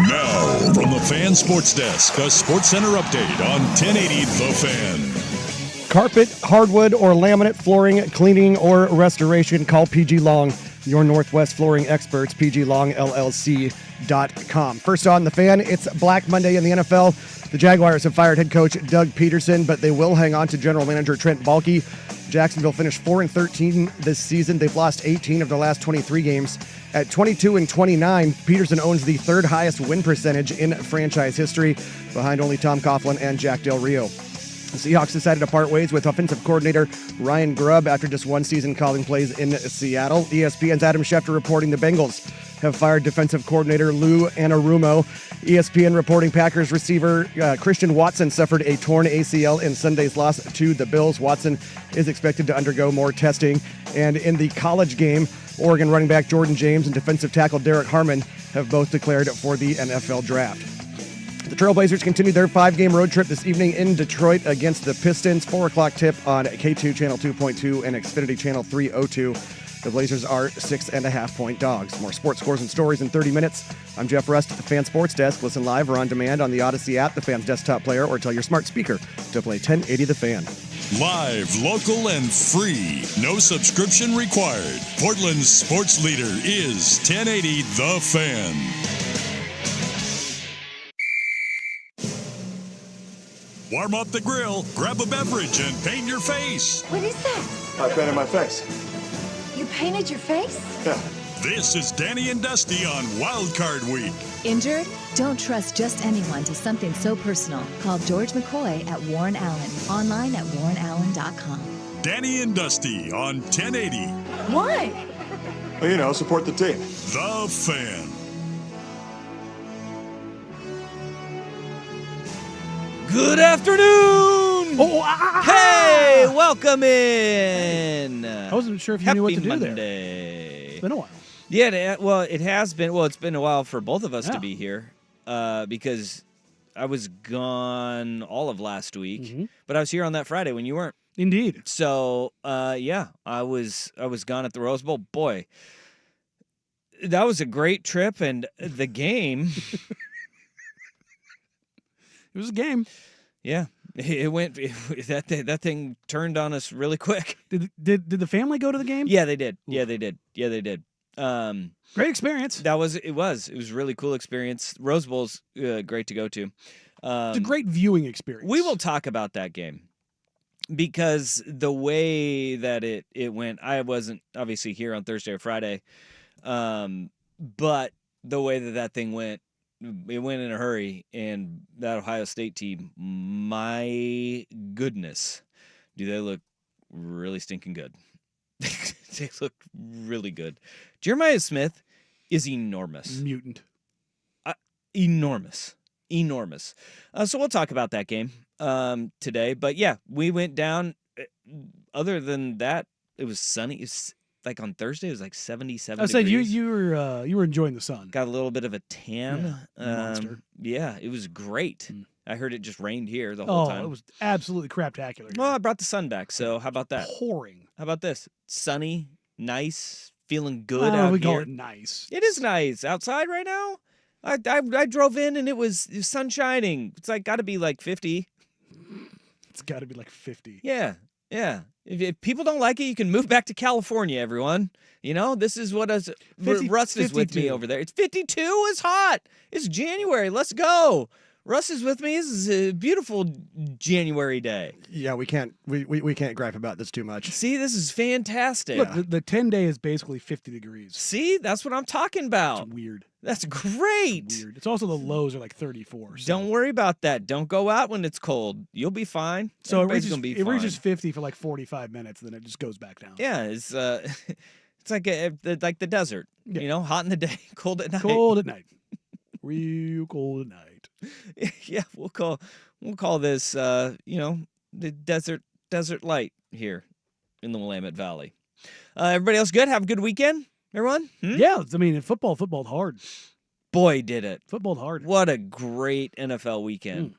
Now, from the Fan Sports Desk, a Sports Center update on 1080 The Fan. Carpet, hardwood, or laminate flooring, cleaning, or restoration, call PG Long, your Northwest flooring experts, pglongllc.com. First on The Fan, it's Black Monday in the NFL. The Jaguars have fired head coach Doug Peterson, but they will hang on to general manager Trent Baalke. Jacksonville finished 4-13 this season. They've lost 18 of their last 23 games. At 22-29, Peterson owns the third highest win percentage in franchise history, behind only Tom Coughlin and Jack Del Rio. The Seahawks decided to part ways with offensive coordinator Ryan Grubb after just one season calling plays in Seattle. ESPN's Adam Schefter reporting the Bengals have fired defensive coordinator Lou Anarumo. ESPN reporting Packers receiver Christian Watson suffered a torn ACL in Sunday's loss to the Bills. Watson is expected to undergo more testing. And in the college game, Oregon running back Jordan James and defensive tackle Derek Harmon have both declared for the NFL draft. The Trailblazers continue their 5-game road trip this evening in Detroit against the Pistons. 4 o'clock tip on K2 Channel 2.2 and Xfinity Channel 302. The Blazers are 6.5-point dogs. More sports scores and stories in 30 minutes. I'm Jeff Rust at the Fan Sports Desk. Listen live or on demand on the Odyssey app, the Fan's desktop player, or tell your smart speaker to play 1080 The Fan. Live, local, and free. No subscription required. Portland's sports leader is 1080 The Fan. Warm up the grill, grab a beverage, and paint your face. What is that? I painted my face. You painted your face? Yeah. This is Danny and Dusty on Wild Card Week. Injured? Don't trust just anyone to something so personal. Call George McCoy at Warren Allen. Online at warrenallen.com. Danny and Dusty on 1080. Why? Well, you know, support the team. The Fan. Good afternoon! Hey, welcome in! I wasn't sure if you Happy knew what to do Monday. there. It's been a while. Yeah, it has been. Well, it's been a while for both of us to be here because I was gone all of last week, but I was here on that Friday when you weren't. Indeed. So, I was gone at the Rose Bowl. Boy, that was a great trip, and the game... It was a game. Yeah, it went. That thing turned on us really quick. Did the family go to the game? Yeah, they did. Ooh. Yeah, they did. Great experience. It was a really cool experience. Rose Bowl's great to go to. It's a great viewing experience. We will talk about that game because the way that it went. I wasn't obviously here on Thursday or Friday, but the way that thing went. It went in a hurry, and that Ohio State team, my goodness, do they look really stinking good. They look really good. Jeremiah Smith is enormous. Mutant. Enormous. So we'll talk about that game today. But, yeah, we went down. Other than that, it was sunny. It was like on Thursday, it was like 77 degrees. I said you were enjoying the sun. Got a little bit of a tan. Monster. Yeah, it was great. I heard it just rained here the whole time. It was absolutely craptacular. Well, I brought the sun back, so how about that? Pouring. How about this? Sunny, nice, feeling good out we here. call it nice. It is nice outside right now. I drove in and it was sun shining. It's like got to be like 50. It's got to be like 50. Yeah. If people don't like it, you can move back to California, everyone. You know, this is what Russ is with me over there. It's 52. It's hot. It's January. Let's go. Russ is with me. This is a beautiful January day. Yeah, we can't gripe about this too much. See, this is fantastic. Look, the 10-day is basically 50 degrees. See, that's what I'm talking about. It's weird. That's great. It's weird. It's also the lows are like 34. So. Don't worry about that. Don't go out when it's cold. You'll be fine. So it reaches 50 for like 45 minutes, then it just goes back down. Yeah, it's it's like the desert. Yeah. You know, hot in the day, cold at night. Cold at night. Real cold at night. Yeah, we'll call this the desert light here in the Willamette Valley. Everybody else good? Have a good weekend, everyone? Yeah, I mean, footballed hard. Boy, did it. Footballed hard. What a great NFL weekend.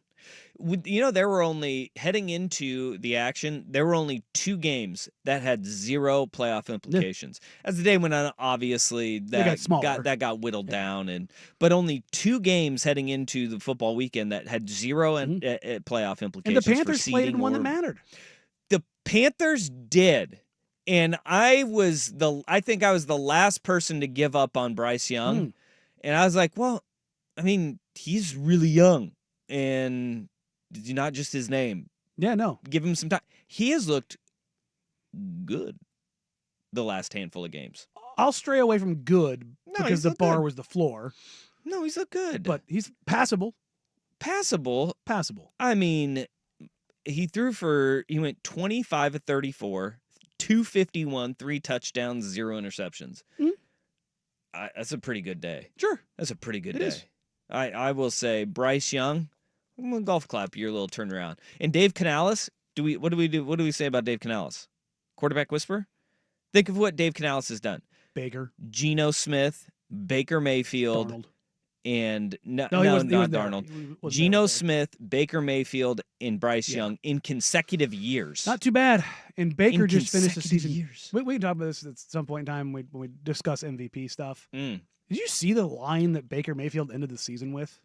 There were only, heading into the action, there were only 2 games that had 0 playoff implications. As the day went on, obviously that got whittled down, but only 2 games heading into the football weekend that had 0 playoff implications. And the Panthers played in one that mattered. The Panthers did. And I think I was the last person to give up on Bryce Young. And I was like, well, I mean, he's really young. And not just his name. Yeah, no. Give him some time. He has looked good the last handful of games. I'll stray away from good because the bar was the floor. No, he's looked good. But he's passable. Passable? Passable. I mean, he went 25 of 34, 251, 3 touchdowns, 0 interceptions. That's a pretty good day. Sure. That's a pretty good day. Is. I will say Bryce Young, I'm gonna golf clap your little turnaround. And Dave Canales, what do we say about Dave Canales? Quarterback whisperer? Think of what Dave Canales has done. Baker. Geno Smith, Baker Mayfield, Darnold. And not Darnold. Geno Smith, Baker Mayfield, and Bryce Young in consecutive years. Not too bad. And Baker just finished the season. Years. We can talk about this at some point in time when we discuss MVP stuff. Mm. Did you see the line that Baker Mayfield ended the season with?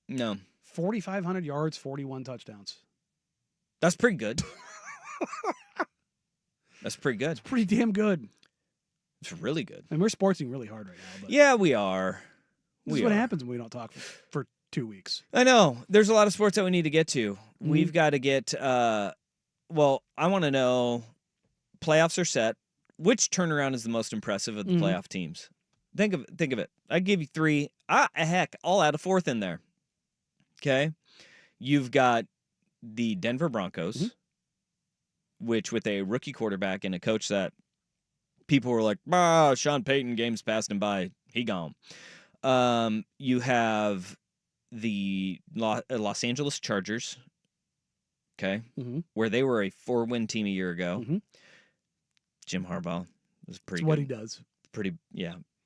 No. 4,500 yards, 41 touchdowns. That's pretty good. That's pretty good. It's pretty damn good. It's really good. And we're sportsing really hard right now. But yeah, we are. This is what happens when we don't talk for 2 weeks. I know. There's a lot of sports that we need to get to. We've got to get, I want to know, playoffs are set. Which turnaround is the most impressive of the playoff teams? Think of it. I give you 3. Heck, I'll add a 4th in there. Okay? You've got the Denver Broncos, which with a rookie quarterback and a coach that people were like, Sean Payton, games passed him by. He gone. You have the Los Angeles Chargers, okay, where they were a 4-win team a year ago. Jim Harbaugh was pretty good. What he does.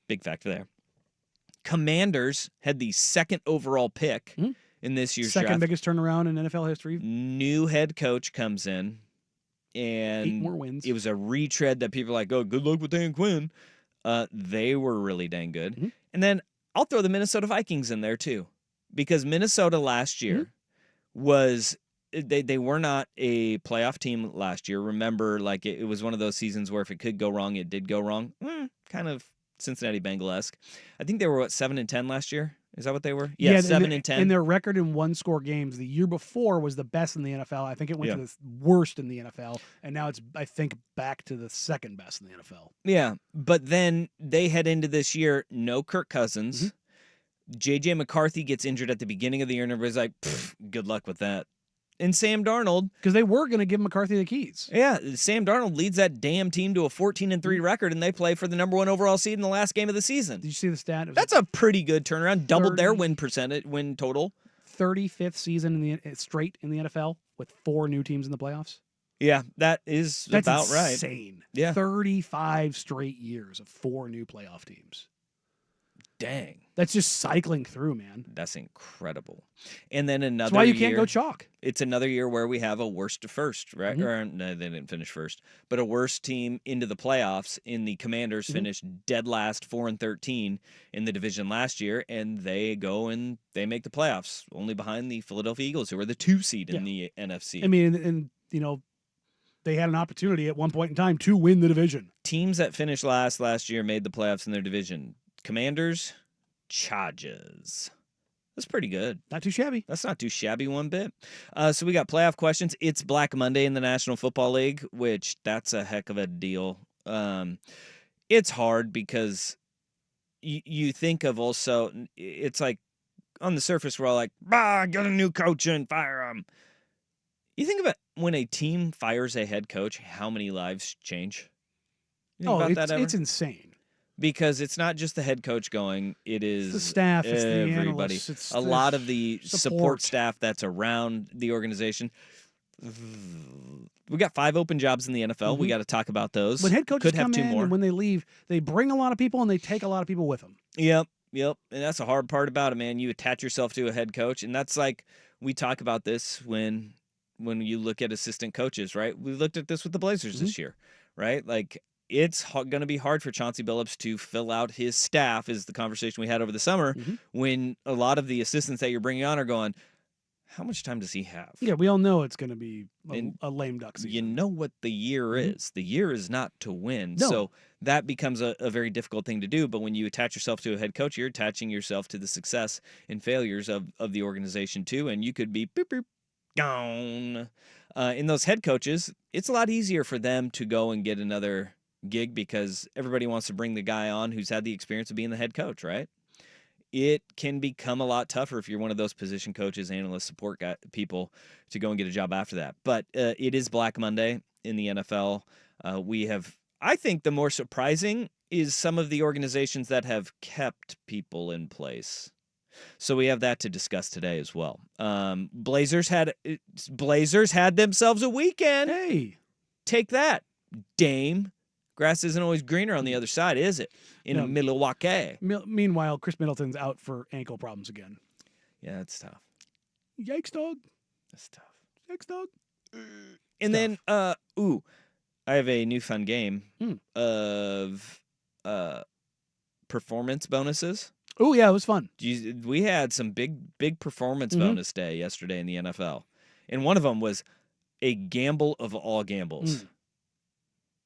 Big factor there. Commanders had the 2nd overall pick in this year's draft. Second biggest turnaround in NFL history. New head coach comes in, and 8 more wins. It was a retread that people are like, oh, good luck with Dan Quinn. They were really dang good. And then I'll throw the Minnesota Vikings in there too, because Minnesota last year was they were not a playoff team last year. Remember, like it was one of those seasons where if it could go wrong, it did go wrong. Kind of Cincinnati Bengal-esque. I think they were 7-10 last year. Is that what they were? Yeah, 7-10. And their record in 1-score games the year before was the best in the NFL. I think it went to the worst in the NFL, and now it's, I think, back to the 2nd best in the NFL. Yeah, but then they head into this year, no Kirk Cousins. J.J. McCarthy gets injured at the beginning of the year, and everybody's like, good luck with that. And Sam Darnold. Because they were going to give McCarthy the keys. Yeah, Sam Darnold leads that damn team to a 14-3 record, and they play for the number 1 overall seed in the last game of the season. Did you see the stat? That's a pretty good turnaround. Doubled their win total. 35th season straight in the NFL with 4 new teams in the playoffs. Yeah, that's about right. Insane. Yeah. 35 straight years of 4 new playoff teams. Dang. That's just cycling through, man. That's incredible. And then another That's why you year, can't go chalk. It's another year where we have a worst to first, right? Or no, they didn't finish first. But a worst team into the playoffs in the Commanders finished dead last 4-13 in the division last year, and they go and they make the playoffs, only behind the Philadelphia Eagles, who are the 2 seed in the NFC. I mean, and they had an opportunity at one point in time to win the division. Teams that finished last year made the playoffs in their division. Commanders, Chargers. That's pretty good. Not too shabby. That's not too shabby one bit. So we got playoff questions. It's Black Monday in the National Football League, which that's a heck of a deal. It's hard because you think of also, it's like on the surface we're all like, get a new coach and fire him. You think about when a team fires a head coach, how many lives change? You think about that ever? It's insane. Because it's not just the head coach going, it is the staff, it's everybody. The analysts, a lot of the support staff that's around the organization. We got 5 open jobs in the NFL. We got to talk about those. When head coaches could have come 2 in more. And when they leave, they bring a lot of people and they take a lot of people with them. Yep. And that's the hard part about it, man. You attach yourself to a head coach, and that's like we talk about this when you look at assistant coaches, right? We looked at this with the Blazers this year, right? Like, it's going to be hard for Chauncey Billups to fill out his staff, is the conversation we had over the summer, when a lot of the assistants that you're bringing on are going, how much time does he have? Yeah, we all know it's going to be a lame duck season. You know what the year is. The year is not to win. No. So that becomes a very difficult thing to do. But when you attach yourself to a head coach, you're attaching yourself to the success and failures of the organization too. And you could be boop, boop, gone. In those head coaches, it's a lot easier for them to go and get another gig because everybody wants to bring the guy on who's had the experience of being the head coach, right? It can become a lot tougher if you're one of those position coaches, analysts, support people to go and get a job after that. But it is Black Monday in the NFL. I think the more surprising is some of the organizations that have kept people in place. So we have that to discuss today as well. Blazers had themselves a weekend. Hey, take that, Dame. Grass isn't always greener on the other side, is it? In Milwaukee. Meanwhile, Chris Middleton's out for ankle problems again. Yeah, that's tough. Yikes, dog. That's tough. Yikes, dog. And then, I have a new fun game of performance bonuses. Oh, yeah, it was fun. We had some big performance bonus day yesterday in the NFL. And one of them was a gamble of all gambles.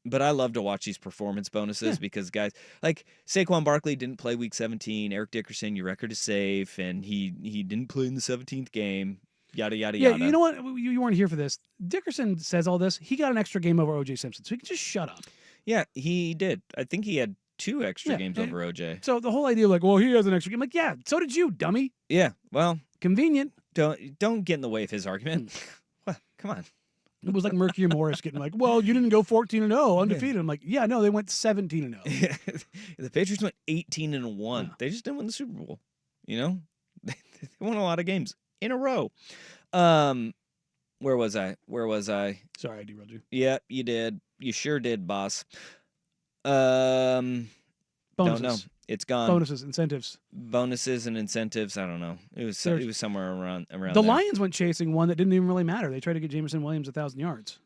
But I love to watch these performance bonuses because guys like Saquon Barkley didn't play Week 17. Eric Dickerson, your record is safe, and he didn't play in the 17th game. Yada yada yada. Yeah, you know what? You weren't here for this. Dickerson says all this. He got an extra game over O.J. Simpson, so he can just shut up. Yeah, he did. I think he had 2 extra games over O.J. So the whole idea, like, well, he has an extra game. Like, yeah, so did you, dummy. Yeah, well, convenient. Don't get in the way of his argument. Well, come on. It was like Murky and Morris getting like, well, you didn't go 14-0 undefeated. I'm like, yeah, no, they went 17-0. The Patriots went 18-1. Yeah. They just didn't win the Super Bowl. You know, they won a lot of games in a row. Where was I? Sorry, I derailed you. Yeah, you did. You sure did, boss. Bonuses. Don't know. It's gone. Bonuses, incentives. Bonuses and incentives. I don't know. It was somewhere around the there. Lions went chasing one that didn't even really matter. They tried to get Jameson Williams 1,000 yards.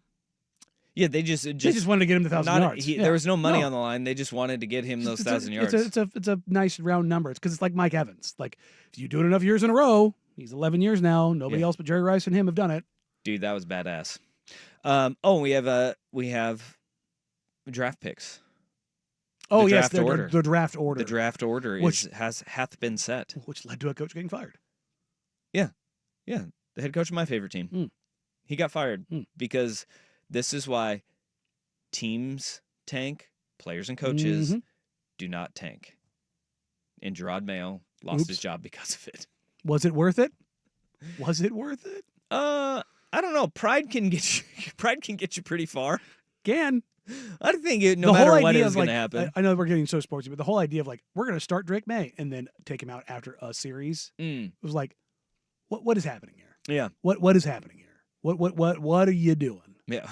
Yeah, they just wanted to get him the 1,000 yards. There was no money on the line. They just wanted to get him those 1,000 yards. It's a nice round number. It's because it's like Mike Evans. Like, if you do it enough years in a row, he's 11 years now. Nobody else but Jerry Rice and him have done it. Dude, that was badass. We have draft picks. Oh, yes, the draft order. The draft order hath been set. Which led to a coach getting fired. Yeah. Yeah. The head coach of my favorite team. He got fired because this is why teams tank, players and coaches do not tank. And Gerard Mayo lost his job because of it. Was it worth it? Was it worth it? I don't know. Pride can get you pretty far. Can. I think no matter what is going to happen. I know we're getting so sportsy, but the whole idea of like, we're going to start Drake May and then take him out after a series. It was like, what is happening here? Yeah. What is happening here? What are you doing? Yeah.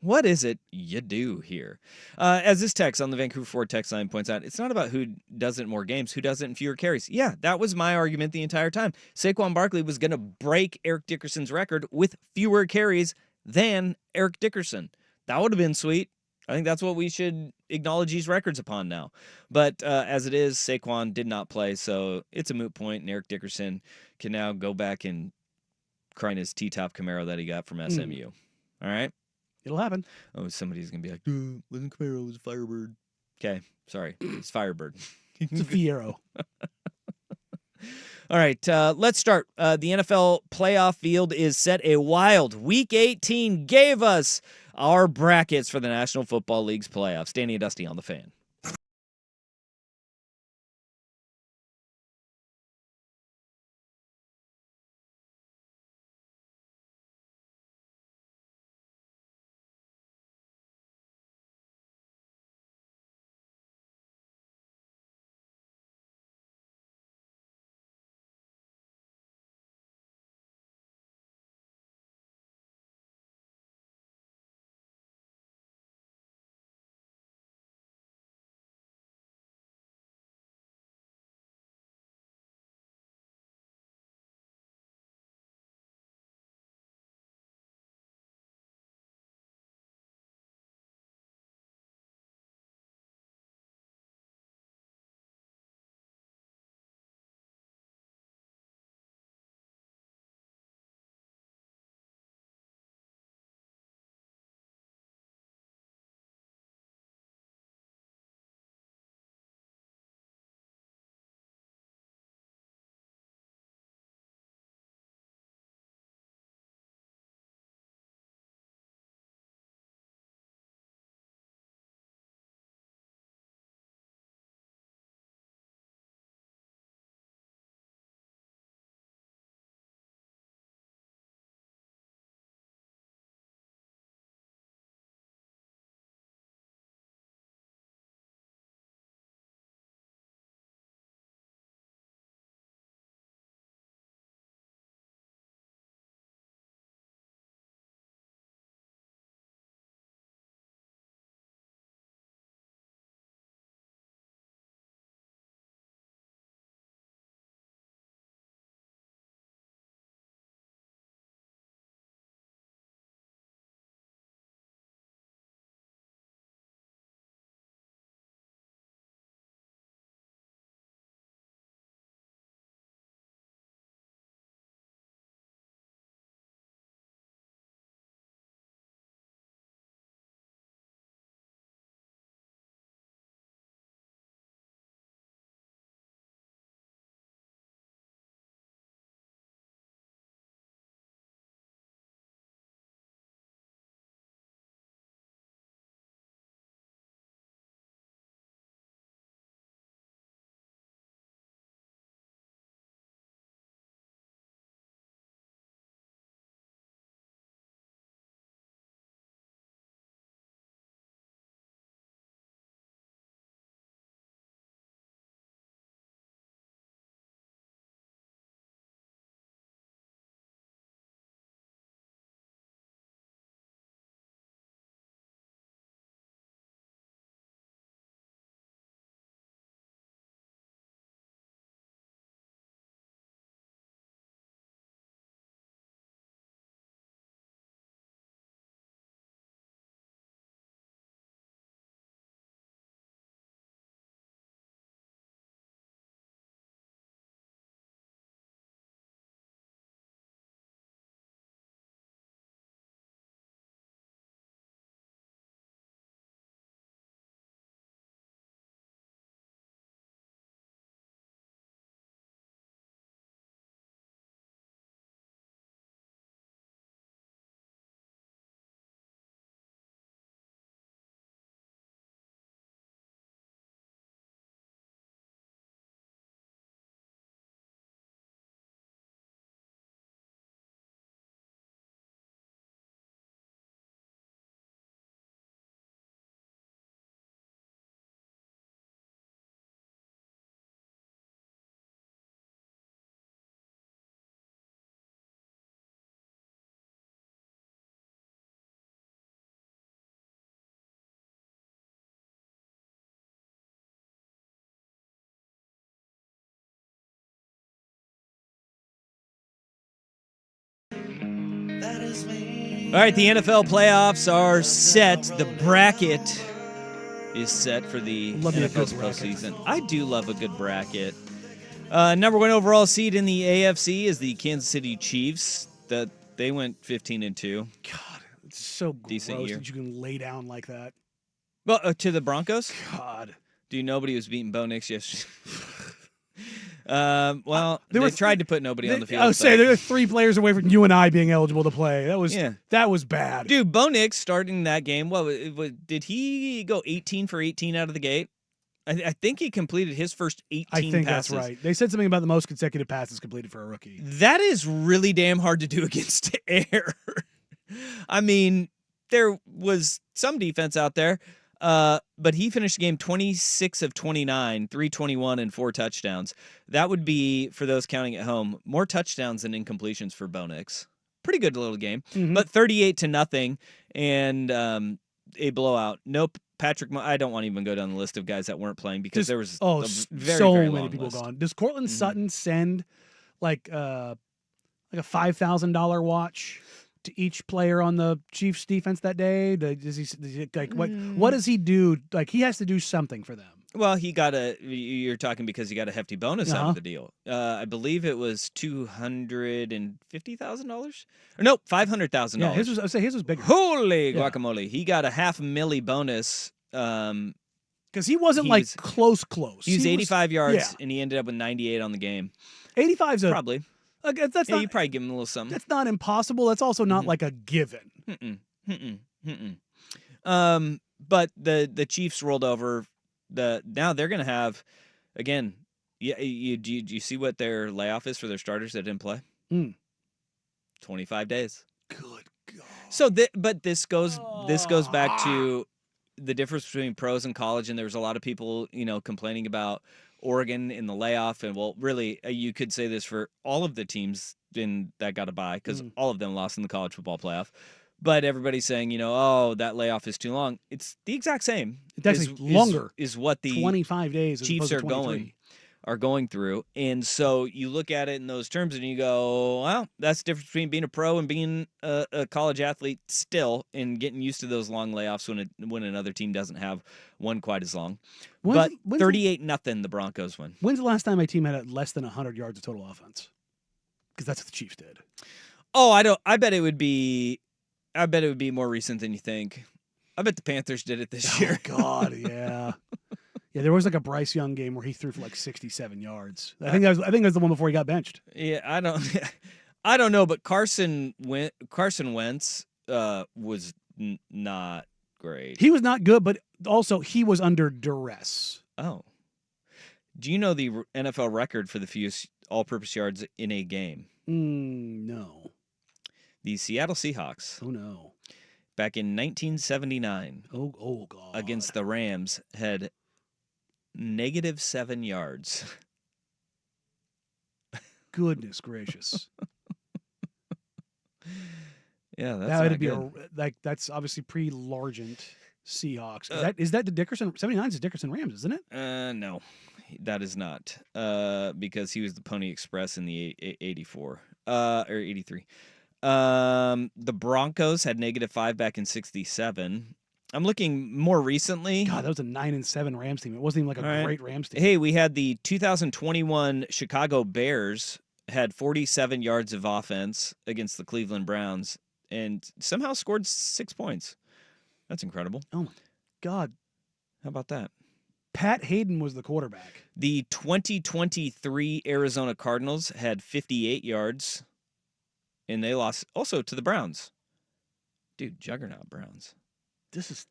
What is it you do here? As this text on the Vancouver Ford text line points out, it's not about who does it in more games, who does it in fewer carries. Yeah, that was my argument the entire time. Saquon Barkley was going to break Eric Dickerson's record with fewer carries than Eric Dickerson. That would have been sweet. I think that's what we should acknowledge these records upon now. But as it is, Saquon did not play, so it's a moot point, and Eric Dickerson can now go back and cry in his T-top Camaro that he got from SMU. All right? It'll happen. Oh, somebody's going to be like, wasn't Camaro, it was a Firebird. Okay, sorry. It's Firebird. It's a Fiero. All right, let's start. The NFL playoff field is set. A wild Week 18 gave us our brackets for the National Football League's playoffs. Danny and Dusty on the Fan. All right, the NFL playoffs are set. The bracket is set for the NFL's postseason. I do love a good bracket. Number 1 overall seed in the AFC is the Kansas City Chiefs. They went 15-2. God, it's so Decent gross year. that you can lay down like that. Well, to the Broncos? God. Dude, nobody was beating Bo Nix yesterday. They tried to put nobody on the field. I would say there were 3 players away from you and I being eligible to play. That was bad. Dude, Bo Nix starting that game, did he go 18 for 18 out of the gate? I think he completed his first 18 passes. I think that's right. They said something about the most consecutive passes completed for a rookie. That is really damn hard to do against air. I mean, there was some defense out there, but he finished the game 26 of 29, 321, and 4 touchdowns. That would be, for those counting at home, more touchdowns than incompletions for Bo Nix. Pretty good little game, but 38-0 and a blowout. Nope. Patrick, I don't want to even go down the list of guys that weren't playing because there was very many people list. gone. Does Cortland Sutton send like a $5,000 watch to each player on the Chiefs defense that day? Does he what does he do? Like, he has to do something for them. Well, you're talking because he got a hefty bonus out of the deal. I believe it was $250,000. Or no, $500,000. Yeah, his was bigger. Holy guacamole. He got a $500,000 bonus. Because he wasn't close. He was 85 yards, and he ended up with 98 on the game. 85's probably. That's not. You probably give him a little something. That's not impossible. That's also not like a given. But the Chiefs rolled over. Now they're going to have, again, you see what their layoff is for their starters that didn't play? 25 days. Good God. So, but this goes back to the difference between pros and college, and there was a lot of people, complaining about Oregon in the layoff, and really, you could say this for all of the teams that got a bye because all of them lost in the college football playoff. But everybody's saying, that layoff is too long. It's the exact same. It's actually longer. Is what the 25 days Chiefs are going through. And so you look at it in those terms and you go, well, that's the difference between being a pro and being a college athlete still, and getting used to those long layoffs when another team doesn't have one quite as long. But 38-0 the Broncos win. When's the last time a team had less than 100 yards of total offense? Because that's what the Chiefs did. Oh, I bet it would be more recent than you think. I bet the Panthers did it this year. Oh, God, yeah. Yeah, there was like a Bryce Young game where he threw for like 67 yards. I think that was the one before he got benched. Yeah, I don't know, but Carson Wentz was not great. He was not good, but also he was under duress. Oh. Do you know the NFL record for the fewest all-purpose yards in a game? No. The Seattle Seahawks. Oh, no. Back in 1979. Oh God. Against the Rams, had -7 yards. Goodness gracious. Yeah, that's that would be good. that's obviously pre-Largent Seahawks. Is that the Dickerson? 79 is Dickerson Rams, isn't it? No, that is not. Because he was the Pony Express in the 84 or 83. The Broncos had -5 back in 67. I'm looking more recently. God, that was a 9-7 Rams team. It wasn't even like a great Rams team. Hey, we had the 2021 Chicago Bears had 47 yards of offense against the Cleveland Browns and somehow scored 6 points. That's incredible. Oh, my God. How about that? Pat Hayden was the quarterback. The 2023 Arizona Cardinals had 58 yards, and they lost also to the Browns. Dude, juggernaut Browns. This is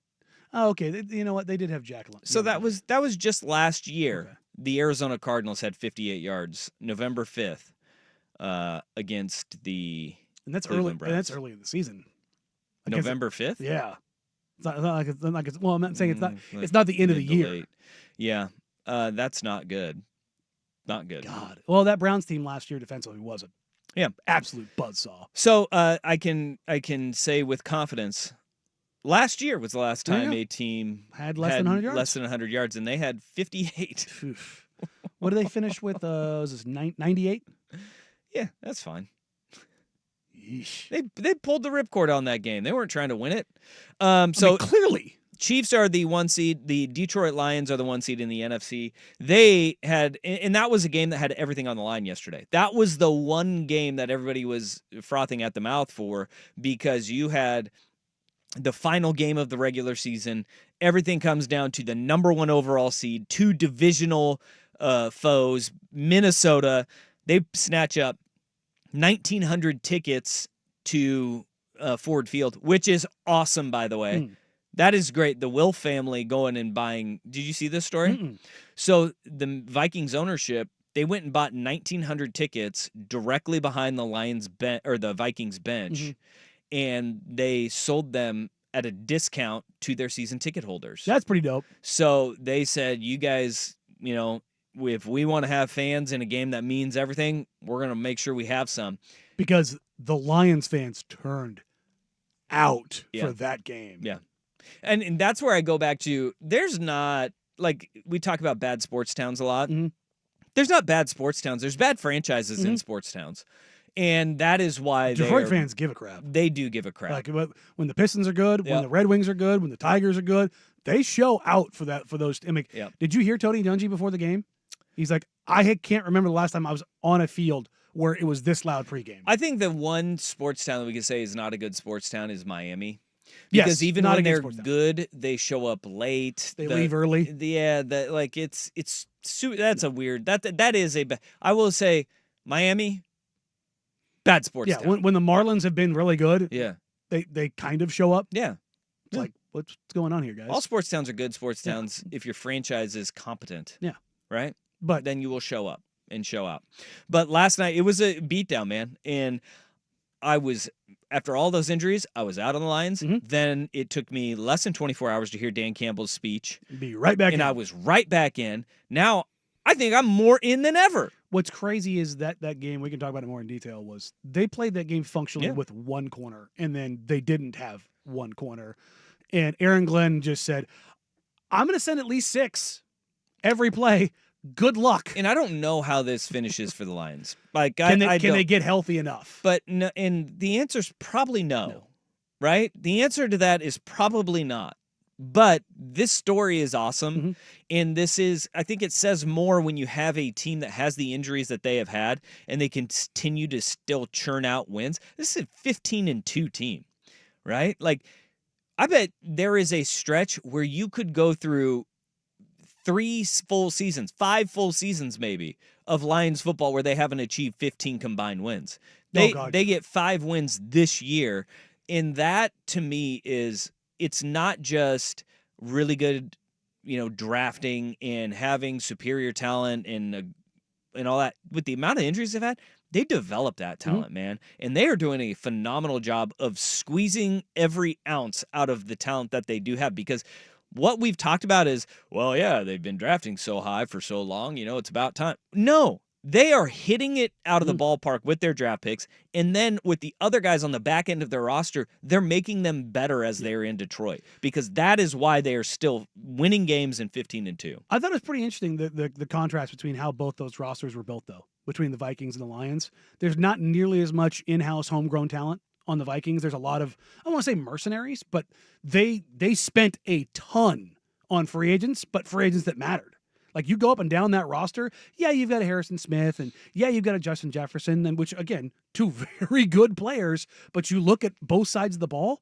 okay. You know what? They did have Jack London. So that was just last year. Okay. The Arizona Cardinals had 58 yards, November 5th, against the Cleveland Browns. And that's early in the season. November 5th. Yeah, it's not like it's. Well, I'm not saying it's not. It's not the end of the year. Late. Yeah, that's not good. Not good. God. Well, that Browns team last year defensively was absolute buzzsaw. So I can say with confidence. Last year was the last time a team had less than 100 yards. Less than 100 yards, and they had 58. What did they finish with? Was this 98? Yeah, that's fine. Yeesh. They pulled the ripcord on that game. They weren't trying to win it. So I mean, clearly. Chiefs are the 1 seed. The Detroit Lions are the 1 seed in the NFC. They had, and that was a game that had everything on the line yesterday. That was the one game that everybody was frothing at the mouth for, because you had the final game of the regular season. Everything comes down to the number 1 overall seed, 2 divisional foes. Minnesota, they snatch up 1,900 tickets to Ford Field, which is awesome, by the way. That is great. The Will family going and buying. Did you see this story? Mm-mm. So the Vikings ownership, they went and bought 1,900 tickets directly behind the the Vikings bench, and they sold them at a discount to their season ticket holders. That's pretty dope. So they said, you guys, if we want to have fans in a game that means everything, we're going to make sure we have some. Because the Lions fans turned out Yeah. for that game. Yeah. And that's where I go back to, there's not, like, we talk about bad sports towns a lot. Mhm. There's not bad sports towns. There's bad franchises in sports towns. And that is why Detroit fans give a crap. They do give a crap. Like when the Pistons are good, when the Red Wings are good, when the Tigers are good, they show out for those. I mean, Did you hear Tony Dungy before the game? He's like, I can't remember the last time I was on a field where it was this loud pregame. I think the one sports town that we could say is not a good sports town is Miami. Because Yes, even not a when good they're sports town. good, they show up late. They leave early. Yeah, that's a weird. That is a. I will say, Miami, bad sports town. Yeah, when the Marlins have been really good, Yeah. they kind of show up. Yeah. It's like, what's going on here, guys? All sports towns are good sports towns if your franchise is competent. Yeah. Right? But then you will show up and show out. But last night, it was a beatdown, man. And I was, after all those injuries, I was out on the Lions. Then it took me less than 24 hours to hear Dan Campbell's speech. Be right back and in. I was right back in. Now, I think I'm more in than ever. What's crazy is that game, we can talk about it more in detail, was they played that game functionally with one corner, and then they didn't have one corner. And Aaron Glenn just said, I'm going to send at least 6 every play. Good luck. And I don't know how this finishes for the Lions. Like, Can I they get healthy enough? But no, and the answer is probably no, right? The answer to that is probably not. But this story is awesome, and I think it says more when you have a team that has the injuries that they have had, and they continue to still churn out wins. This is a 15-2 team, right? Like, I bet there is a stretch where you could go through 3 full seasons, 5 full seasons maybe, of Lions football where they haven't achieved 15 combined wins. They get 5 wins this year, and that to me is, it's not just really good, drafting and having superior talent and all that. With the amount of injuries they've had, they developed that talent, man. And they are doing a phenomenal job of squeezing every ounce out of the talent that they do have, because what we've talked about is, well, yeah, they've been drafting so high for so long, it's about time. No, they are hitting it out of the ballpark with their draft picks. And then with the other guys on the back end of their roster, they're making them better as they're in Detroit, because that is why they are still winning games in 15-2. I thought it was pretty interesting, the contrast between how both those rosters were built, though, between the Vikings and the Lions. There's not nearly as much in-house homegrown talent on the Vikings. There's a lot of, I don't want to say mercenaries, but they spent a ton on free agents, but free agents that mattered. Like, you go up and down that roster, you've got a Harrison Smith, and you've got a Justin Jefferson, and which, again, 2 very good players, but you look at both sides of the ball,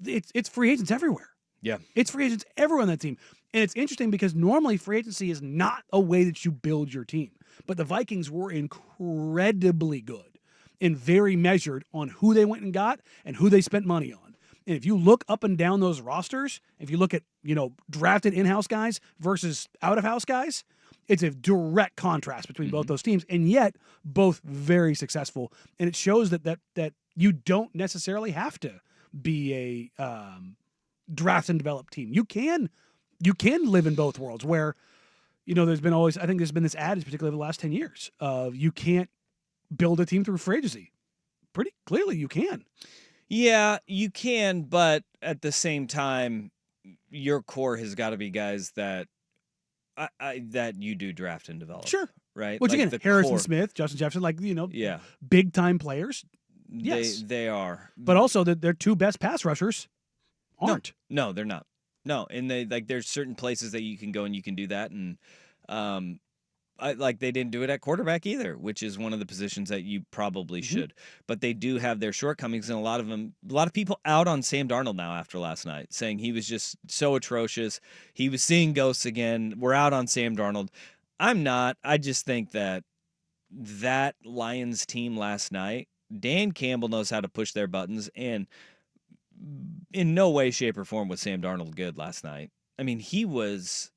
it's free agents everywhere. Yeah. It's free agents everywhere on that team. And it's interesting because normally free agency is not a way that you build your team. But the Vikings were incredibly good and very measured on who they went and got and who they spent money on. And if you look up and down those rosters, if you look at, drafted in-house guys versus out-of-house guys, it's a direct contrast between both those teams, and yet both very successful. And it shows that you don't necessarily have to be a draft and develop team. You can live in both worlds where, there's been this adage, particularly over the last 10 years, of you can't build a team through free agency. Pretty clearly you can. Yeah, you can, but at the same time, your core has got to be guys that that you do draft and develop. Sure. Right? Which, like again, Harrison Smith, Justin Jefferson, big-time players. Yes. They are. But also, their two best pass rushers aren't. No, they're not. No, and there's certain places that you can go and you can do that, and they didn't do it at quarterback either, which is one of the positions that you probably should. But they do have their shortcomings, and a lot of people out on Sam Darnold now after last night, saying he was just so atrocious. He was seeing ghosts again. We're out on Sam Darnold. I'm not. I just think that Lions team last night, Dan Campbell knows how to push their buttons, and in no way, shape, or form was Sam Darnold good last night. I mean, he was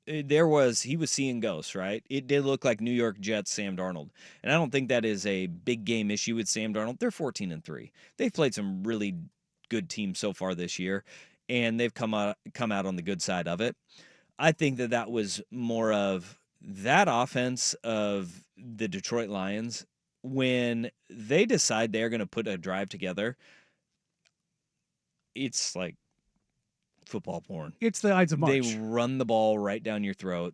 seeing ghosts, right? It did look like New York Jets Sam Darnold. And I don't think that is a big game issue with Sam Darnold. They're 14-3. They've played some really good teams so far this year, and they've come out on the good side of it. I think that was more of that offense of the Detroit Lions when they decide they're going to put a drive together. It's like football porn. It's the Ides of March. They run the ball right down your throat.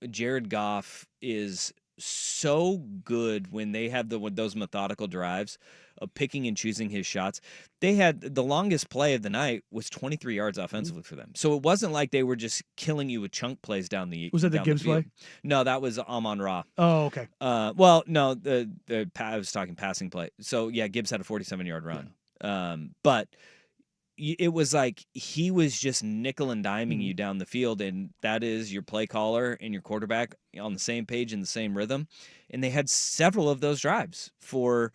Jared Goff is so good when they have those methodical drives of picking and choosing his shots. They had the longest play of the night was 23 yards offensively for them. So it wasn't like they were just killing you with chunk plays down the Was that the Gibbs play? No, that was Amon-Ra. Oh, okay. Well, no, I was talking passing play. So yeah, Gibbs had a 47-yard run. Yeah. But it was like he was just nickel and diming you down the field, and that is your play caller and your quarterback on the same page in the same rhythm. And they had several of those drives for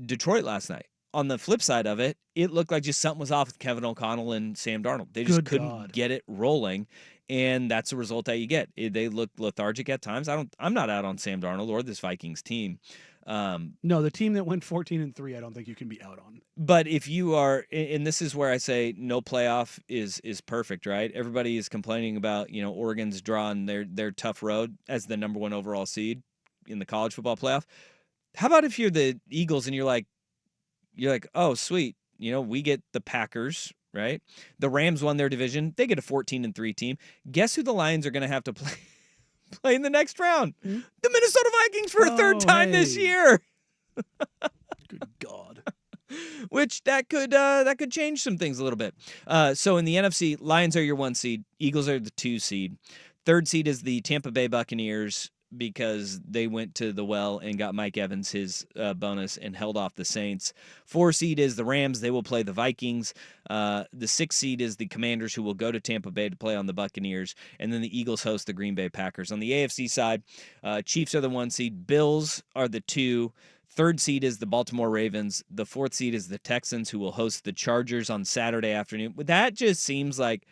Detroit last night. On the flip side of it, it looked like just something was off with Kevin O'Connell and Sam Darnold. They just couldn't get it rolling, and that's the result that you get. They look lethargic at times. I'm not out on Sam Darnold or this Vikings team. No, the team that went 14-3, I don't think you can be out on. But if you are, and this is where I say no playoff is perfect, right? Everybody is complaining about, Oregon's drawing their tough road as the number 1 overall seed in the college football playoff. How about if you're the Eagles and you're like, oh, sweet, we get the Packers, right? The Rams won their division. They get a 14-3 team. Guess who the Lions are going to have to play in the next round? The Minnesota Vikings for a third time this year. Good God. Which that could change some things a little bit. So in the NFC, Lions are your 1 seed. Eagles are the 2 seed. 3rd seed is the Tampa Bay Buccaneers because they went to the well and got Mike Evans his bonus and held off the Saints. 4 seed is the Rams. They will play the Vikings. The 6 seed is the Commanders, who will go to Tampa Bay to play on the Buccaneers. And then the Eagles host the Green Bay Packers. On the AFC side, Chiefs are the 1 seed. Bills are the 2. 3rd seed is the Baltimore Ravens. The 4th seed is the Texans, who will host the Chargers on Saturday afternoon. That just seems like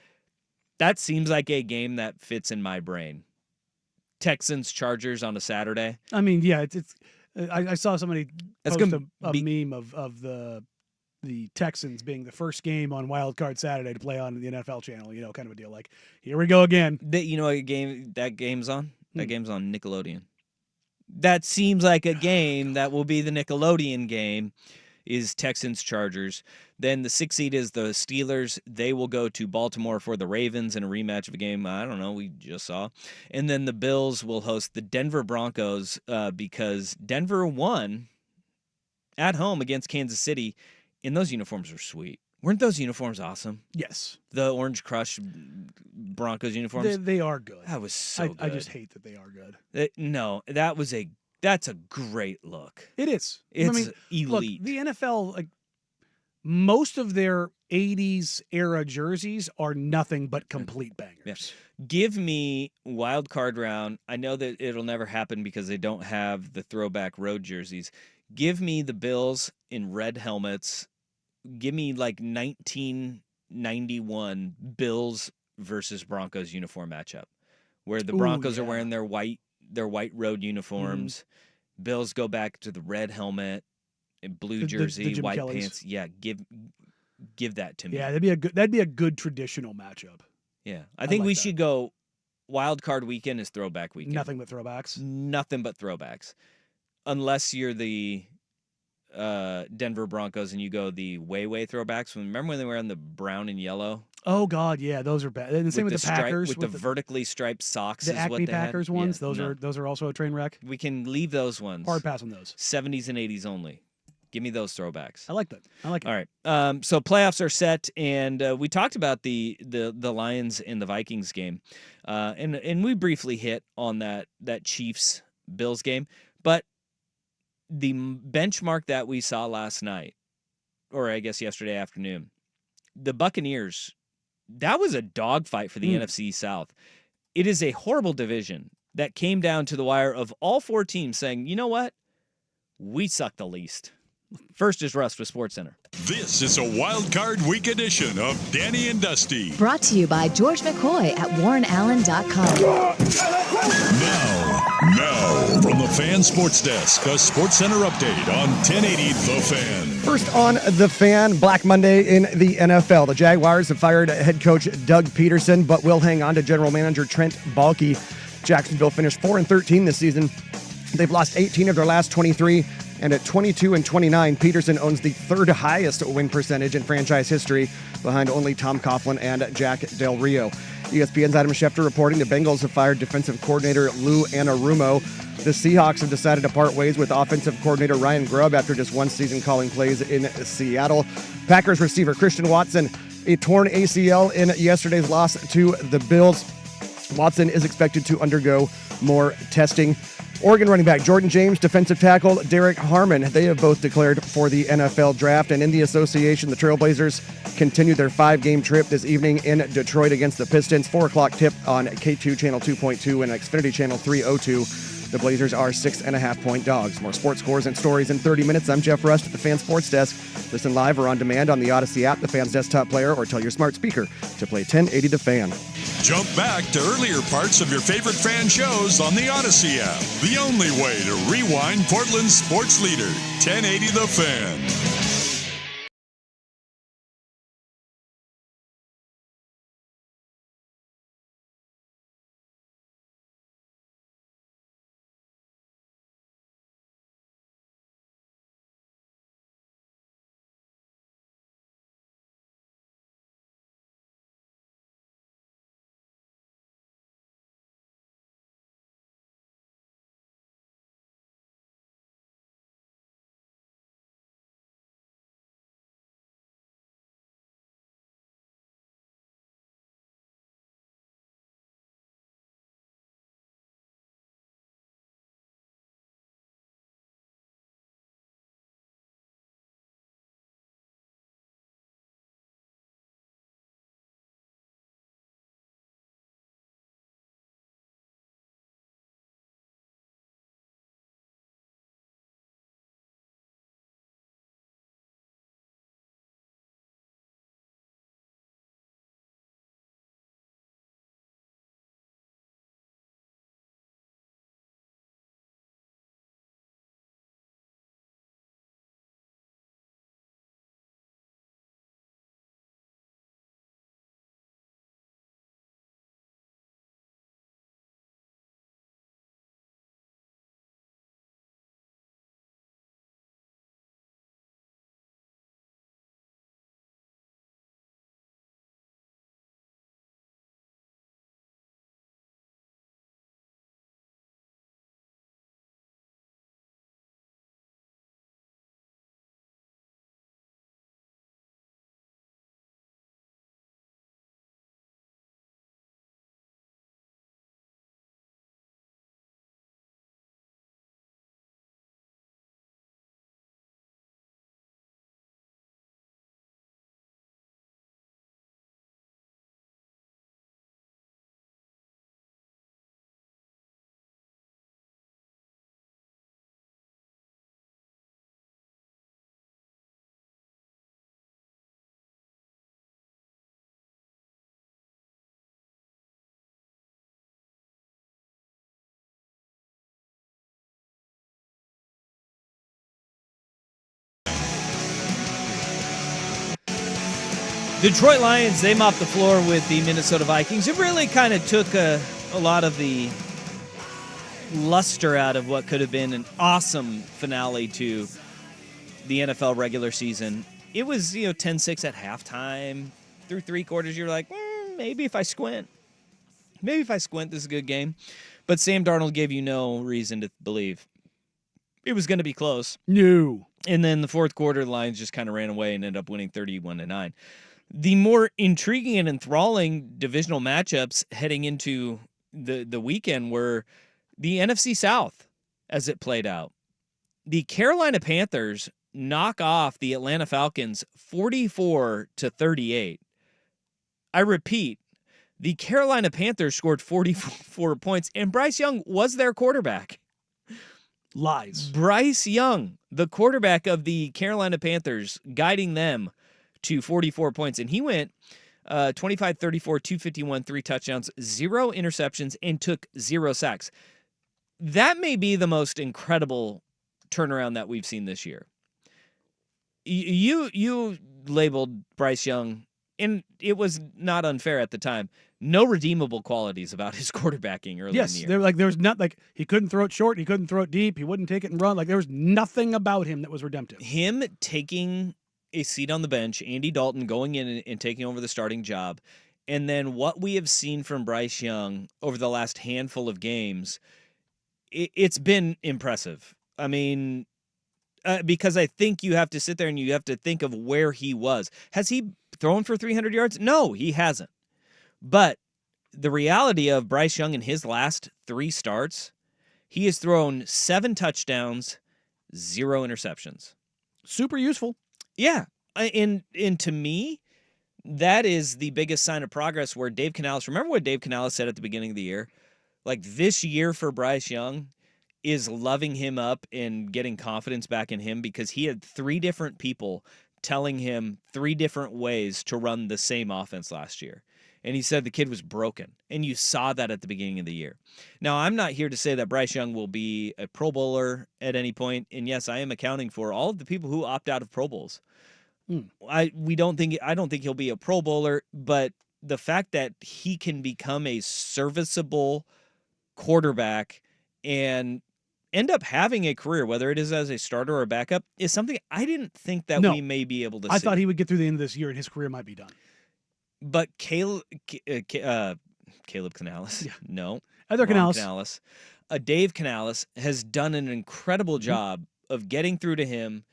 a game that fits in my brain. Texans Chargers on a Saturday. I mean, yeah, it's I saw somebody post a meme of the Texans being the first game on Wild Card Saturday to play on the NFL channel. Kind of a deal. Like, here we go again. That game's on. That game's on Nickelodeon. That seems like a game that will be the Nickelodeon game, is Texans Chargers. Then the 6th seed is the Steelers. They will go to Baltimore for the Ravens in a rematch of a game I don't know we just saw. And then the Bills will host the Denver Broncos because Denver won at home against Kansas City, and those uniforms were sweet. Weren't those uniforms awesome? Yes. The Orange Crush Broncos uniforms? They are good. That was so good. I just hate that they are good. That's a great look. It is. It's elite. Look, the NFL, most of their 80s era jerseys are nothing but complete bangers. Yes. Give me wild card round. I know that it'll never happen because they don't have the throwback road jerseys. Give me the Bills in red helmets. Give me 1991 Bills versus Broncos uniform matchup, where the Broncos are wearing their white road uniforms. Mm-hmm. Bills go back to the red helmet, and blue jersey, white Kelly's pants. Yeah, give that to me. Yeah, that'd be a good traditional matchup. Yeah, I think we should go. Wild card weekend is throwback weekend. Nothing but throwbacks. Nothing but throwbacks, unless you're the Denver Broncos and you go the way throwbacks. Remember when they were on the brown and yellow? Oh God, yeah, those are bad. And the same with the Packers with the vertically striped socks. The is Acme what they Packers had. ones. Those are also a train wreck. We can leave those ones. Hard pass on those. 70s and 80s only. Give me those throwbacks. I like that. I like it. All right. So playoffs are set, and we talked about the Lions and the Vikings game, and we briefly hit on that Chiefs Bills game, but the benchmark that we saw last night, or I guess yesterday afternoon, the Buccaneers, that was a dogfight for the NFC South. It is a horrible division that came down to the wire of all four teams saying, you know what? We suck the least. First is Russ with SportsCenter. This is a Wild Card Week edition of Danny and Dusty. Brought to you by George McCoy at WarrenAllen.com. Now, from the Fan Sports Desk, a SportsCenter update on 1080 The Fan. First on The Fan, Black Monday in the NFL. The Jaguars have fired head coach Doug Peterson, but will hang on to general manager Trent Baalke. Jacksonville finished 4-13 this season. They've lost 18 of their last 23. And at 22-29, Peterson owns the third highest win percentage in franchise history, behind only Tom Coughlin and Jack Del Rio. ESPN's Adam Schefter reporting the Bengals have fired defensive coordinator Lou Anarumo. The Seahawks have decided to part ways with offensive coordinator Ryan Grubb after just one season calling plays in Seattle. Packers receiver Christian Watson, a torn ACL in yesterday's loss to the Bills. Watson is expected to undergo more testing. Oregon running back Jordan James, defensive tackle Derek Harmon. They have both declared for the NFL draft. And in the association, the Trailblazers continue their 5-game trip this evening in Detroit against the Pistons. 4 o'clock tip on K2 Channel 2.2 and Xfinity Channel 302. The Blazers are 6.5-point dogs. More sports scores and stories in 30 minutes. I'm Jeff Rust at the Fan Sports Desk. Listen live or on demand on the Odyssey app, the Fan's desktop player, or tell your smart speaker to play 1080 The Fan. Jump back to earlier parts of your favorite fan shows on the Odyssey app. The only way to rewind Portland's sports leader, 1080 The Fan. Detroit Lions, they mopped the floor with the Minnesota Vikings. It really kind of took a lot of the luster out of what could have been an awesome finale to the NFL regular season. It was, 10-6 at halftime. Through 3 quarters, you're like, maybe if I squint, this is a good game. But Sam Darnold gave you no reason to believe it was going to be close. No. And then the fourth quarter, the Lions just kind of ran away and ended up winning 31-9. The more intriguing and enthralling divisional matchups heading into the weekend were the NFC South as it played out. The Carolina Panthers knock off the Atlanta Falcons 44-38. I repeat, the Carolina Panthers scored 44 points, and Bryce Young was their quarterback. Lies. Bryce Young, the quarterback of the Carolina Panthers, guiding them to 44 points. And he went 25-34, 251, 3 touchdowns, 0 interceptions, and took 0 sacks. That may be the most incredible turnaround that we've seen this year. You labeled Bryce Young, and it was not unfair at the time, no redeemable qualities about his quarterbacking early in the year. There was not like he couldn't throw it short, he couldn't throw it deep, he wouldn't take it and run. Like there was nothing about him that was redemptive. Him taking a seat on the bench, Andy Dalton going in and taking over the starting job, and then what we have seen from Bryce Young over the last handful of games, it's been impressive. I mean, because I think you have to sit there and you have to think of where he was. Has he thrown for 300 yards? No, he hasn't. But the reality of Bryce Young in his last 3 starts, he has thrown 7 touchdowns, 0 interceptions. Super useful. Yeah. And to me, that is the biggest sign of progress where Dave Canales, remember what Dave Canales said at the beginning of the year? Like this year for Bryce Young is loving him up and getting confidence back in him because he had 3 different people telling him 3 different ways to run the same offense last year. And he said the kid was broken. And you saw that at the beginning of the year. Now, I'm not here to say that Bryce Young will be a Pro Bowler at any point. And yes, I am accounting for all of the people who opt out of Pro Bowls. I don't think he'll be a Pro Bowler, but the fact that he can become a serviceable quarterback and end up having a career, whether it is as a starter or a backup, is something I didn't think that we may be able to see. I thought he would get through the end of this year and his career might be done. But Caleb Canales, no, other Canales, Dave Canales has done an incredible job of getting through to him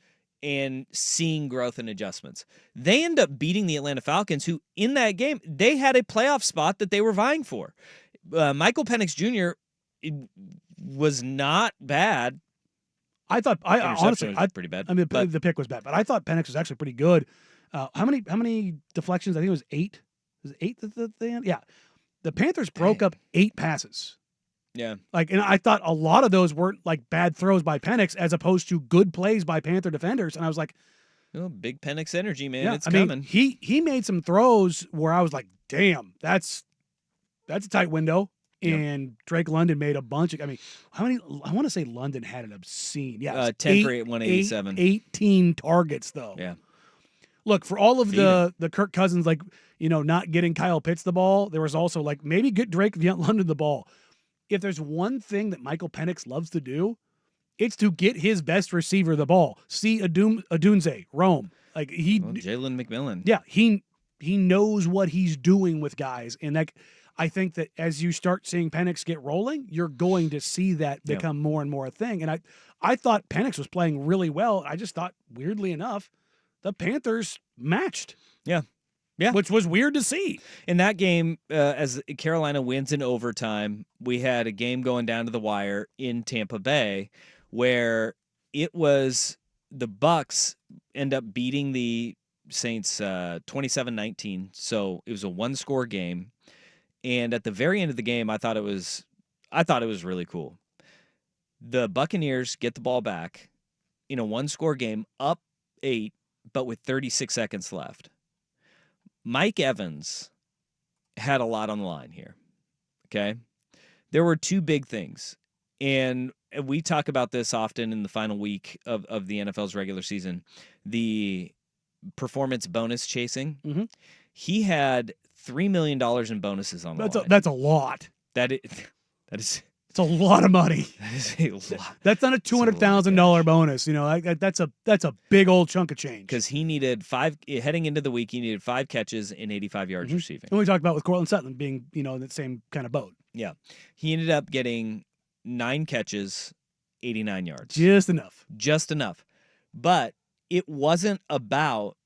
and seeing growth and adjustments. They end up beating the Atlanta Falcons, who in that game, they had a playoff spot that they were vying for. Michael Penix Jr. was not bad. I thought, honestly, pretty bad. I mean, the pick was bad, but I thought Penix was actually pretty good. How many deflections? I think it was 8. Was it 8 at the end? Yeah. The Panthers broke up 8 passes. Yeah. And I thought a lot of those weren't like bad throws by Penix as opposed to good plays by Panther defenders. And I was like, big Penix energy, man. Yeah, it's coming. He made some throws where I was like, damn, that's a tight window. And Drake London made a bunch of, how many, I want to say London had an obscene. Yeah. 10 for 187. 18 targets though. Yeah. Look, for all of the Kirk Cousins, not getting Kyle Pitts the ball, there was also maybe get Drake London the ball. If there's one thing that Michael Penix loves to do, it's to get his best receiver the ball. See Adunze, Rome. Jalen McMillan. Yeah, he knows what he's doing with guys. And I think that as you start seeing Penix get rolling, you're going to see that become more and more a thing. And I thought Penix was playing really well. I just thought, weirdly enough, the Panthers matched. Yeah. Yeah. Which was weird to see. In that game, as Carolina wins in overtime, we had a game going down to the wire in Tampa Bay where it was the Bucs end up beating the Saints 27-19. So it was a 1-score game. And at the very end of the game, I thought it was really cool. The Buccaneers get the ball back in a 1-score game, up 8, but with 36 seconds left. Mike Evans had a lot on the line here, okay? There were 2 big things, and we talk about this often in the final week of the NFL's regular season, the performance bonus chasing. Mm-hmm. He had $3 million in bonuses on the line. That's a lot. That is... It's a lot of money. That is a lot. That's not a $200,000 bonus. That's a big old chunk of change. Because he needed 5 heading into the week. He needed 5 catches and 85 yards receiving. And we talked about with Cortland Sutton being in the same kind of boat. Yeah, he ended up getting 9 catches 89 yards. Just enough. Just enough. But it wasn't about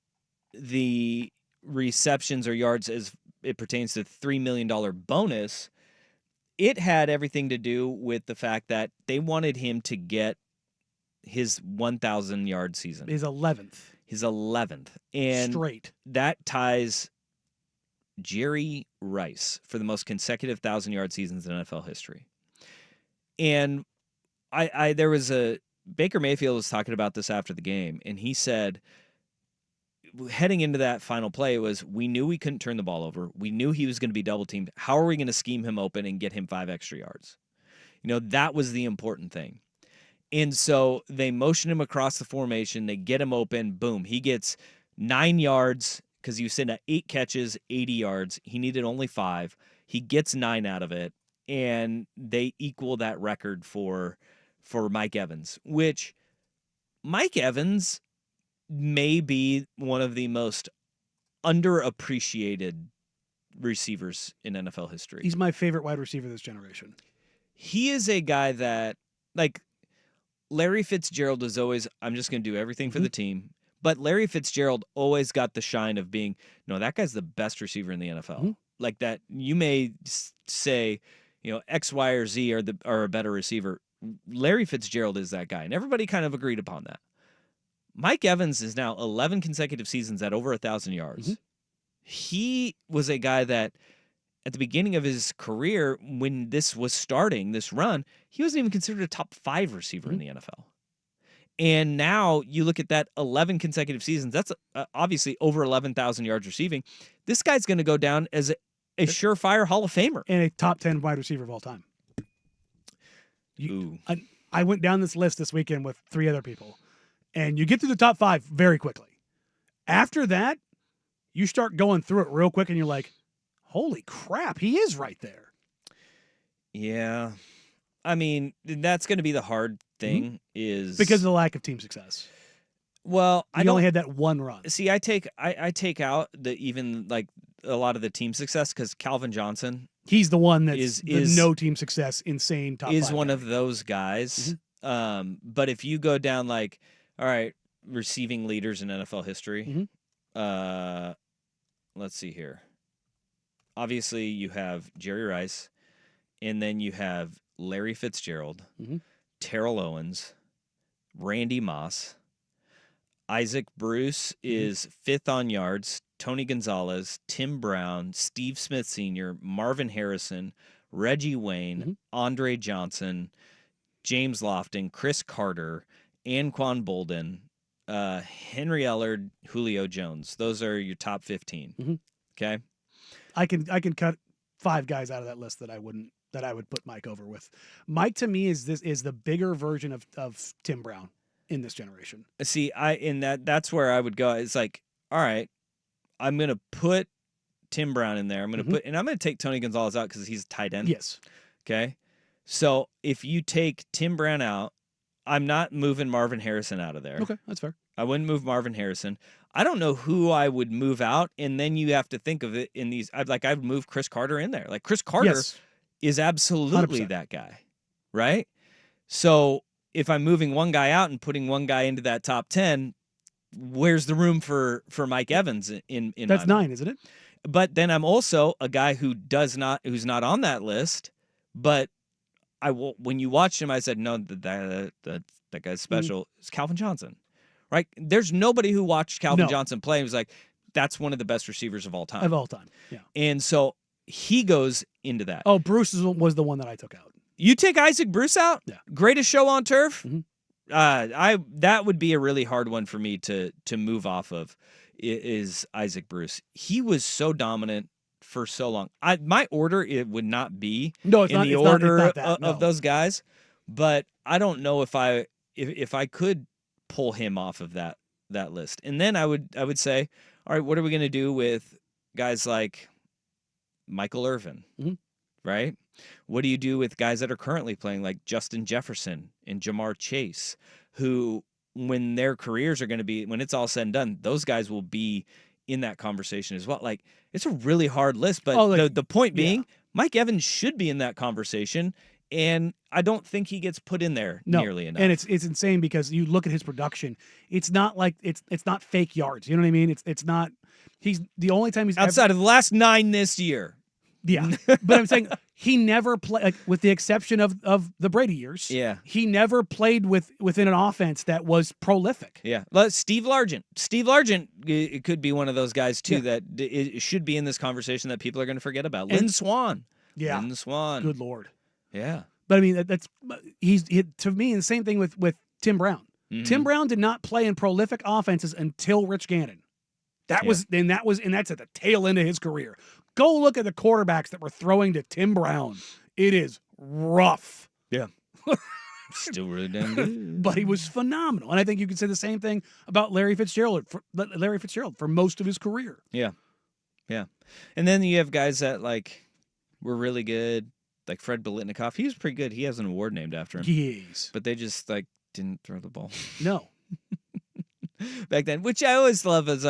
the receptions or yards as it pertains to the $3 million bonus. It had everything to do with the fact that they wanted him to get his 1,000-yard season. His 11th. His 11th. And straight. That ties Jerry Rice for the most consecutive 1,000-yard seasons in NFL history. And there was Baker Mayfield was talking about this after the game, and he said, heading into that final play we knew we couldn't turn the ball over. We knew he was going to be double teamed. How are we going to scheme him open and get him 5 extra yards? That was the important thing. And so they motion him across the formation. They get him open. Boom. He gets 9 yards because he was sitting at 8 catches, 80 yards. He needed only 5. He gets 9 out of it, and they equal that record for Mike Evans, which Mike Evans may be one of the most underappreciated receivers in NFL history. He's my favorite wide receiver of this generation. He is a guy that, like, Larry Fitzgerald is always, I'm just going to do everything for the team. But Larry Fitzgerald always got the shine of being, no, that guy's the best receiver in the NFL. Like that, you may say, X, Y, or Z are a better receiver. Larry Fitzgerald is that guy, and everybody kind of agreed upon that. Mike Evans is now 11 consecutive seasons at over 1,000 yards. He was a guy that at the beginning of his career, when this was starting, this run, he wasn't even considered a top 5 receiver in the NFL. And now you look at that 11 consecutive seasons, that's obviously over 11,000 yards receiving. This guy's going to go down as a surefire Hall of Famer. And a top 10 wide receiver of all time. I went down this list this weekend with 3 other people. And you get to the top 5 very quickly. After that, you start going through it real quick, and you're like, holy crap, he is right there. Yeah. I mean, that's going to be the hard thing is... Because of the lack of team success. Well, I only had that one run. See, I take out even like a lot of the team success because Calvin Johnson... He's the one that is no team success, insane top 5. Is one of those guys. But if you go down like... All right, receiving leaders in NFL history. Let's see here. Obviously, you have Jerry Rice, and then you have Larry Fitzgerald, Terrell Owens, Randy Moss. Isaac Bruce is 5th on yards. Tony Gonzalez, Tim Brown, Steve Smith Sr., Marvin Harrison, Reggie Wayne, Andre Johnson, James Lofton, Chris Carter, Anquan Bolden, Henry Ellard, Julio Jones. Those are your top 15. Okay, I can cut 5 guys out of that list that I would put Mike over with. Mike to me is the bigger version of Tim Brown in this generation. See, that's where I would go. It's like, all right, I'm gonna put Tim Brown in there. I'm gonna take Tony Gonzalez out because he's a tight end. Yes. Okay. So if you take Tim Brown out, I'm not moving Marvin Harrison out of there. Okay, that's fair. I wouldn't move Marvin Harrison. I don't know who I would move out, and then you have to think of it in these. I'd move Chris Carter in there. Like Chris Carter is absolutely 100%. That guy, right? So if I'm moving one guy out and putting one guy into that top 10, where's the room for Mike Evans in That's 9, isn't it? But then I'm also a guy who's not on that list, but when you watched him, I said, no, that guy's special. It's Calvin Johnson, right? There's nobody who watched Calvin Johnson play and was like, that's one of the best receivers of all time. Of all time, yeah. And so he goes into that. Oh, Bruce was the one that I took out. You take Isaac Bruce out? Yeah. Greatest show on turf? That would be a really hard one for me to move off of is Isaac Bruce. He was so dominant for so long. My order, it would not be in the order of those guys, but I don't know if I could pull him off of that list. And then I would say, all right, what are we going to do with guys like Michael Irvin, right? What do you do with guys that are currently playing like Justin Jefferson and Jamar Chase, who when their careers are going to be, when it's all said and done, those guys will be in that conversation as well. Like, it's a really hard list, but the point being, Mike Evans should be in that conversation, And I don't think he gets put in there nearly enough. And it's insane because you look at his production. It's not like it's not fake yards. You know what I mean? It's not. He's the only time he's outside of the last 9 this year. Yeah, but I'm saying he never played, like, with the exception of the Brady years. Yeah, he never played within an offense that was prolific. Yeah, Steve Largent. It could be one of those guys too that it should be in this conversation that people are going to forget about. Lynn Swann. Yeah, Lynn Swann. Good Lord. Yeah, but I mean that's to me the same thing with Tim Brown. Mm-hmm. Tim Brown did not play in prolific offenses until Rich Gannon. That's at the tail end of his career. Go look at the quarterbacks that were throwing to Tim Brown. It is rough. Yeah. Still really damn good. But he was phenomenal. And I think you could say the same thing about Larry Fitzgerald for most of his career. Yeah. Yeah. And then you have guys that were really good, like Fred Biletnikoff. He was pretty good. He has an award named after him. Yes. But they just didn't throw the ball. No. Back then, which I always love is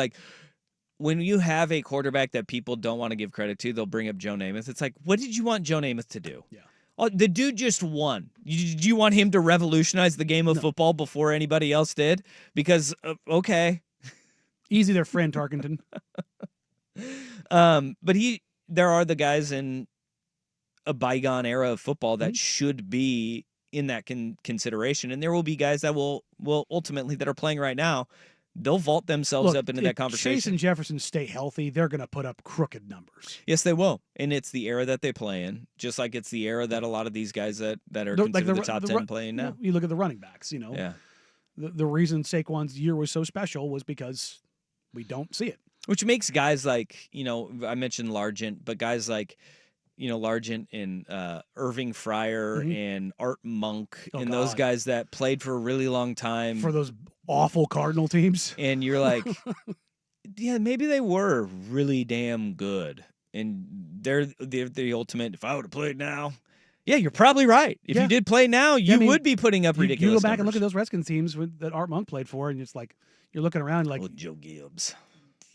when you have a quarterback that people don't want to give credit to, they'll bring up Joe Namath. It's like, what did you want Joe Namath to do? Yeah. Oh, the dude just won. Do you want him to revolutionize the game of football before anybody else did? Because, okay. Easy there, Fran Tarkenton. But there are the guys in a bygone era of football that should be in that consideration. And there will be guys that will ultimately that are playing right now. They'll vault themselves up into that conversation. Chase and Jefferson stay healthy, they're going to put up crooked numbers. Yes, they will. And it's the era that they play in, just like it's the era that a lot of these guys that are considered the top 10 playing now. You look at the running backs, Yeah. The reason Saquon's year was so special was because we don't see it. Which makes guys I mentioned Largent, but guys like, Largent and Irving Fryer and Art Monk and those guys that played for a really long time. For those awful Cardinal teams. And you're like, yeah, maybe they were really damn good. And they're the ultimate, if I would have played now. Yeah, you're probably right. If you did play now, you would be putting up ridiculous You go back numbers. and look at those Redskins teams that Art Monk played for, and it's like, you're looking around like... Joe Gibbs.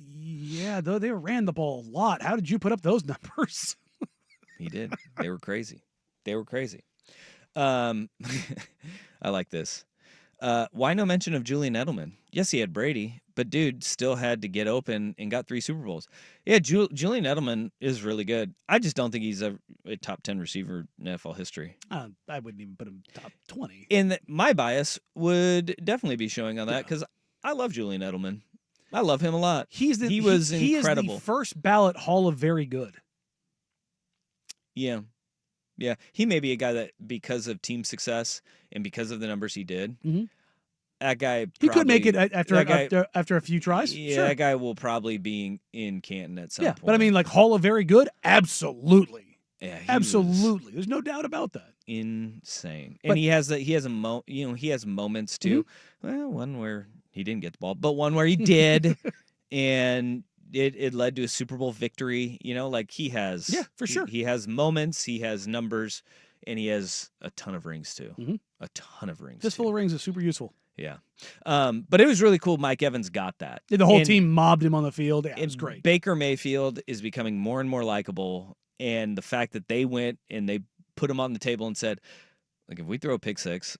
Yeah, though they ran the ball a lot. How did you put up those numbers? He did. They were crazy. I like this. Why no mention of Julian Edelman? Yes, he had Brady, but dude still had to get open and got 3 Super Bowls. Yeah, Julian Edelman is really good. I just don't think he's a top 10 receiver in NFL history. I wouldn't even put him top 20. And my bias would definitely be showing on that because I love Julian Edelman. I love him a lot. He was incredible. He is the first ballot Hall of Very Good. Yeah. Yeah. He may be a guy that, because of team success and because of the numbers he did, that guy he could make it after a few tries. Yeah, sure. That guy will probably be in Canton at some point. But I mean, Hall of Very Good? Absolutely. Yeah, absolutely. There's no doubt about that. Insane. And he has moments too. Well, one where he didn't get the ball, but one where he did. And it led to a Super Bowl victory. He has. Yeah, for sure. He has moments, he has numbers, and he has a ton of rings too. A ton of rings. Fistful of rings is super useful. Yeah. But it was really cool. Mike Evans got that. The whole team mobbed him on the field. Yeah, it was great. Baker Mayfield is becoming more and more likable. And the fact that they went and they put him on the table and said, if we throw a pick six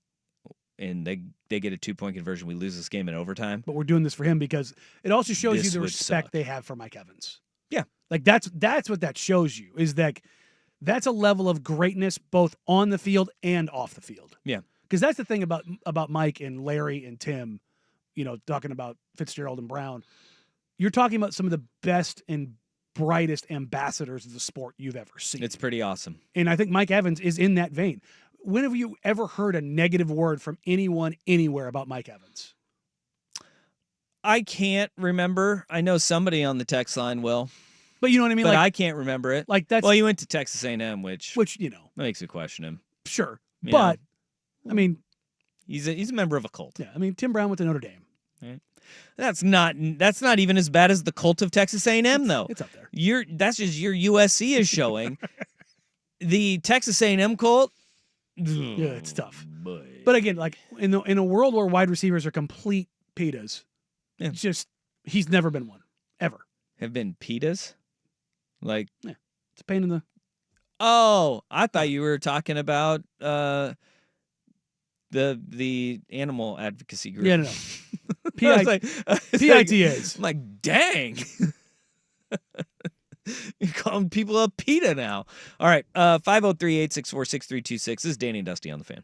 and they get a 2-point conversion, we lose this game in overtime. But we're doing this for him because it also shows you the respect they have for Mike Evans. Yeah. That's what that shows you, is that that's a level of greatness both on the field and off the field. Yeah. Because that's the thing about Mike and Larry and Tim, talking about Fitzgerald and Brown. You're talking about some of the best and brightest ambassadors of the sport you've ever seen. It's pretty awesome. And I think Mike Evans is in that vein. When have you ever heard a negative word from anyone anywhere about Mike Evans? I can't remember. I know somebody on the text line will. But you know what I mean? But I can't remember it. Well, you went to Texas A&M, which makes you question him. Sure. But I mean, he's a member of a cult. Yeah, I mean, Tim Brown went to Notre Dame. Right. That's not even as bad as the cult of Texas A&M, though. It's up there. That's just your USC is showing. The Texas A&M cult. Yeah, it's tough. Boy. But again, in a world where wide receivers are complete pitas, it's just he's never been one ever. Have been pitas, it's a pain in the. Oh, I thought you were talking about the animal advocacy group. Yeah, no. I was like, PITAs. I'm like, dang. You're calling people a PETA now. All right, 503-864-6326. This is Danny and Dusty on the Fan.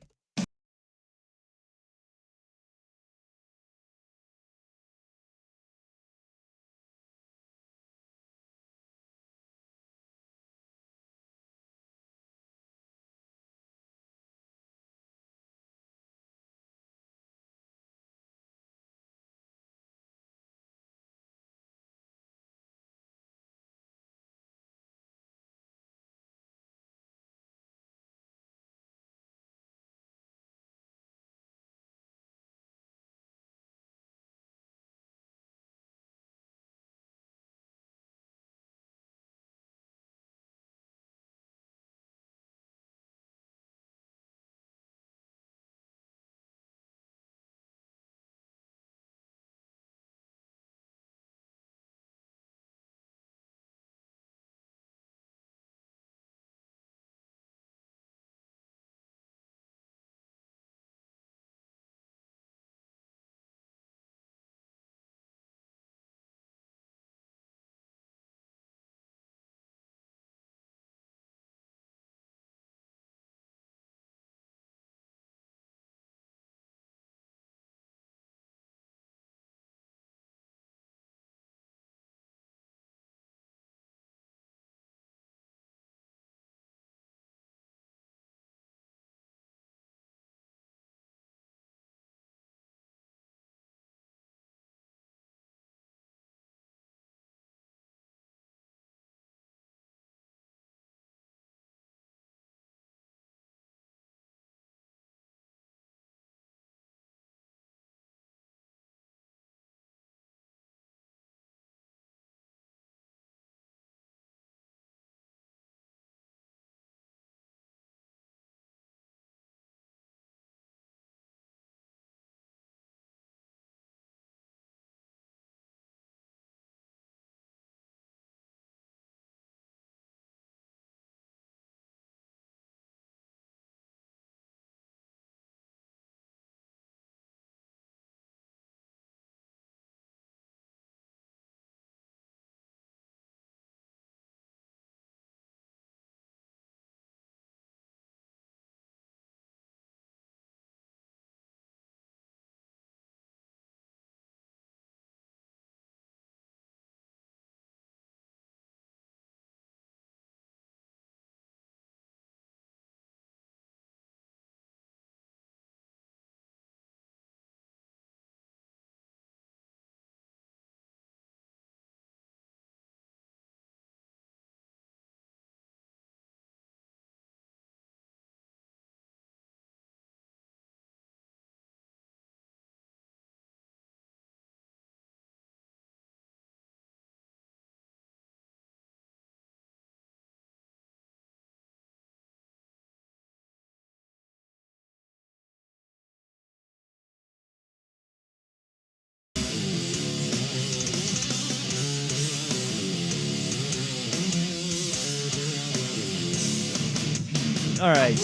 All right.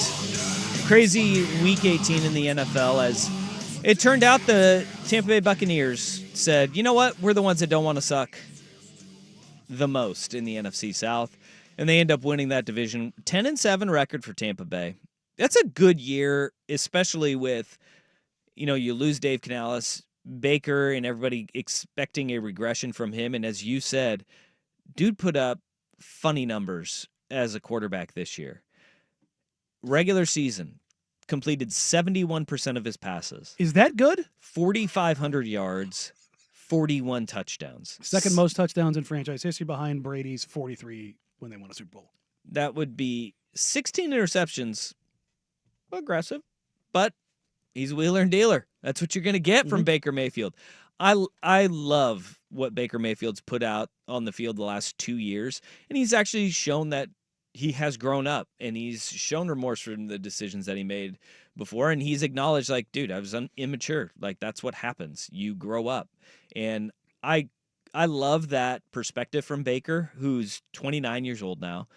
Crazy week 18 in the NFL as it turned out the Tampa Bay Buccaneers said, you know what? We're the ones that don't want to suck the most in the NFC South. And they end up winning that division. 10-7 record for Tampa Bay. That's a good year, especially with, you lose Dave Canales, Baker, and everybody expecting a regression from him. And as you said, dude put up funny numbers as a quarterback this year. Regular season, completed 71% of his passes. Is that good? 4,500 yards, 41 touchdowns. Second most touchdowns in franchise history behind Brady's 43 when they won a Super Bowl. That would be 16 interceptions. Aggressive, but he's a wheeler and dealer. That's what you're going to get from Baker Mayfield. I love what Baker Mayfield's put out on the field the last 2 years, and he's actually shown that he has grown up, and he's shown remorse for the decisions that he made before, and he's acknowledged, like, dude, I was immature. Like, that's what happens. You grow up. And I love that perspective from Baker, who's 29 years old now,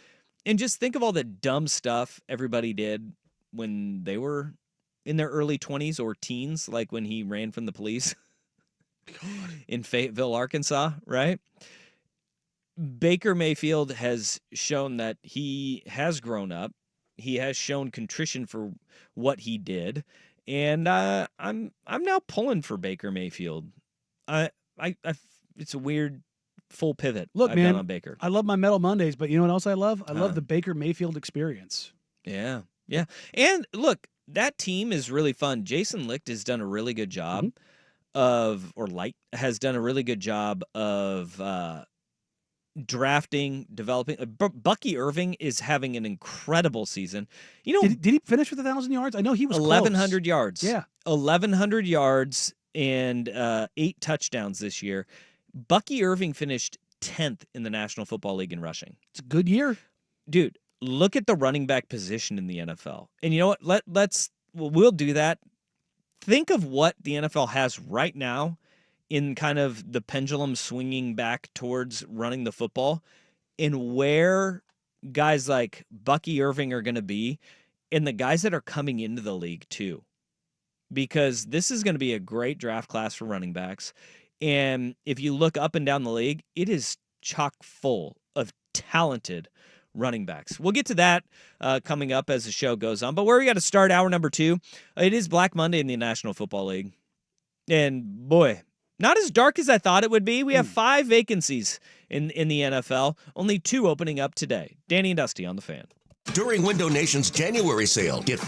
And just think of all the dumb stuff everybody did when they were in their early 20s or teens, like when he ran from the police in Fayetteville, Arkansas, right? Baker Mayfield has shown that he has grown up. He has shown contrition for what he did, and I'm now pulling for Baker Mayfield. It's a weird full pivot. Look, I've man, done on Baker. I love my Metal Mondays, but you know what else I love? I love the Baker Mayfield experience. Yeah. And look, that team is really fun. Jason Licht has done a really good job has done a really good job of drafting, developing. Bucky Irving is having an incredible season. You know, did he finish with 1,000 yards? I know he was 1,100 close. yards. Yeah, 1,100 yards and 8 touchdowns this year. Bucky Irving finished 10th in the National Football League in rushing. It's a good year, dude. Look at the running back position in the NFL, and you know what? We'll do that. Think of what the NFL has right now in kind of the pendulum swinging back towards running the football, and where guys like Bucky Irving are going to be, and the guys that are coming into the league too, because this is going to be a great draft class for running backs. And if you look up and down the league, it is chock full of talented running backs. We'll get to that coming up as the show goes on. But where we got to start hour number 2, it is Black Monday in the National Football League. And boy, not as dark as I thought it would be. We have 5 vacancies in the NFL, only 2 opening up today. Danny and Dusty on the Fan. During Window Nation's January sale, get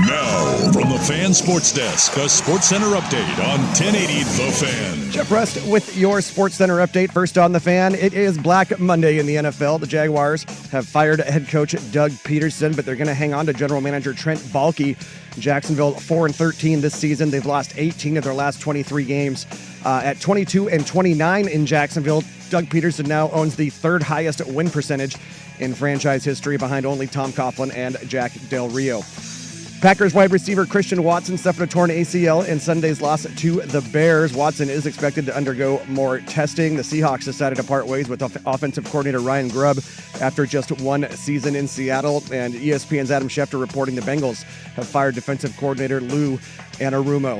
Now, from the Fan Sports Desk, a Sports Center update on 1080 The Fan. Jeff Rust with your Sports Center update. First on the Fan, it is Black Monday in the NFL. The Jaguars have fired head coach Doug Peterson, but they're going to hang on to general manager Trent Baalke. Jacksonville 4-13 this season. They've lost 18 of their last 23 games. At 22-29 in Jacksonville, Doug Peterson now owns the 3rd highest win percentage in franchise history, behind only Tom Coughlin and Jack Del Rio. Packers wide receiver Christian Watson suffered a torn ACL in Sunday's loss to the Bears. Watson is expected to undergo more testing. The Seahawks decided to part ways with offensive coordinator Ryan Grubb after just 1 season in Seattle. And ESPN's Adam Schefter reporting the Bengals have fired defensive coordinator Lou Anarumo.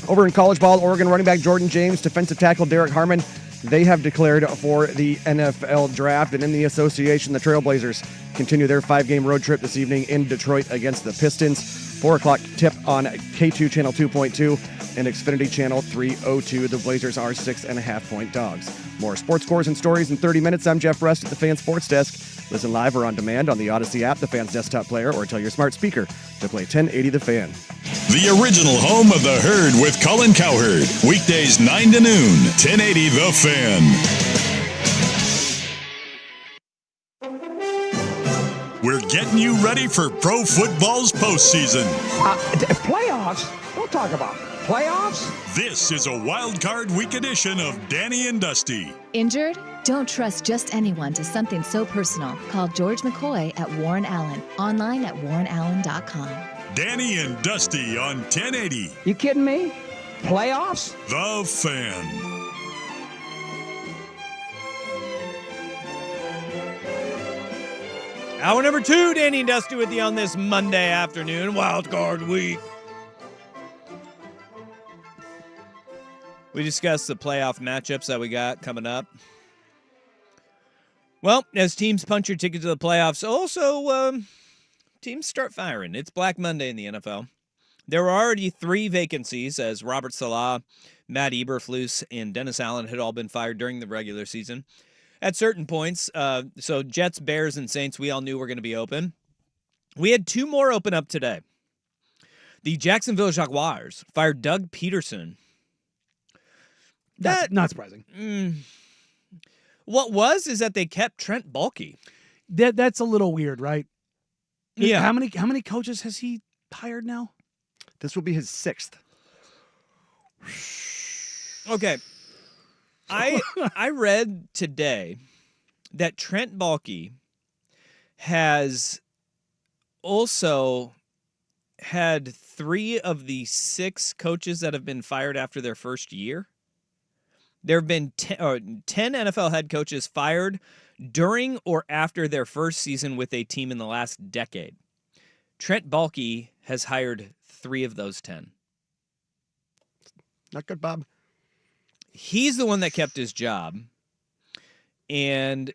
Over in college ball, Oregon running back Jordan James, defensive tackle Derek Harmon, they have declared for the NFL draft. And in the association, the Trailblazers continue their 5-game road trip this evening in Detroit against the Pistons. 4 o'clock tip on K2 Channel 2.2 and Xfinity Channel 302. The Blazers are 6.5-point dogs. More sports scores and stories in 30 minutes. I'm Jeff Rust at the Fan Sports Desk. Listen live or on demand on the Odyssey app, the Fan's desktop player, or tell your smart speaker to play 1080 The Fan. The original home of the Herd with Colin Cowherd. Weekdays 9 to noon, 1080 The Fan. We're getting you ready for pro football's postseason. Playoffs? Don't talk about playoffs. This is a wild card week edition of Danny and Dusty. Injured? Don't trust just anyone to something so personal. Call George McCoy at Warren Allen. Online at warrenallen.com. Danny and Dusty on 1080. You kidding me? Playoffs? The Fan. Hour number 2, Danny and Dusty with you on this Monday afternoon, Wild Card Week. We discussed the playoff matchups that we got coming up. Well, as teams punch your ticket to the playoffs, also teams start firing. It's Black Monday in the NFL. There were already 3 vacancies as Robert Salah, Matt Eberflus, and Dennis Allen had all been fired during the regular season. At certain points, so Jets, Bears, and Saints, we all knew were going to be open. We had 2 more open up today. The Jacksonville Jaguars fired Doug Peterson. That's not surprising. What is that they kept Trent Baalke. That's a little weird, right? Yeah. How many coaches has he hired now? This will be his 6th. Okay. I read today that Trent Baalke has also had 3 of the 6 coaches that have been fired after their first year. There have been 10 NFL head coaches fired during or after their first season with a team in the last decade. Trent Baalke has hired 3 of those 10. Not good, Bob. He's the one that kept his job. And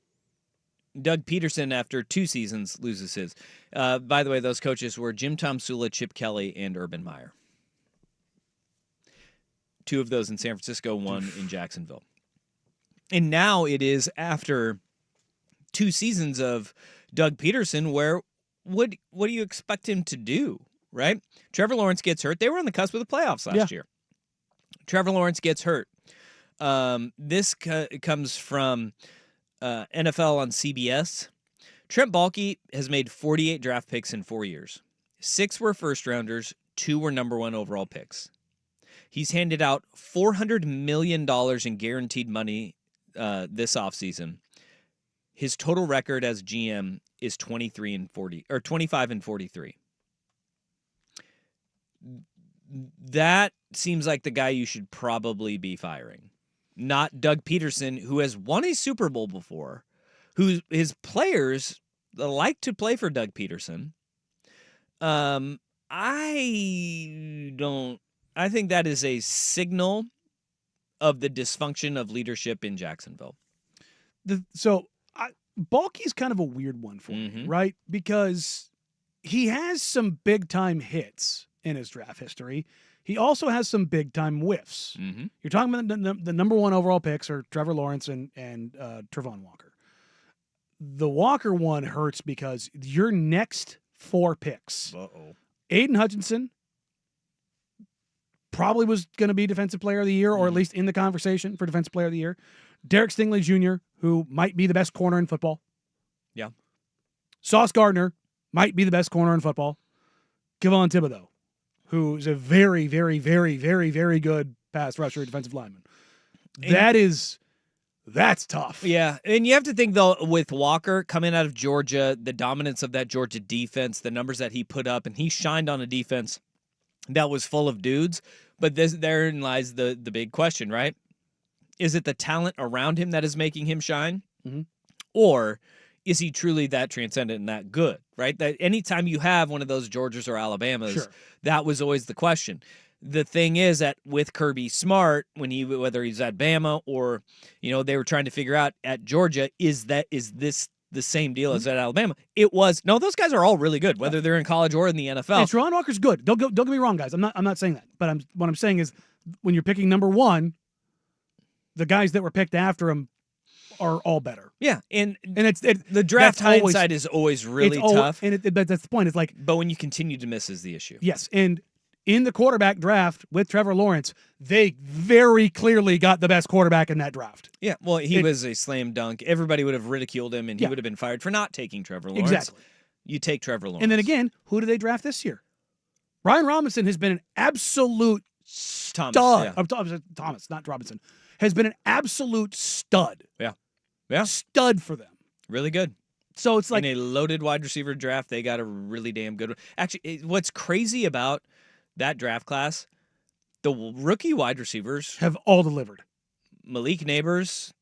Doug Peterson, after 2 seasons, loses his. By the way, those coaches were Jim Tomsula, Chip Kelly, and Urban Meyer. 2 of those in San Francisco, 1 in Jacksonville. And now it is after 2 seasons of Doug Peterson where what do you expect him to do, right? Trevor Lawrence gets hurt. They were on the cusp of the playoffs last year. Trevor Lawrence gets hurt. This comes from NFL on CBS. Trent Baalke has made 48 draft picks in 4 years. 6 were first-rounders, 2 were number 1 overall picks. He's handed out $400 million in guaranteed money this offseason. His total record as GM is 25 and 43. That seems like the guy you should probably be firing. Not Doug Peterson, who has won a Super Bowl before, who his players like to play for Doug Peterson. I think that is a signal of the dysfunction of leadership in Jacksonville. Balky's kind of a weird one for me, right? Because he has some big-time hits in his draft history. He also has some big-time whiffs. Mm-hmm. You're talking about the number 1 overall picks are Trevor Lawrence and Trevon Walker. The Walker one hurts because your next 4 picks, Aiden Hutchinson probably was going to be Defensive Player of the Year, or at least in the conversation for Defensive Player of the Year. Derek Stingley Jr., who might be the best corner in football. Yeah. Sauce Gardner might be the best corner in football. Kayvon Thibodeau, who is a very, very, very, very, very good pass rusher, defensive lineman. That's tough. Yeah, and you have to think, though, with Walker coming out of Georgia, the dominance of that Georgia defense, the numbers that he put up, and he shined on a defense that was full of dudes. But therein lies the big question, right? Is it the talent around him that is making him shine? Mm-hmm. Or is he truly that transcendent and that good, right? That anytime you have one of those Georgias or Alabamas, that was always the question. The thing is that with Kirby Smart, whether he's at Bama or, they were trying to figure out at Georgia, is this the same deal as at Alabama? It was, no, those guys are all really good, whether they're in college or in the NFL. And Teron Walker's good. Don't get me wrong, guys. I'm not saying that. But what I'm saying is when you're picking number 1, the guys that were picked after him are all better. Yeah, and the draft hindsight is always really tough. But that's the point. It's like, but when you continue to miss is the issue. Yes, and in the quarterback draft with Trevor Lawrence, they very clearly got the best quarterback in that draft. Yeah, well, he was a slam dunk. Everybody would have ridiculed him, and he would have been fired for not taking Trevor Lawrence. Exactly. You take Trevor Lawrence. And then again, who do they draft this year? Brian Robinson has been an absolute stud. Thomas, not Robinson. Has been an absolute stud. Yeah. Stud for them. Really good. So it's like in a loaded wide receiver draft, they got a really damn good one. Actually, what's crazy about that draft class, the rookie wide receivers have all delivered. Malik Neighbors,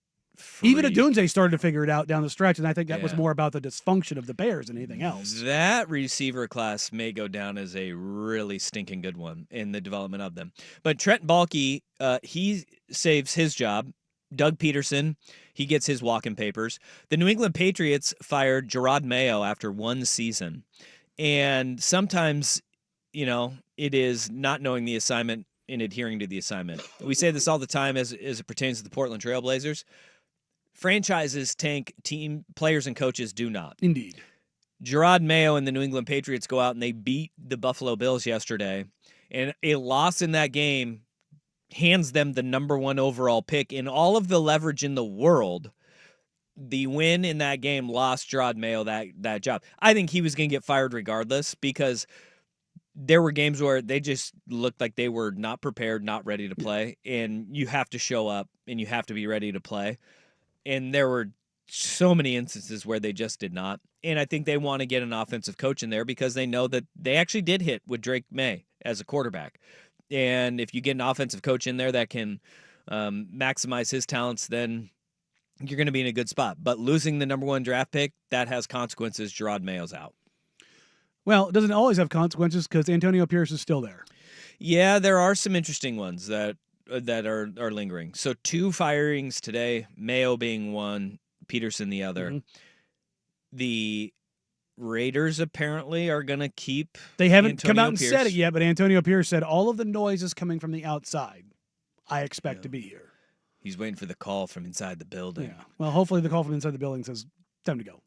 Even freak. Adunze started to figure it out down the stretch, and I think that was Yeah. more about the dysfunction of the Bears than anything else. That receiver class may go down as a really stinking good one in the development of them. But Trent Baalke, he saves his job. Doug Peterson, he gets his walk-in papers. The New England Patriots fired Gerard Mayo after one season. And sometimes, it is not knowing the assignment and adhering to the assignment. We say this all the time as it pertains to the Portland Trail Blazers. Franchises tank, team players and coaches do not. Indeed. Gerard Mayo and the New England Patriots go out and they beat the Buffalo Bills yesterday. And a loss in that game hands them the number 1 overall pick in all of the leverage in the world. The win in that game lost Gerard Mayo that job. I think he was going to get fired regardless because there were games where they just looked like they were not prepared, not ready to play. And you have to show up and you have to be ready to play. And there were so many instances where they just did not. And I think they want to get an offensive coach in there because they know that they actually did hit with Drake May as a quarterback. And if you get an offensive coach in there that can maximize his talents, then you're going to be in a good spot. But losing the number 1 draft pick, that has consequences. Gerard Mayo's out. Well, it doesn't always have consequences because Antonio Pierce is still there. Yeah, there are some interesting ones that are lingering. So 2 firings today, Mayo being one, Peterson the other. Mm-hmm. The Raiders apparently are going to keep They haven't Antonio come out and Pierce. said it yet, but Antonio Pierce said all of the noise is coming from the outside. I expect to be here. He's waiting for the call from inside the building. Yeah. Well, hopefully the call from inside the building says time to go.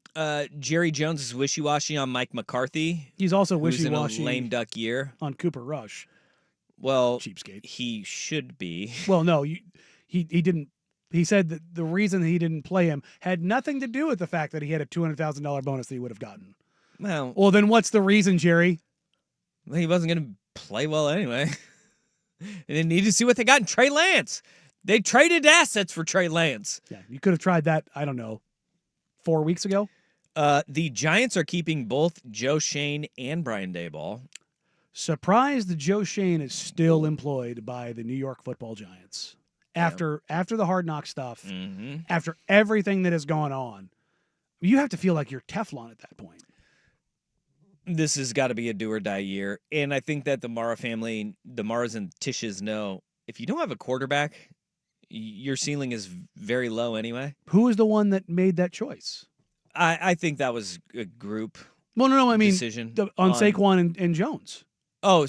Jerry Jones is wishy-washy on Mike McCarthy. He's also who's wishy-washy in a lame duck year on Cooper Rush. Well, cheapskate. He should be. Well, no, he didn't. He said that the reason he didn't play him had nothing to do with the fact that he had a $200,000 bonus that he would have gotten. Well, then what's the reason, Jerry? He wasn't going to play well anyway. And they need to see what they got in Trey Lance. They traded assets for Trey Lance. Yeah, you could have tried that, I don't know, 4 weeks ago. The Giants are keeping both Joe Shane and Brian Daboll. Surprised that Joe Shane is still employed by the New York Football Giants. After the Hard Knock stuff, after everything that has gone on, you have to feel like you're Teflon at that point. This has got to be a do-or-die year. And I think that the Mara family, the Maras and Tishes know, if you don't have a quarterback, your ceiling is very low anyway. Who is the one that made that choice? I think that was a group I mean, decision on Saquon and Jones. Oh,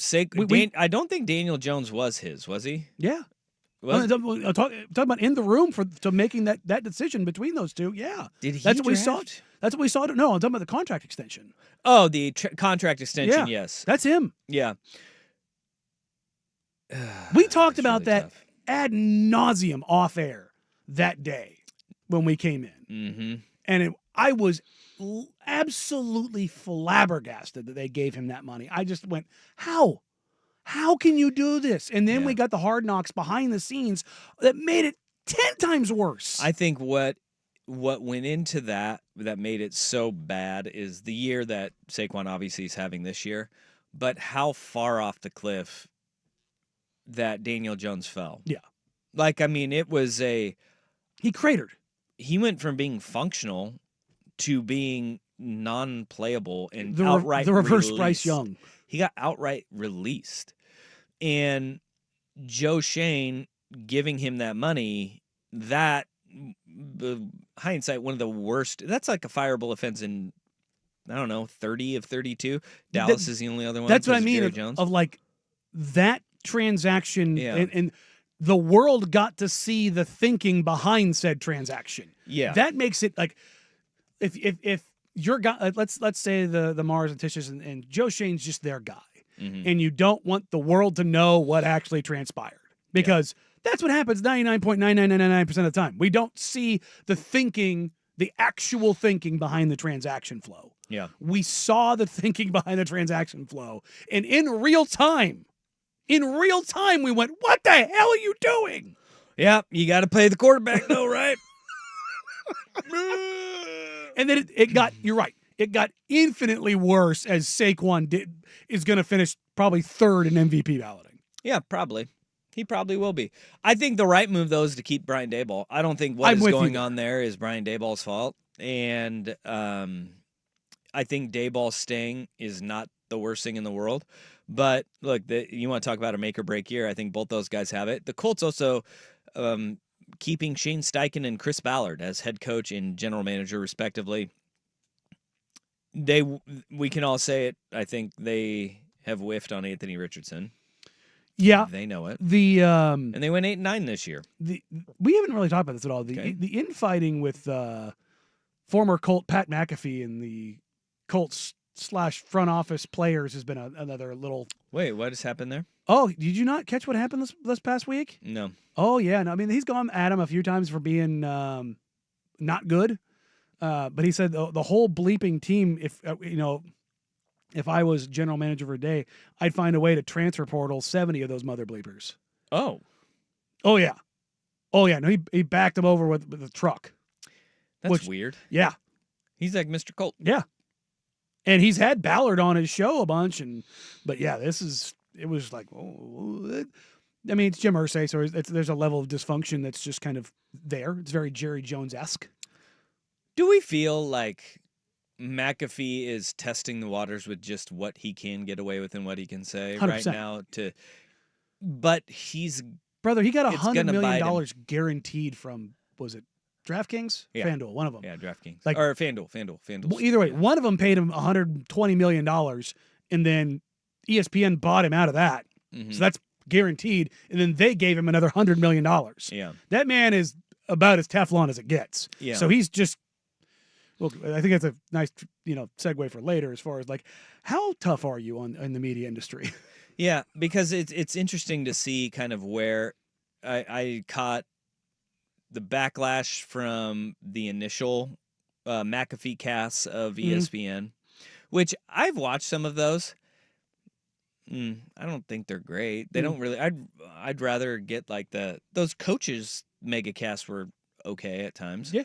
I don't think Daniel Jones was he? Yeah. Was talk about in the room to making that decision between those two. Yeah. Did he That's what we draft? saw. That's what we saw. No, I'm talking about the contract extension. Oh, the contract extension, Yeah. yes. That's him. Yeah. We talked about really that tough. ad nauseum off air that day when we came in. Mm-hmm. And I was absolutely flabbergasted that they gave him that money. I just went, how? How can you do this? And then we got the Hard Knocks behind the scenes that made it 10 times worse. I think what went into that made it so bad is the year that Saquon obviously is having this year, but how far off the cliff that Daniel Jones fell. Yeah. Like, I mean, it was he cratered. He went from being functional to being non-playable and outright the reverse released. Bryce Young. He got outright released. And Joe Shane giving him that money, that, hindsight, one of the worst. That's like a fireable offense in, I don't know, 30 of 32. Dallas is the only other one. That's what I because of mean Jerry Jones. of like that transaction. Yeah. And the world got to see the thinking behind said transaction. Yeah. That makes it like, if your guy, let's say the Mars and Tishes and Joe Shane's just their guy. Mm-hmm. And you don't want the world to know what actually transpired because that's what happens 99.9999% of the time. We don't see the thinking, the actual thinking behind the transaction flow. Yeah. We saw the thinking behind the transaction flow. And in real time, we went, what the hell are you doing? Yeah, you got to pay the quarterback though, right? And then it got, you're right, it got infinitely worse as Saquon is going to finish probably third in MVP balloting. Yeah, probably. He probably will be. I think the right move, though, is to keep Brian Daboll. I don't think what is going on there is Brian Daboll's fault. And I think Daboll staying is not the worst thing in the world. But, look, you want to talk about a make-or-break year. I think both those guys have it. The Colts also keeping Shane Steichen and Chris Ballard as head coach and general manager, respectively. We can all say it. I think they have whiffed on Anthony Richardson. Yeah, they know it. And they went 8-9 this year. We haven't really talked about this at all. The infighting with former Colt Pat McAfee and the Colts / front office players has been another little. Wait, what has happened there? Oh, did you not catch what happened this past week? No. Oh yeah, no. I mean, he's gone at him a few times for being not good, but he said the whole bleeping team, if I was general manager for a day, I'd find a way to transfer portal 70 of those mother bleepers. Oh yeah. No, he backed him over with the truck. That's weird. Yeah, he's like Mr. Colt. Yeah, and he's had Ballard on his show a bunch, but yeah, it was like, I mean, it's Jim Irsay, so there's a level of dysfunction that's just kind of there. It's very Jerry Jones-esque. Do we feel like McAfee is testing the waters with just what he can get away with and what he can say 100%. right now? But he's brother. He got $100 million guaranteed from, was it DraftKings? Yeah. FanDuel, one of them. Yeah, DraftKings. Like, or FanDuel. Well, either way, one of them paid him $120 million, and then ESPN bought him out of that. Mm-hmm. So that's guaranteed. And then they gave him another $100 million. Yeah. That man is about as Teflon as it gets. Yeah. So he's just, well, I think that's a nice, segue for later as far as like, how tough are you in the media industry? Yeah, because it's interesting to see kind of where I caught the backlash from the initial McAfee casts of ESPN, which I've watched some of those. I don't think they're great. They don't really. I'd rather get like those coaches mega casts were okay at times. Yeah.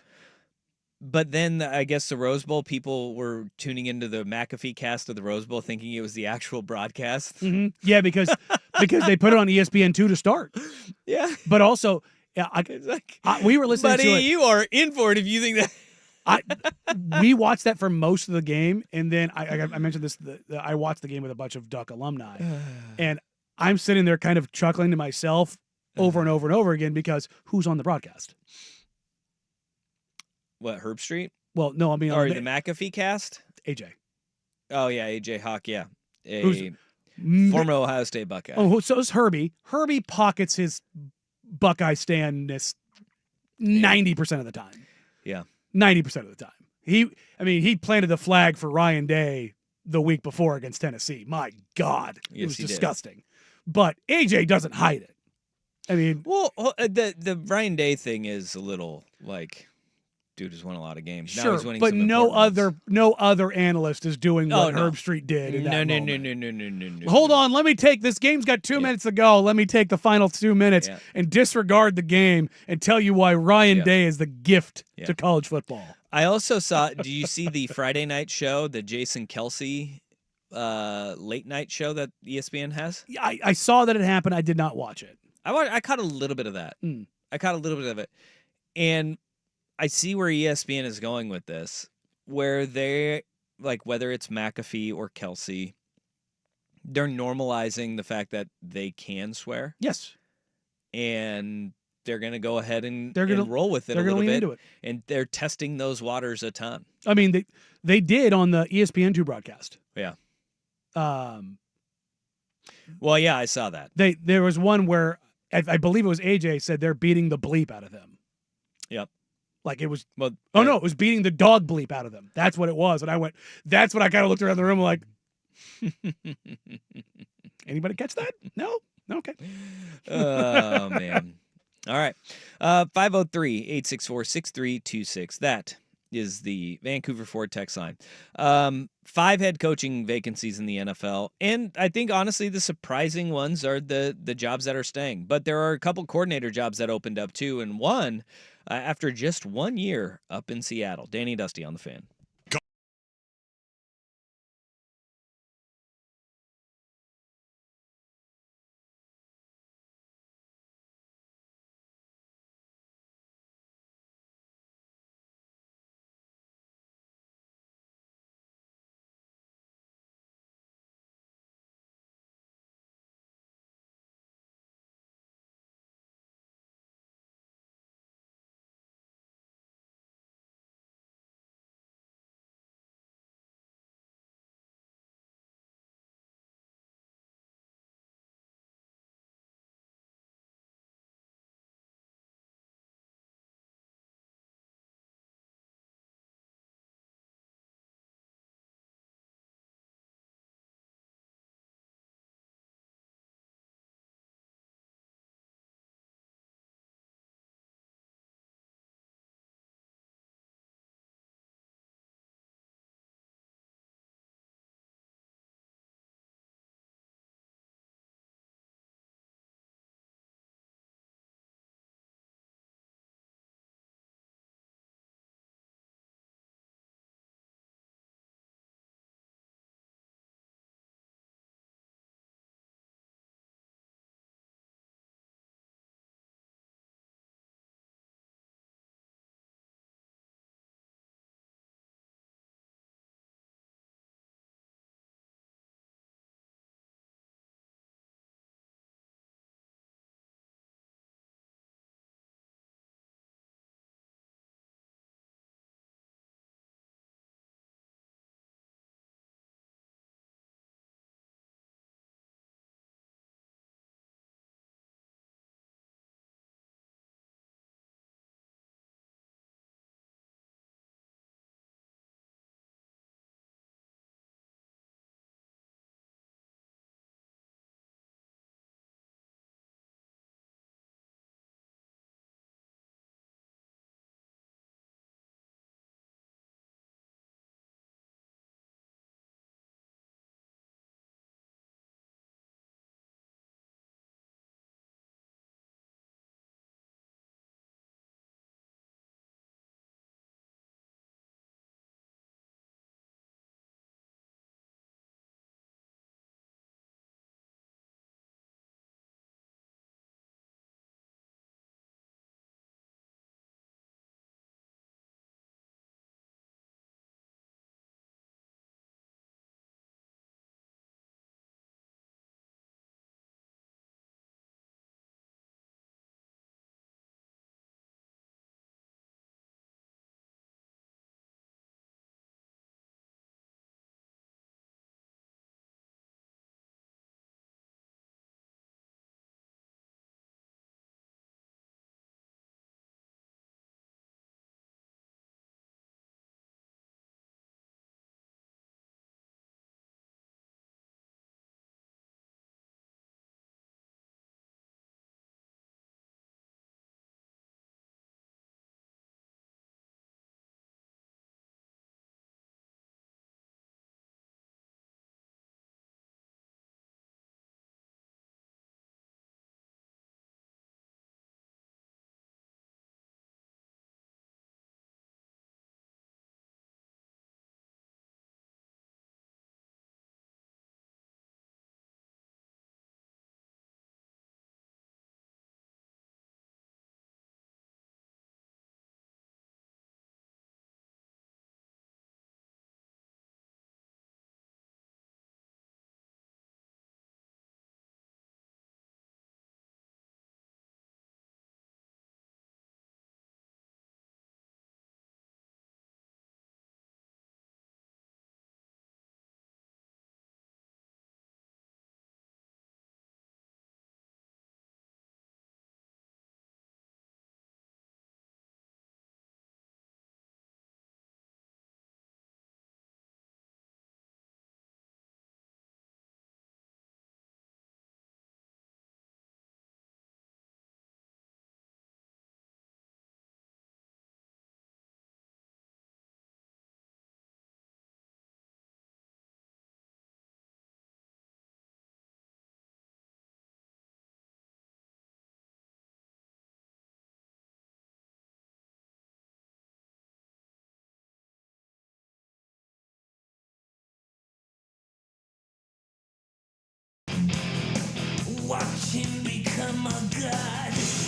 But then I guess the Rose Bowl, people were tuning into the McAfee cast of the Rose Bowl thinking it was the actual broadcast. Mm-hmm. Yeah, because they put it on ESPN2 to start. Yeah. But also, we were listening buddy, to it. You are in for it if you think that. We watched that for most of the game, and then I mentioned this. I watched the game with a bunch of Duck alumni, and I'm sitting there kind of chuckling to myself over and over and over again because who's on the broadcast? What, Herb Street? Well, no, I mean, or the McAfee cast? AJ. Oh yeah, AJ Hawk. Yeah, Who's former Ohio State Buckeye. Oh, so is Herbie. Herbie pockets his Buckeye standness 90% of the time. Yeah. 90% of the time. He planted the flag for Ryan Day the week before against Tennessee. My God, it was disgusting. But AJ doesn't hide it. I mean, well, the Ryan Day thing is a little like, dude has won a lot of games. Now sure, he's winning but some no important other analyst is doing what Herb Street did. In that No. Hold on, let me take this game's got 2 minutes to go. Let me take the final 2 minutes and disregard the game and tell you why Ryan Day is the gift to college football. I also saw. Do you see the Friday night show, the Jason Kelsey late night show that ESPN has? I saw that it happened. I did not watch it. I caught a little bit of that. I caught a little bit of it, and I see where ESPN is going with this, where they, like, whether it's McAfee or Kelsey, they're normalizing the fact that they can swear. Yes. And they're going to go ahead and roll with it a they're little lean bit. into it. And they're testing those waters a ton. I mean, they did on the ESPN2 broadcast. Yeah. Well, yeah, I saw that. There was one where I believe it was AJ said they're beating the bleep out of them. Yep. Like it was. Well, no, it was beating the dog bleep out of them. That's what it was. And I went. That's when I kind of looked around the room like. Anybody catch that? No. Okay. Oh man. All right. 503-864-6326. That is the Vancouver Ford text line. 5 head coaching vacancies in the NFL. And I think, honestly, the surprising ones are the jobs that are staying. But there are a couple coordinator jobs that opened up, too. And one, after just 1 year up in Seattle. Danny Dusty on the Fan.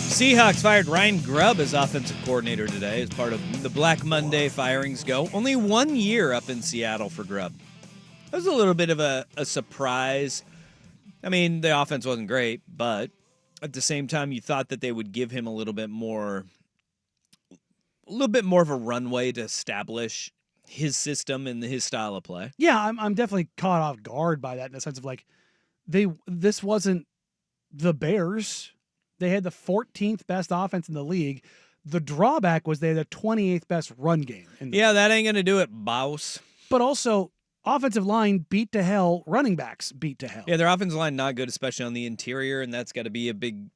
Seahawks fired Ryan Grubb as offensive coordinator today as part of the Black Monday firings go. Only 1 year up in Seattle for Grubb. That was a little bit of a surprise. I mean, the offense wasn't great, but at the same time, you thought that they would give him a little bit more of a runway to establish his system and his style of play. Yeah, I'm definitely caught off guard by that in the sense of like this wasn't the Bears. They had the 14th best offense in the league. The drawback was they had the 28th best run game. Yeah, that ain't gonna do it, boss. But also, offensive line beat to hell. Running backs beat to hell. Yeah, their offensive line not good, especially on the interior, and that's got to be a big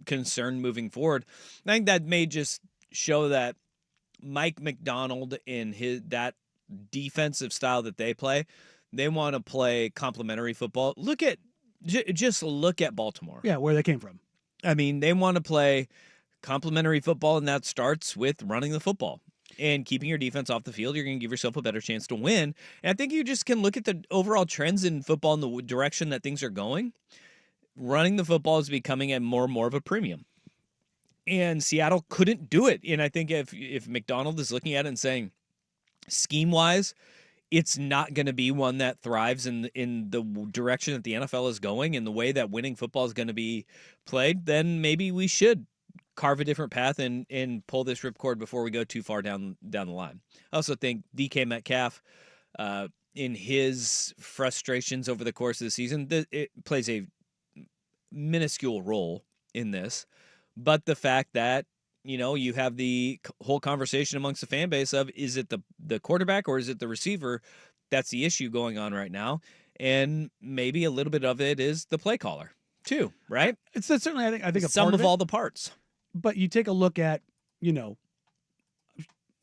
concern moving forward. I think that may just show that Mike McDonald in that defensive style that they play, they want to play complementary football. Just look at Baltimore. Yeah, where they came from. I mean, they want to play complementary football, and that starts with running the football and keeping your defense off the field. You're going to give yourself a better chance to win. And I think you just can look at the overall trends in football and the direction that things are going. Running the football is becoming more and more of a premium. And Seattle couldn't do it. And I think if McDonald is looking at it and saying, scheme-wise, it's not going to be one that thrives in the direction that the NFL is going and the way that winning football is going to be played, then maybe we should carve a different path and pull this ripcord before we go too far down the line. I also think DK Metcalf, in his frustrations over the course of the season, it plays a minuscule role in this. But the fact that, you have the whole conversation amongst the fan base of, is it the quarterback or is it the receiver? That's the issue going on right now. And maybe a little bit of it is the play caller too, right? It's certainly, I think a sum part of all the parts. But you take a look at, you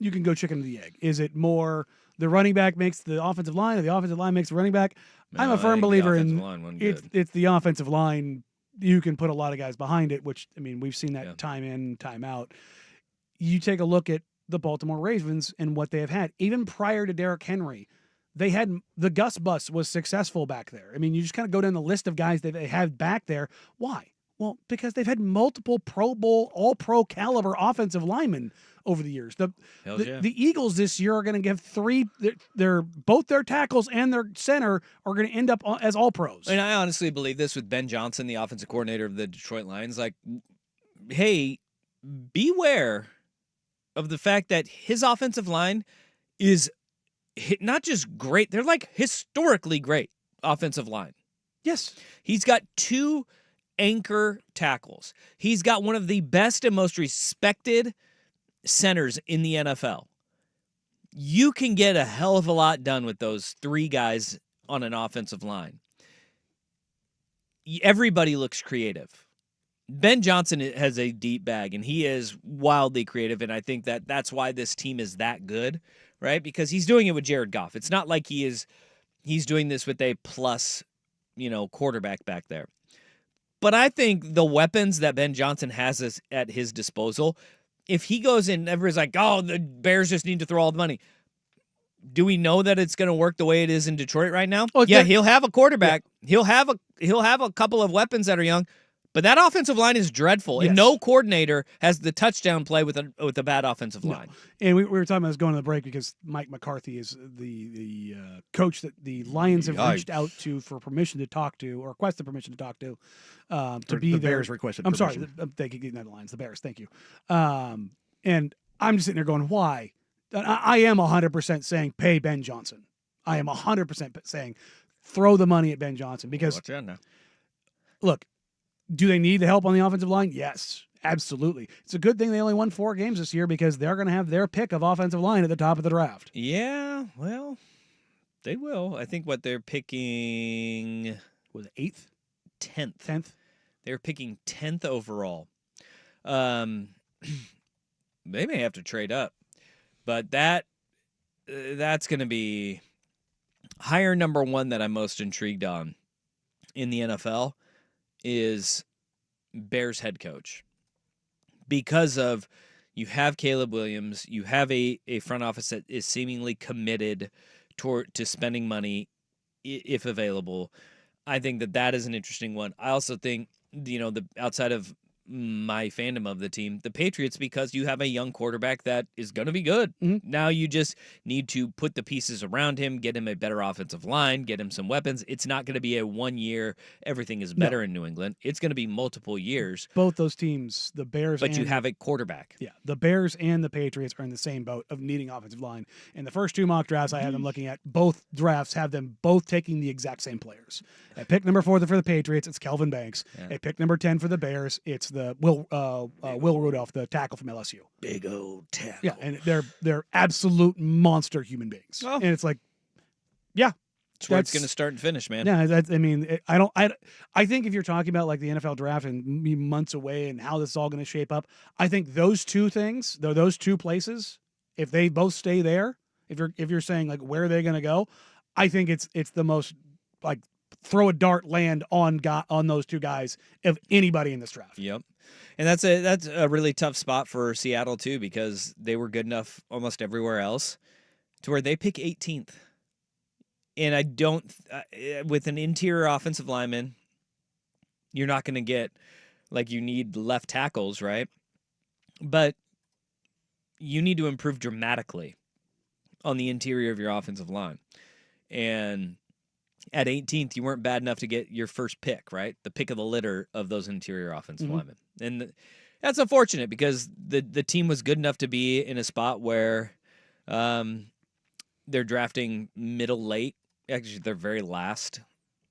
can go chicken or the egg. Is it more the running back makes the offensive line or the offensive line makes the running back? I'm a firm believer in it's the offensive line. You can put a lot of guys behind it, which, I mean, we've seen that time in, time out. You take a look at the Baltimore Ravens and what they have had. Even prior to Derrick Henry, they had the Gus Bus was successful back there. I mean, you just kind of go down the list of guys that they have back there. Why? Well, because they've had multiple Pro Bowl, all-pro caliber offensive linemen over the years. The Eagles this year are going to give both their tackles and their center are going to end up as all-pros. And I honestly believe this with Ben Johnson, the offensive coordinator of the Detroit Lions. Like, hey, beware of the fact that his offensive line is not just great, they're like historically great offensive line. Yes. He's got 2 anchor tackles. He's got one of the best and most respected centers in the NFL. You can get a hell of a lot done with those 3 guys on an offensive line. Everybody looks creative. Ben Johnson has a deep bag, and he is wildly creative, and I think that's why this team is that good, right? Because he's doing it with Jared Goff. It's not like he's doing this with a plus, quarterback back there. But I think the weapons that Ben Johnson has at his disposal, if he goes in, everybody's like, oh, the Bears just need to throw all the money. Do we know that it's going to work the way it is in Detroit right now? Oh, yeah, he'll have a quarterback. Yeah. He'll have a couple of weapons that are young. But that offensive line is dreadful, and no coordinator has the touchdown play with a bad offensive line. And we were talking about this going to the break because Mike McCarthy is the coach that the Lions have reached out to for permission to talk to, or requested permission to talk to be the there. Bears requested I'm permission. sorry, thank you, not the Lions, the Bears. Thank you. And I'm just sitting there going, why? I am 100% saying pay Ben Johnson. I am 100% saying throw the money at Ben Johnson because look. Do they need the help on the offensive line? Yes, absolutely. It's a good thing they only won 4 games this year because they're going to have their pick of offensive line at the top of the draft. Yeah, well, they will. I think what they're picking was 8th? 10th. They're picking 10th overall. They may have to trade up, but that's going to be hire number 1 that I'm most intrigued on in the NFL. Is Bears head coach, because of you have Caleb Williams, you have a front office that is seemingly committed to spending money if available. I think that is an interesting one. I also think the outside of my fandom of the team, the Patriots, because you have a young quarterback that is going to be good. Now you just need to put the pieces around him, get him a better offensive line, get him some weapons. It's not going to be a 1 year, everything is better in New England. It's going to be multiple years. Both those teams, the Bears but you have a quarterback. Yeah, the Bears and the Patriots are in the same boat of needing offensive line. In the first 2 mock drafts I have them looking at, both drafts have them both taking the exact same players. At pick number 4 for the Patriots, it's Kelvin Banks. At pick number 10 for the Bears, it's the Will Rudolph, the tackle from LSU. Big old tackle. Yeah, and they're absolute monster human beings. Oh. And it's like, yeah, That's where it's going to start and finish, man. Yeah, I think if you're talking about like the NFL draft and months away and how this is all going to shape up, I think those two things, those two places, if they both stay there, if you're saying like where are they going to go, I think it's the most like throw a dart land on those two guys of anybody in this draft. Yep. And that's a really tough spot for Seattle too, because they were good enough almost everywhere else to where they pick 18th. And I don't, with an interior offensive lineman, you're not going to get, like, you need left tackles, right? But you need to improve dramatically on the interior of your offensive line. And at 18th, you weren't bad enough to get your first pick, right? The pick of the litter of those interior offensive linemen. And that's unfortunate because the team was good enough to be in a spot where they're drafting middle late. Actually, they're very last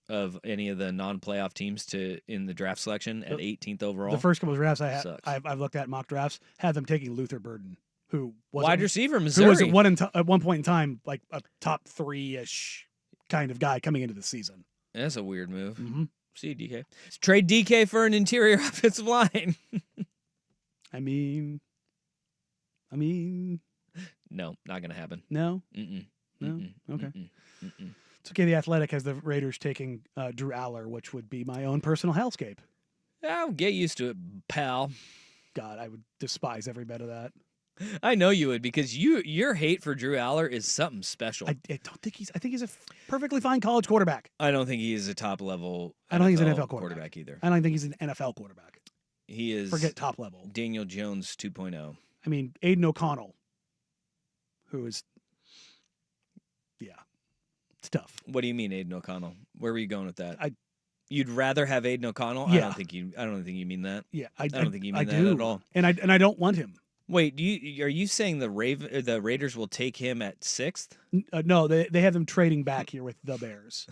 of any of the non-playoff teams in the draft selection at 18th overall. The first couple of drafts I've looked at, mock drafts, had them taking Luther Burden, who was wide receiver, Missouri. Who was at one point in time like a top 3-ish kind of guy coming into the season. That's a weird move. See, DK. Let's trade DK for an interior offensive line. I mean, no, not going to happen. No? Mm-mm. No? Mm-mm. Okay. Mm-mm. It's okay. The Athletic has the Raiders taking Drew Aller, which would be my own personal hellscape. I'll get used to it, pal. God, I would despise every bit of that. I know you would, because your hate for Drew Aller is something special. I don't think I think he's a perfectly fine college quarterback. I don't think he is a top level. I don't think he's an NFL quarterback either. I don't think he's an NFL quarterback. He is. Forget top level. Daniel Jones 2.0. I mean, Aiden O'Connell, who is, it's tough. What do you mean, Aiden O'Connell? Where were you going with that? You'd rather have Aiden O'Connell? Yeah. I don't think you mean that. Yeah, I don't think you mean that do. at all. And I don't want him. Wait, are you saying the Raiders will take him at 6th? No, they have him trading back here with the Bears.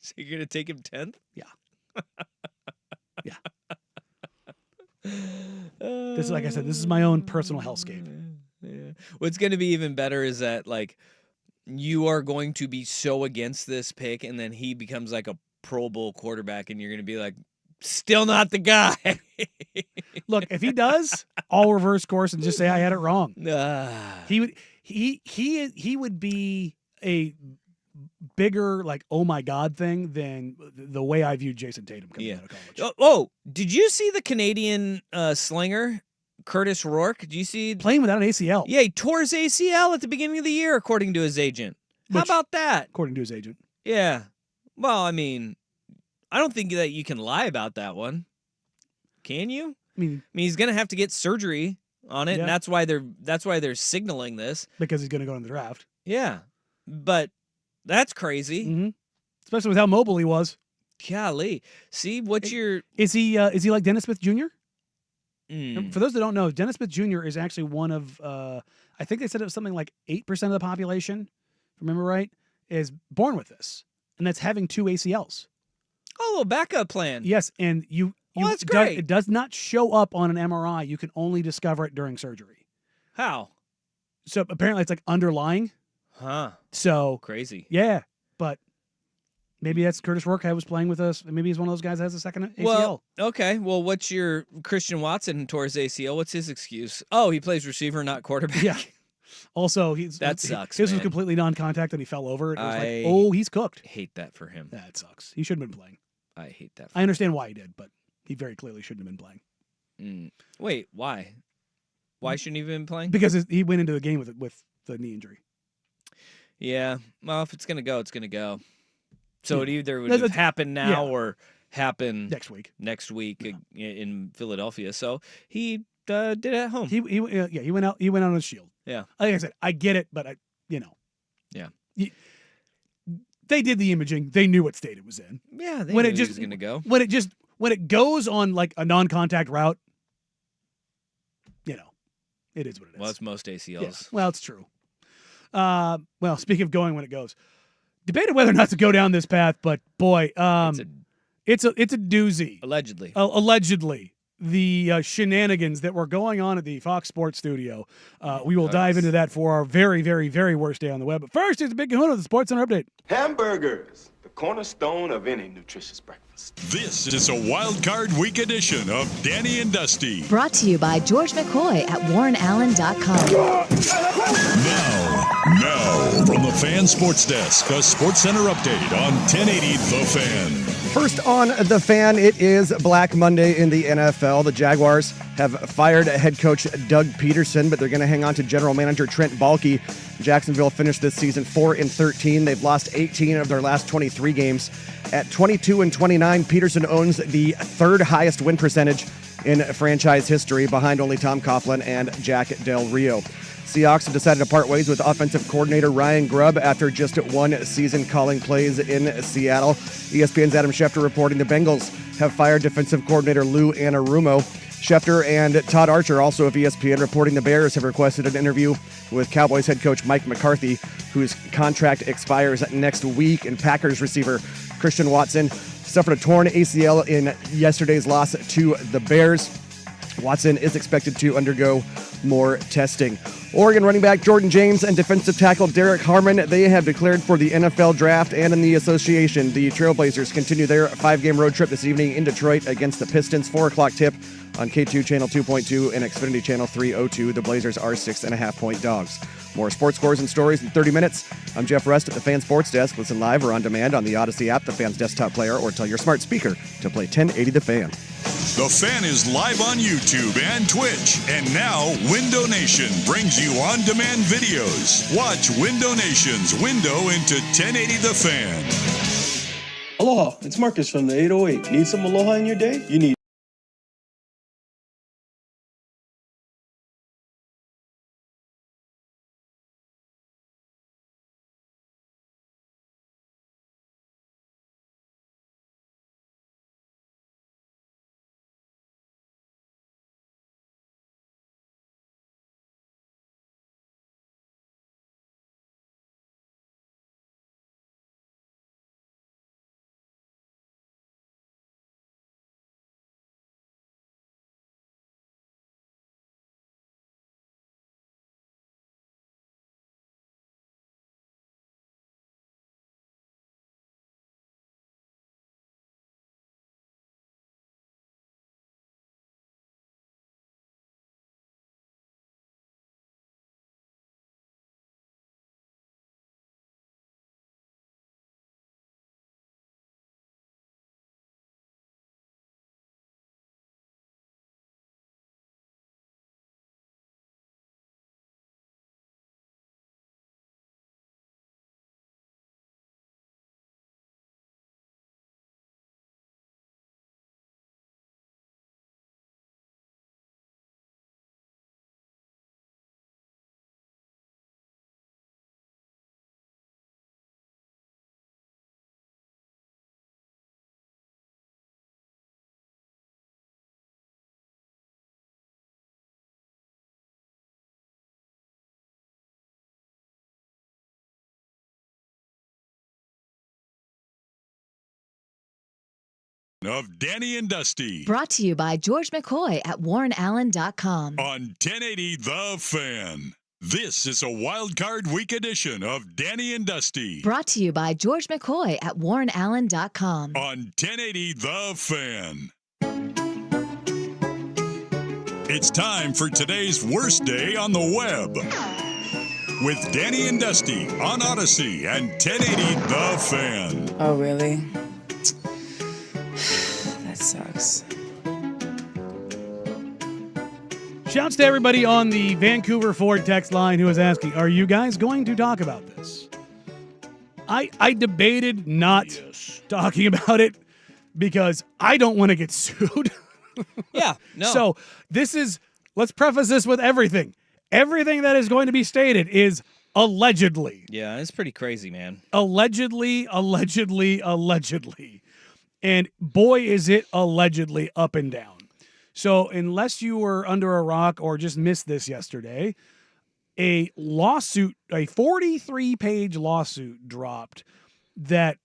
So you're gonna take him 10th? Yeah. Yeah. This is, like I said, this is my own personal hellscape. Yeah. What's going to be even better is that, like, you are going to be so against this pick, and then he becomes like a Pro Bowl quarterback, and you're going to be like, still not the guy. Look, if he does, I'll reverse course and just say I had it wrong. He would be a bigger, like, oh my God thing than the way I viewed Jason Tatum coming out of college. Oh, did you see the Canadian slinger, Curtis Rourke? Did you see playing without an ACL? Yeah, he tore his ACL at the beginning of the year, according to his agent. How about that? According to his agent. Yeah. Well, I mean, I don't think that you can lie about that one. Can you? I mean he's going to have to get surgery on it, and that's why they're signaling this, because he's going to go in the draft. Yeah. But that's crazy. Mm-hmm. Especially with how mobile he was. Golly. See, is he like Dennis Smith Jr.? Mm. For those that don't know, Dennis Smith Jr. is actually one of, I think they said it was something like 8% of the population, if I remember right, is born with this. And that's having 2 ACLs. Oh, a little backup plan. Yes, and that's great. It does not show up on an MRI. You can only discover it during surgery. How? So apparently it's like underlying. Huh. So crazy. Yeah, but maybe that's Curtis Rourke I was playing with us. Maybe he's one of those guys that has a second ACL. Well, okay. Well, what's your Christian Watson tore his ACL? What's his excuse? Oh, he plays receiver, not quarterback. Yeah. Also, that sucks. His was man. completely non-contact, and he fell over. It was like, oh, he's cooked. Hate that for him. That sucks. He shouldn't have been playing. I hate that. I understand why he did, but he very clearly shouldn't have been playing. Wait, why? Why shouldn't he have been playing? Because he went into the game with the knee injury. Yeah. Well, if it's gonna go, it's gonna go. So it either would have happened now or happen next week in Philadelphia. So he did it at home. He went out on his shield. Yeah. Like I said, I get it, but Yeah. They did the imaging. They knew what state it was in. Yeah, they knew he was going to go. When it goes on like a non-contact route, it is what it is. Well, it's most ACLs. Yeah. Well, it's true. Well, speaking of going when it goes, debated whether or not to go down this path, but boy, it's a doozy. Allegedly. Allegedly. The shenanigans that were going on at the Fox Sports studio. We will dive into that for our very, very, very worst day on the web. But first, it's a Big Kahuna with the Sports Center update. Hamburgers, the cornerstone of any nutritious breakfast. This is a wild card week edition of Danny and Dusty. Brought to you by George McCoy at WarrenAllen.com. Now, from the Fan Sports Desk, a Sports Center update on 1080 The Fan. First on The Fan, it is Black Monday in the NFL. The Jaguars have fired head coach Doug Peterson, but they're going to hang on to general manager Trent Baalke. Jacksonville finished this season 4-13. They've lost 18 of their last 23 games. At 22-29, Peterson owns the third highest win percentage in franchise history, behind only Tom Coughlin and Jack Del Rio. Seahawks have decided to part ways with offensive coordinator Ryan Grubb after just one season calling plays in Seattle. ESPN's Adam Schefter reporting the Bengals have fired defensive coordinator Lou Anarumo. Schefter and Todd Archer, also of ESPN, reporting the Bears have requested an interview with Cowboys head coach Mike McCarthy, whose contract expires next week. And Packers receiver Christian Watson suffered a torn ACL in yesterday's loss to the Bears. Watson is expected to undergo more testing. Oregon running back Jordan James and defensive tackle Derek Harmon, they have declared for the NFL draft and in the association. The Trailblazers continue their 5-game road trip this evening in Detroit against the Pistons. 4 o'clock tip on K2 Channel 2.2 and Xfinity Channel 302. The Blazers are 6.5-point dogs. More sports scores and stories in 30 minutes. I'm Jeff Rust at the Fan Sports Desk. Listen live or on demand on the Odyssey app, the Fan's desktop player, or tell your smart speaker to play 1080 The Fan. The Fan is live on YouTube and Twitch. And now, Window Nation brings you on-demand videos. Watch Window Nation's window into 1080 The Fan. Aloha, it's Marcus from the 808. Need some aloha in your day? You need Of Danny and Dusty. Brought to you by George McCoy at WarrenAllen.com. On 1080 The Fan. This is a wild card week edition of Danny and Dusty. Brought to you by George McCoy at WarrenAllen.com. On 1080 The Fan. It's time for today's worst day on the web. With Danny and Dusty on Odyssey and 1080 The Fan. Oh, really? That sucks. Shouts to everybody on the Vancouver Ford text line who is asking, are you guys going to talk about this? I debated not talking about it because I don't want to get sued. Yeah, no. So let's preface this with everything. Everything that is going to be stated is allegedly. Yeah, it's pretty crazy, man. Allegedly. And boy, is it allegedly up and down. So unless you were under a rock or just missed this yesterday, a 43-page lawsuit dropped that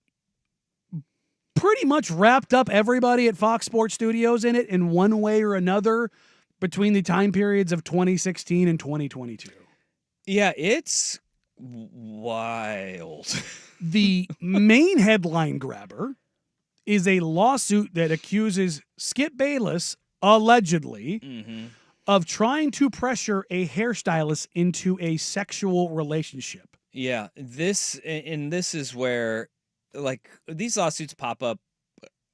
pretty much wrapped up everybody at Fox Sports Studios in it in one way or another between the time periods of 2016 and 2022. Yeah, it's wild. The main headline grabber is a lawsuit that accuses Skip Bayless, allegedly, of trying to pressure a hairstylist into a sexual relationship. Yeah, this is where, like, these lawsuits pop up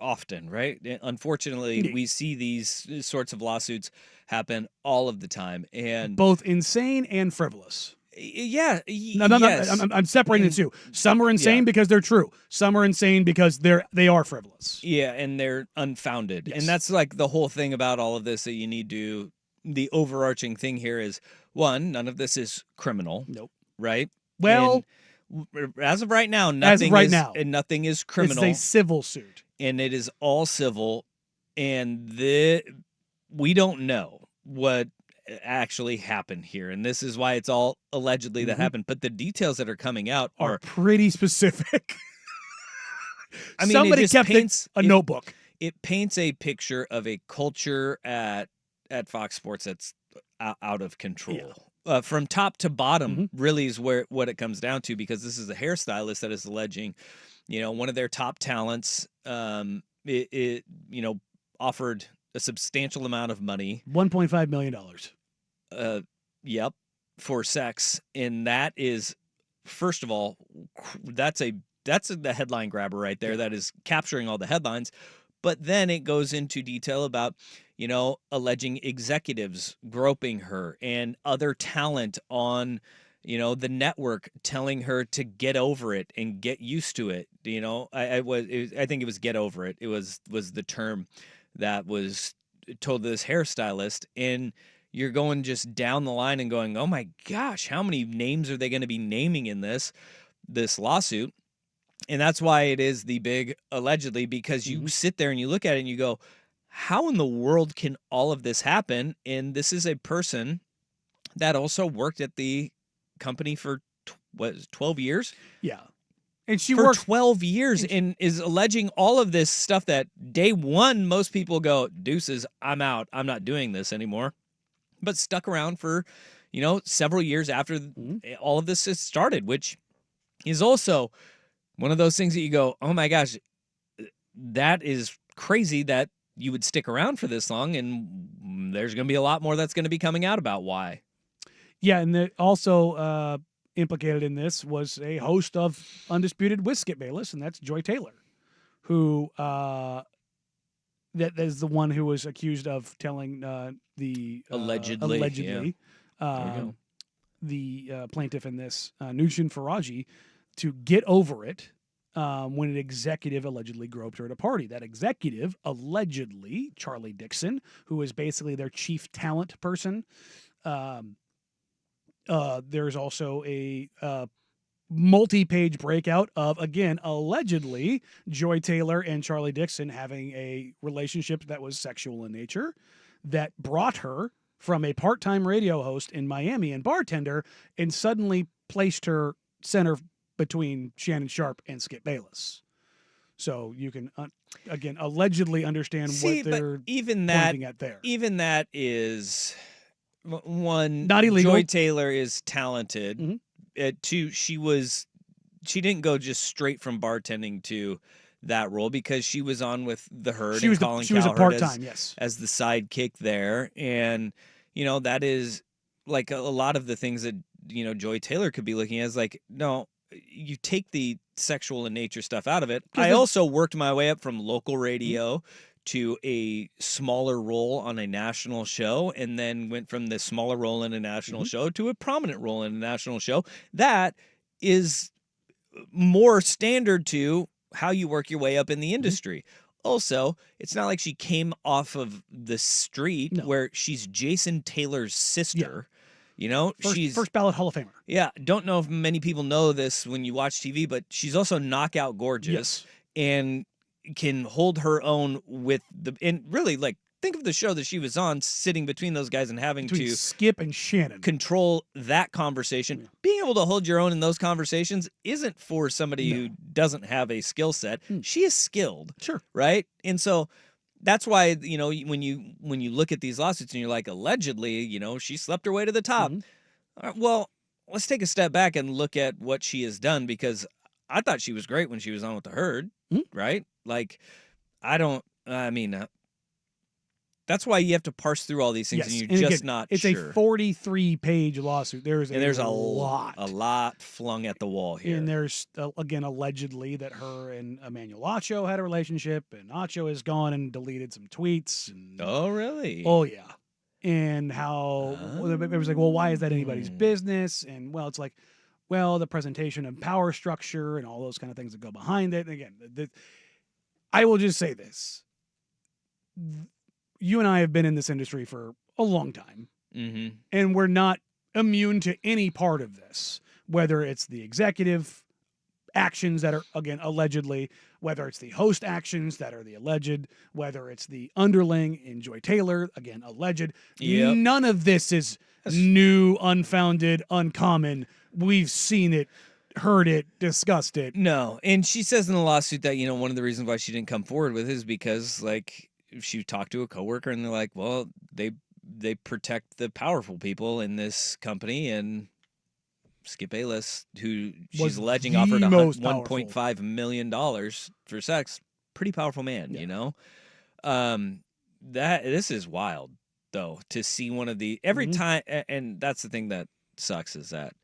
often, right? Unfortunately, we see these sorts of lawsuits happen all of the time, and both insane and frivolous. Yeah, no, yes. I'm separating the two. Some are insane because they're true. Some are insane because they are frivolous. Yeah, and they're unfounded. Yes. And that's like the whole thing about all of this that you need to. The overarching thing here is, one, none of this is criminal. Nope. Right? Well, and as of right now, nothing is criminal. It's a civil suit, and it is all civil. And we don't know what actually happened here, and this is why it's all allegedly that happened. But the details that are coming out are pretty specific. I mean, somebody kept a notebook. It paints a picture of a culture at Fox Sports that's out of control. Yeah. From top to bottom, really is what it comes down to, because this is a hairstylist that is alleging, one of their top talents, offered a substantial amount of money, $1.5 million. Yep, for sex, and that is, first of all, that's the headline grabber right there. That is capturing all the headlines. But then it goes into detail about, alleging executives groping her and other talent on, the network telling her to get over it and get used to it. I think it was get over it. It was the term that was told to this hairstylist, and you're going just down the line and going, oh my gosh, how many names are they going to be naming in this lawsuit? And that's why it is the big allegedly, because you sit there and you look at it and you go, how in the world can all of this happen? And this is a person that also worked at the company for 12 years? Yeah. And she for worked 12 years and is alleging all of this stuff that day one, most people go, deuces, I'm out. I'm not doing this anymore. But stuck around for, several years after all of this has started, which is also one of those things that you go, oh my gosh, that is crazy that you would stick around for this long. And there's going to be a lot more that's going to be coming out about why. Yeah. And also, implicated in this was a host of Undisputed with Skip Bayless, and that's Joy Taylor, who that is the one who was accused of telling the allegedly the plaintiff in this, Nushin Faraji, to get over it when an executive allegedly groped her at a party. That executive, allegedly, Charlie Dixon, who is basically their chief talent person. There's also a multi-page breakout of, again, allegedly, Joy Taylor and Charlie Dixon having a relationship that was sexual in nature that brought her from a part-time radio host in Miami and bartender and suddenly placed her center between Shannon Sharp and Skip Bayless. So you can, again, allegedly understand what they're pointing at there. Even that is... One, not illegal. Joy Taylor is talented. Two, she didn't go just straight from bartending to that role, because she was on with the Herd. She was a part-time, as the sidekick there, and that is like a lot of the things that Joy Taylor could be looking at is like, no, you take the sexual in nature stuff out of it. I also worked my way up from local radio to a smaller role on a national show, and then went from the smaller role in a national show to a prominent role in a national show. That is more standard to how you work your way up in the industry. Also, it's not like she came off of the street where she's Jason Taylor's sister. You know, she's first ballot Hall of Famer. Yeah, don't know if many people know this when you watch TV, but she's also knockout gorgeous and can hold her own with and really, like, think of the show that she was on, sitting between those guys and having to Skip and Shannon control that conversation. Yeah. Being able to hold your own in those conversations isn't for somebody who doesn't have a skill set. She is skilled, right? And so that's why, you know, when you look at these lawsuits and you're like, allegedly, you know, she slept her way to the top. Well, let's take a step back and look at what she has done, because I thought she was great when she was on with the Herd, right? Like, that's why you have to parse through all these things, and you're just not it's sure. It's a 43-page lawsuit. There's a lot flung at the wall here. And there's, again, allegedly that her and Emmanuel Acho had a relationship, and Acho has gone and deleted some tweets. And, oh, really? Oh, yeah. And how it was like, well, why is that anybody's business? And, well, it's like, well, the presentation of power structure and all those kind of things that go behind it. And again, I will just say this. You and I have been in this industry for a long time, and we're not immune to any part of this, whether it's the executive actions that are, again, allegedly, whether it's the host actions that are the alleged, whether it's the underling in Joy Taylor, again, alleged. Yep. None of this is new, unfounded, uncommon. We've seen it, heard it, discussed it. No, and she says in the lawsuit that, you know, one of the reasons why she didn't come forward with it is because, like, she talked to a coworker and they're like, well, they protect the powerful people in this company, and Skip Bayless, who she's alleging offered $1.5 million for sex, pretty powerful man, you know. This is wild though, to see one of the every time, and that's the thing that sucks, is that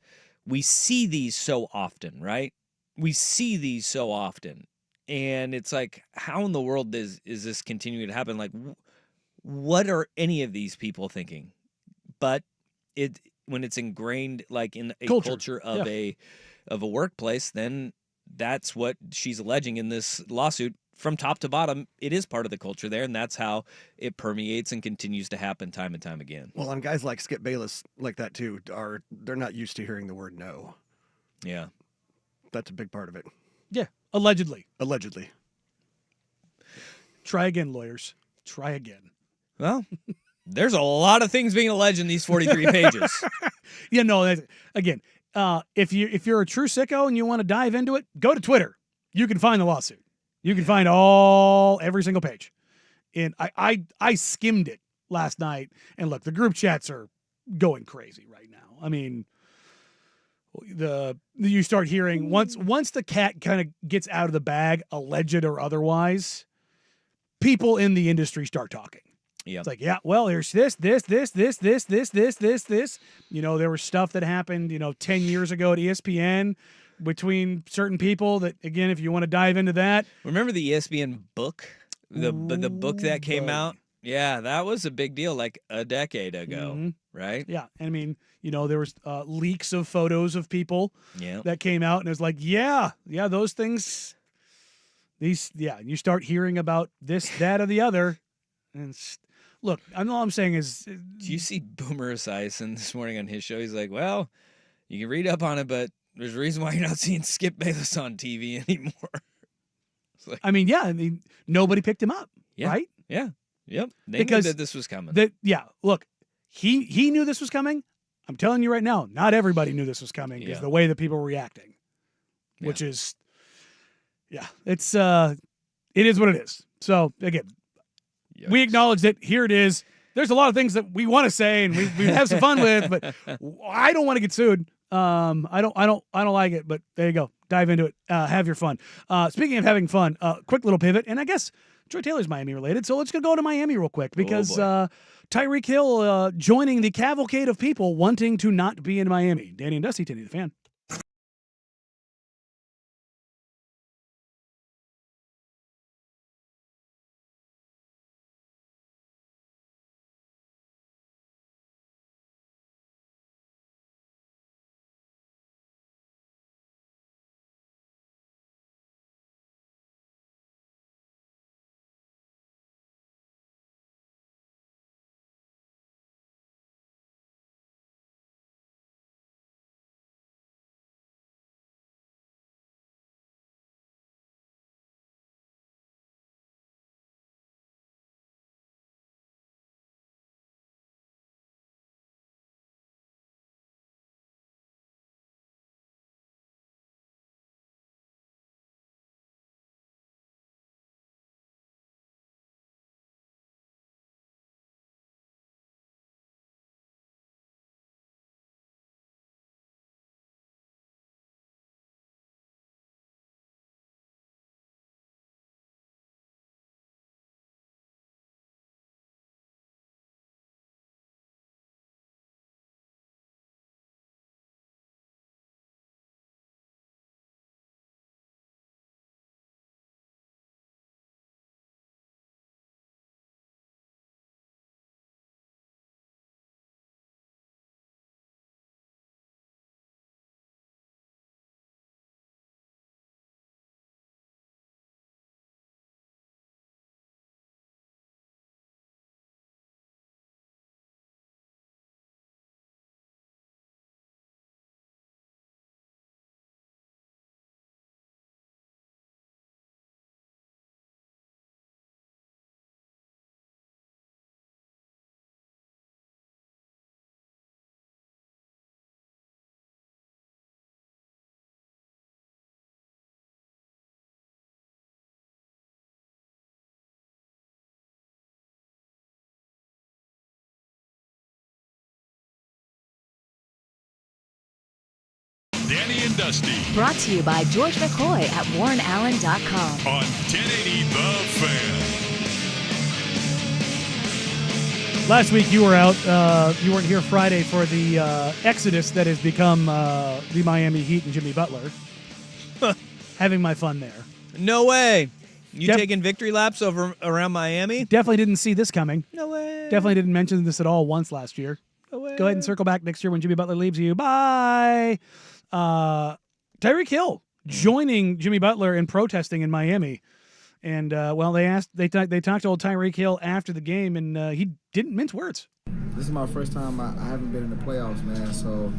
we see these so often, right? We see these so often. And it's like, how in the world is this continuing to happen? Like, what are any of these people thinking? But when it's ingrained, like, in a culture of a workplace, then that's what she's alleging in this lawsuit. From top to bottom, it is part of the culture there, and that's how it permeates and continues to happen time and time again. Well, and guys like Skip Bayless, like that too, they're not used to hearing the word no. Yeah, that's a big part of it. Yeah. Allegedly. Try again, lawyers. Try again. Well, there's a lot of things being alleged in these 43 pages. Again, if you're a true sicko and you want to dive into it, go to Twitter. You can find the lawsuit. You can find every single page. And I skimmed it last night, and look, the group chats are going crazy right now. I mean, you start hearing once the cat kind of gets out of the bag, alleged or otherwise, people in the industry start talking. Yeah, it's like, yeah, well, here's this. You know, there was stuff that happened, 10 years ago at ESPN between certain people that, again, if you want to dive into that. Remember the ESPN book, the book that came out? Yeah, that was a big deal, like a decade ago, right? Yeah, and I mean, there was leaks of photos of people that came out, and it was like, yeah, those things. You start hearing about this, that, or the other, and look, all I'm saying is, do you see Boomer Esiason this morning on his show? He's like, well, you can read up on it, but there's a reason why you're not seeing Skip Bayless on TV anymore. Like, nobody picked him up, right? Yeah. Yep. They knew that this was coming. Look, he knew this was coming. I'm telling you right now, not everybody knew this was coming because the way that people were reacting, which is, it is what it is. So again, we acknowledge that here it is. There's a lot of things that we want to say and we have some fun with, but I don't want to get sued. I don't like it, but there you go. Dive into it. Have your fun. Speaking of having fun, quick little pivot, and I guess Joy Taylor's Miami related, so let's go to Miami real quick because Tyreek Hill joining the cavalcade of people wanting to not be in Miami. Danny and Dusty, Tinny the Fan. Danny and Dusty Brought to you by George McCoy at WarrenAllen.com. on 1080 The Fan. Last week you were out. You weren't here Friday for the exodus that has become the Miami Heat and Jimmy Butler. Having my fun there. No way. You taking victory laps around Miami? Definitely didn't see this coming. No way. Definitely didn't mention this at all once last year. No way. Go ahead and circle back next year when Jimmy Butler leaves you. Bye. Tyreek Hill joining Jimmy Butler in protesting in Miami. And, they talked to old Tyreek Hill after the game, and he didn't mince words. This is my first time. I haven't been in the playoffs, man. So,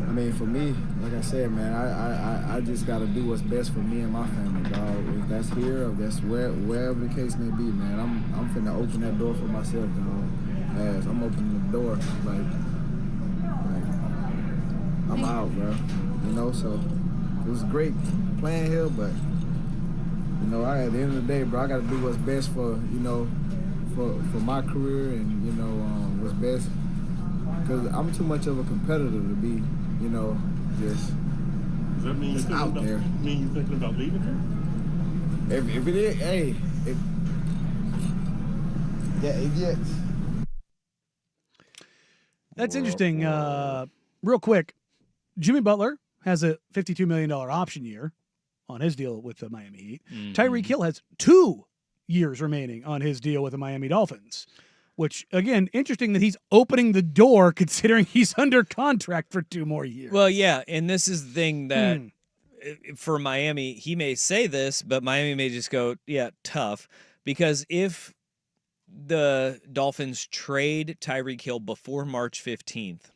I mean, for me, like I said, man, I just got to do what's best for me and my family, dog. If that's here, if that's wherever the case may be, man, I'm finna open that door for myself, dog. As I'm opening the door, like I'm out, bro. You know, so it was great playing here, but you know, at the end of the day, bro, I got to do what's best for, you know, for my career and, you know, what's best. Because I'm too much of a competitor to be, you know, just Does that mean just out there. Mean you thinking about leaving here? If it is, hey, it gets. That's interesting. Real quick, Jimmy Butler has a $52 million option year on his deal with the Miami Heat. Mm-hmm. Tyreek Hill has 2 years remaining on his deal with the Miami Dolphins, which, again, interesting that he's opening the door considering he's under contract for 2 more years. Well, yeah, and this is the thing that for Miami, he may say this, but Miami may just go, yeah, tough, because if the Dolphins trade Tyreek Hill before March 15th,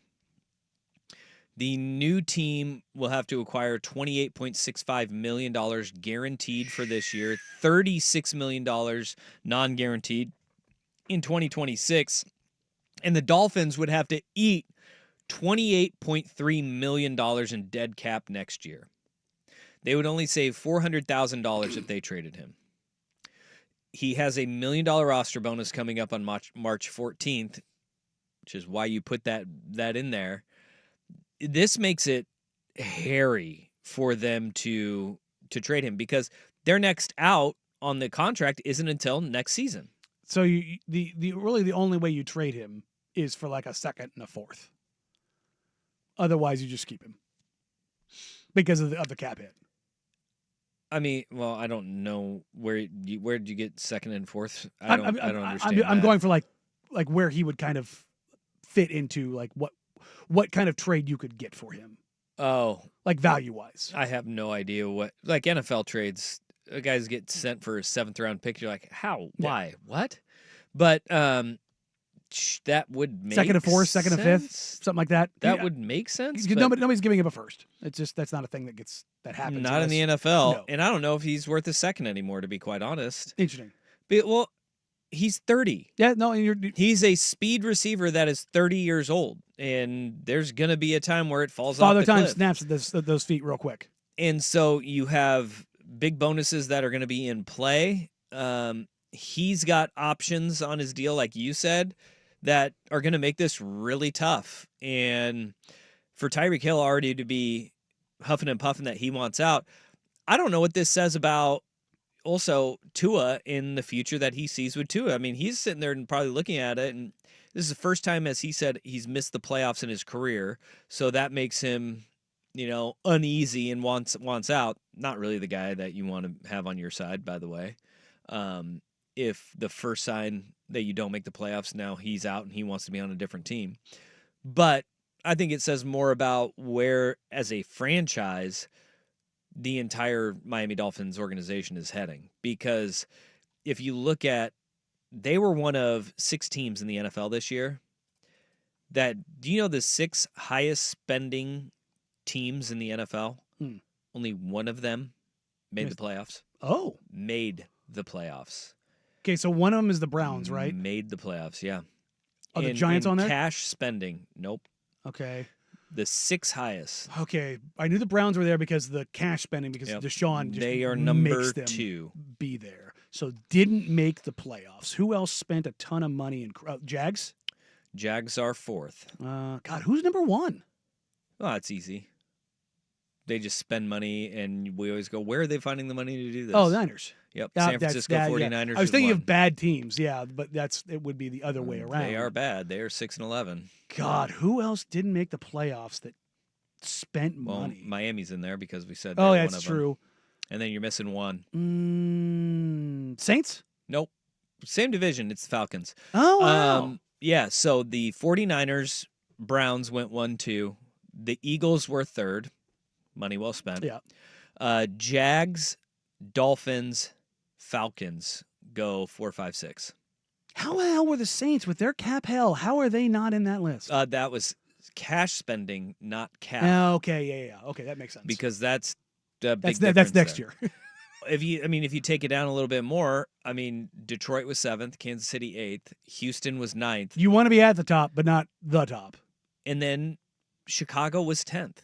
the new team will have to acquire $28.65 million guaranteed for this year, $36 million non-guaranteed in 2026. And the Dolphins would have to eat $28.3 million in dead cap next year. They would only save $400,000 if they traded him. He has a $1 million roster bonus coming up on March 14th, which is why you put that in there. This makes it hairy for them to trade him because their next out on the contract isn't until next season. So the only way you trade him is for like a second and a fourth. Otherwise, you just keep him because of the cap hit. I mean, well, I don't know where did you get second and fourth? I don't understand. I'm going for like where he would kind of fit into like what kind of trade you could get for him. Oh, like value wise. I have no idea what like NFL trades. Guys get sent for a 7th round pick. You're like, how? Why? What? But that would make second and fourth, second and fifth, something like that. That would make sense. Nobody's giving him a first. It's just that's not a thing that happens. Not in the NFL, no. And I don't know if he's worth a second anymore. To be quite honest, interesting. But, well, he's 30. Yeah, no, he's a speed receiver that is 30 years old, and there's gonna be a time where it falls off the time cliff. Snaps at those feet real quick. And so you have big bonuses that are going to be in play. He's got options on his deal, like you said, that are going to make this really tough. And for Tyreek Hill already to be huffing and puffing that he wants out, I don't know what this says about also Tua in the future that he sees with Tua. I mean, he's sitting there and probably looking at it, and this is the first time, as he said, he's missed the playoffs in his career. So that makes him, uneasy and wants out. Not really the guy that you want to have on your side, by the way. If the first sign that you don't make the playoffs, now he's out and he wants to be on a different team. But I think it says more about where, as a franchise, the entire Miami Dolphins organization is heading. Because if you look at, they were one of 6 teams in the NFL this year that, do you know the 6 highest spending teams in the NFL? Only one of them made the playoffs. Oh. Made the playoffs. Okay, so one of them is the Browns, right? Made the playoffs, yeah. Are the Giants on there? Cash spending, nope. Okay. The 6 highest. Okay, I knew the Browns were there because of the cash spending, because Deshaun just they are number makes them 2. Be there. So didn't make the playoffs. Who else spent a ton of money in Jags? Jags are 4th. God, who's number 1? Oh, it's easy. they just spend money, and we always go, where are they finding the money to do this? Oh, Niners. Yep, Yeah, San Francisco 49ers. I was thinking won. of bad teams, but it would be the other way around. They are bad. They are 6-11. God, who else didn't make the playoffs that spent Well, money? Miami's in there because we said Oh, they're that's one of true. them. And then you're missing one. Saints? Nope. Same division. It's the Falcons. Oh, wow. Yeah, so the 49ers, Browns went 1-2. The Eagles were third. Money well spent. Yeah. Jags, Dolphins, Falcons go 4, 5, 6. How the hell were the Saints with their cap hell? How are they not in that list? That was cash spending, not cap. Okay, yeah. Okay, that makes sense. Because that's the big that's next there. year. If you take it down a little bit more, Detroit was 7th, Kansas City 8th, Houston was 9th. You want to be at the top, but not the top. And then Chicago was 10th.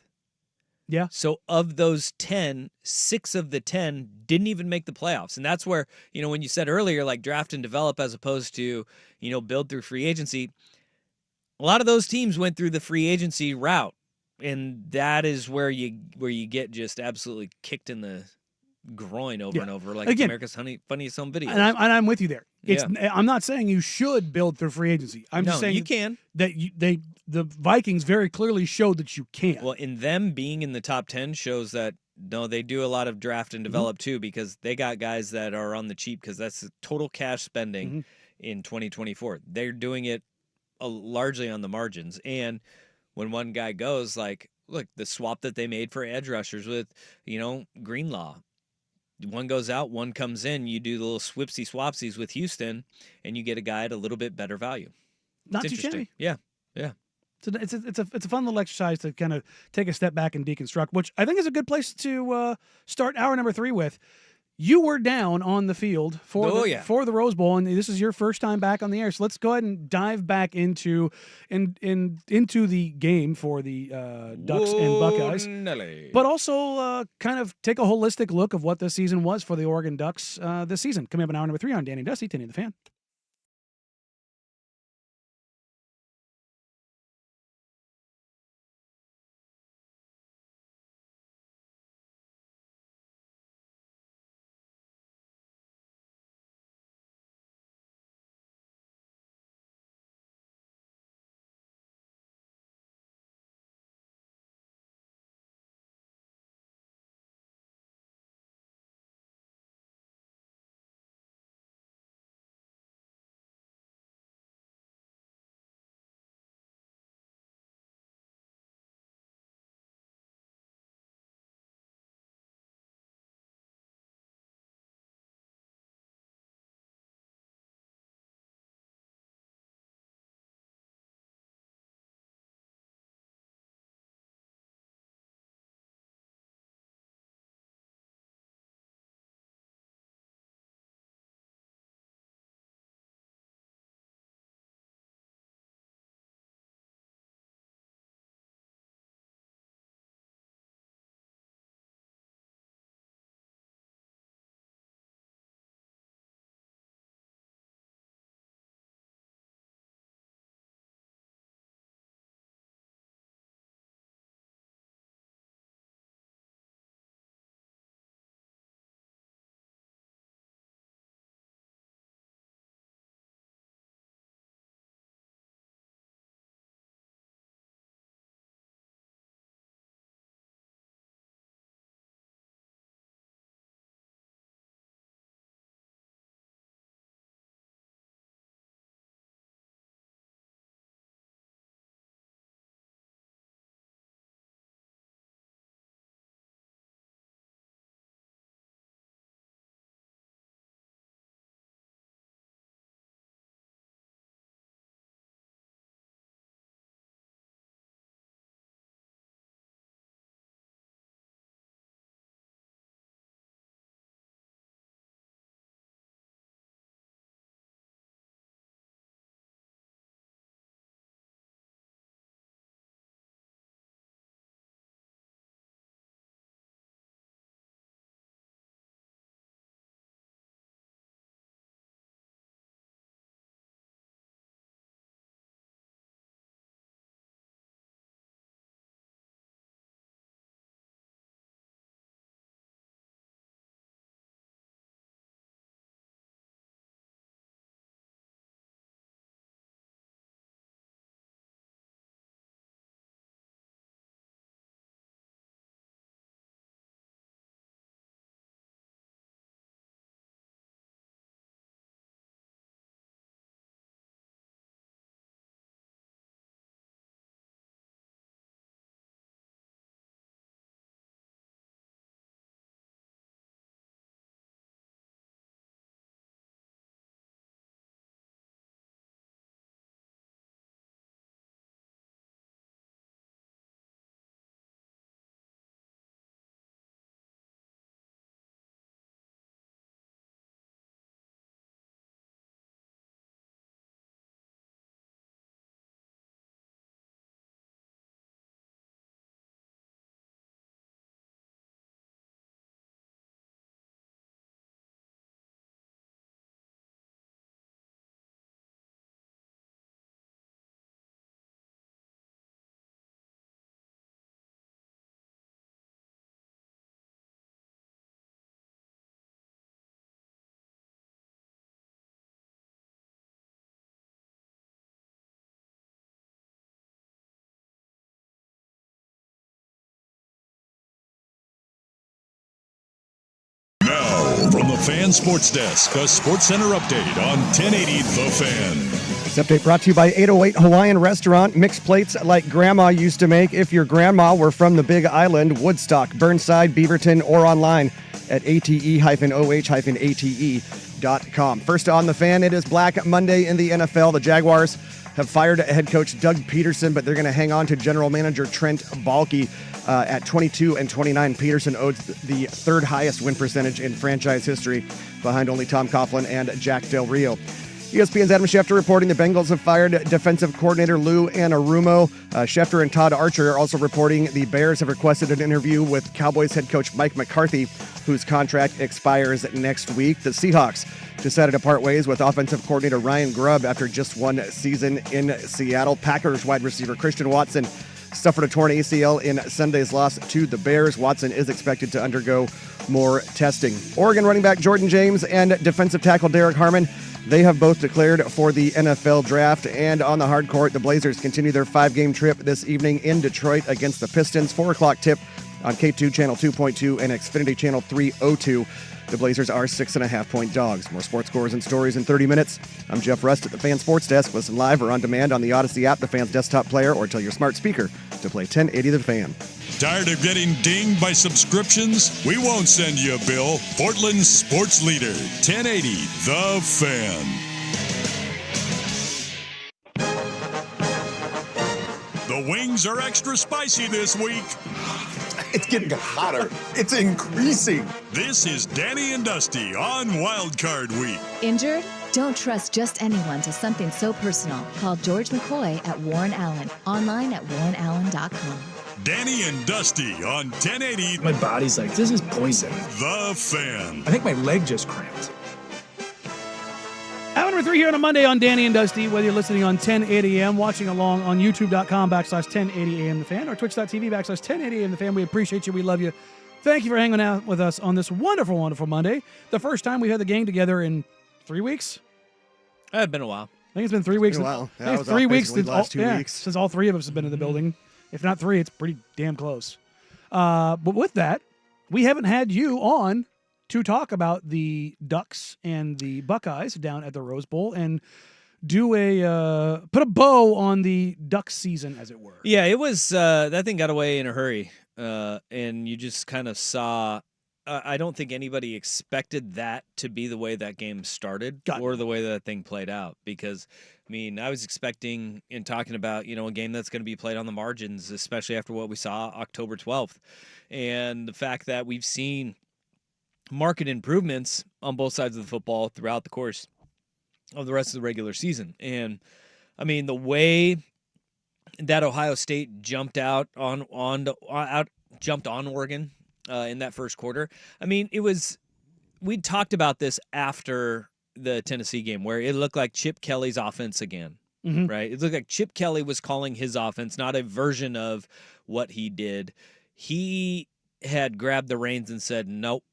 Yeah. So of those 10, 6 of the 10 didn't even make the playoffs. And that's where, when you said earlier, like draft and develop as opposed to, build through free agency, a lot of those teams went through the free agency route. And that is where you get just absolutely kicked in the groin over and over, like Again, America's Funniest Home Videos. And I'm with you there. I'm not saying you should build through free agency. I'm just saying you can. That the Vikings very clearly showed that you can. Well, in them being in the top 10 shows that no, they do a lot of draft and develop too, because they got guys that are on the cheap because that's total cash spending in 2024. They're doing it largely on the margins. And when one guy goes, like, look, the swap that they made for edge rushers with, Greenlaw. One goes out, one comes in. You do the little swipsy swapsies with Houston, and you get a guy at a little bit better value. Not too shabby. Yeah. It's a fun little exercise to kind of take a step back and deconstruct, which I think is a good place to start hour number 3 with. You were down on the field for the Rose Bowl, and this is your first time back on the air. So let's go ahead and dive back into the game for the Ducks and Buckeyes, but also kind of take a holistic look of what this season was for the Oregon Ducks this season. Coming up in hour number 3 on Danny and Dusty, 10 the Fan. the Fan Sports Desk, a Sports Center update on 1080 The Fan. This update brought to you by 808 Hawaiian Restaurant. Mixed plates like Grandma used to make. If your grandma were from the Big Island, Woodstock, Burnside, Beaverton, or online at ate-oh-ate.com. First on The Fan, it is Black Monday in the NFL. The Jaguars have fired head coach Doug Peterson, but they're going to hang on to general manager Trent Baalke. At 22-29, Peterson owes the third highest win percentage in franchise history, behind only Tom Coughlin and Jack Del Rio. ESPN's Adam Schefter reporting the Bengals have fired defensive coordinator Lou Anarumo. Schefter and Todd Archer are also reporting the Bears have requested an interview with Cowboys head coach Mike McCarthy, whose contract expires next week. The Seahawks decided to part ways with offensive coordinator Ryan Grubb after just one season in Seattle. Packers wide receiver Christian Watson suffered a torn ACL in Sunday's loss to the Bears. Watson is expected to undergo more testing. Oregon running back Jordan James and defensive tackle Derek Harmon, they have both declared for the NFL draft. And on the hard court, the Blazers continue their 5-game trip this evening in Detroit against the Pistons. 4 o'clock tip on K2 Channel 2.2 and Xfinity Channel 302. The Blazers are 6.5-point dogs. More sports scores and stories in 30 minutes. I'm Jeff Rust at the Fan Sports Desk. Listen live or on demand on the Odyssey app, the Fan's desktop player, or tell your smart speaker to play 1080 The Fan. Tired of getting dinged by subscriptions? We won't send you a bill. Portland's sports leader, 1080 The Fan. The wings are extra spicy this week. It's getting hotter. It's increasing. This is Danny and Dusty on Wild Card Week. Injured? Don't trust just anyone to something so personal. Call George McCoy at Warren Allen. Online at warrenallen.com. Danny and Dusty on 1080. My body's like, this is poison. The Fan. I think my leg just cramped. Hour number 3 here on a Monday on Danny and Dusty, whether you're listening on 1080 AM, watching along on youtube.com/1080 AM The Fan, or twitch.tv/1080 AM The Fan. We appreciate you. We love you. Thank you for hanging out with us on this wonderful, wonderful Monday. The first time we've had the gang together in 3 weeks. It's been a while. I think it's been 3 weeks. Been a while. I think it's 3 weeks since last 2 weeks. Since all three of us have been in the building. If not 3, it's pretty damn close. But with that, we haven't had you on to talk about the Ducks and the Buckeyes down at the Rose Bowl and do put a bow on the Ducks season, as it were. Yeah, it was that thing got away in a hurry, and you just kind of saw. I don't think anybody expected that to be the way that game started or the way that thing played out. Because, I mean, I was expecting in talking about, a game that's going to be played on the margins, especially after what we saw October 12th. And the fact that we've seen market improvements on both sides of the football throughout the course of the rest of the regular season. And, I mean, the way that Ohio State jumped on Oregon in that first quarter. I mean, we talked about this after the Tennessee game where it looked like Chip Kelly's offense again, right? It looked like Chip Kelly was calling his offense, not a version of what he did. He had grabbed the reins and said, nope,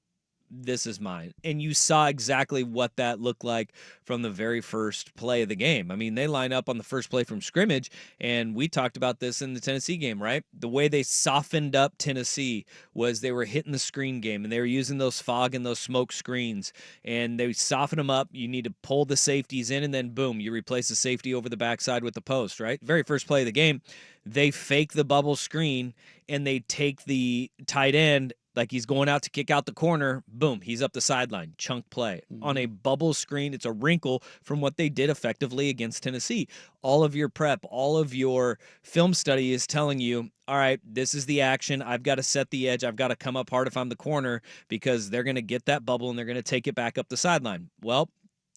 this is mine. And you saw exactly what that looked like from the very first play of the game. I mean, they line up on the first play from scrimmage, and we talked about this in the Tennessee game, right? The way they softened up Tennessee was they were hitting the screen game, and they were using those fog and those smoke screens, and they softened them up. You need to pull the safeties in, and then boom, you replace the safety over the backside with the post, right? Very first play of the game, they fake the bubble screen, and they take the tight end like he's going out to kick out the corner, boom, he's up the sideline, chunk play. On a bubble screen, it's a wrinkle from what they did effectively against Tennessee. All of your prep, all of your film study is telling you, all right, this is the action. I've got to set the edge. I've got to come up hard if I'm the corner because they're going to get that bubble and they're going to take it back up the sideline. Well,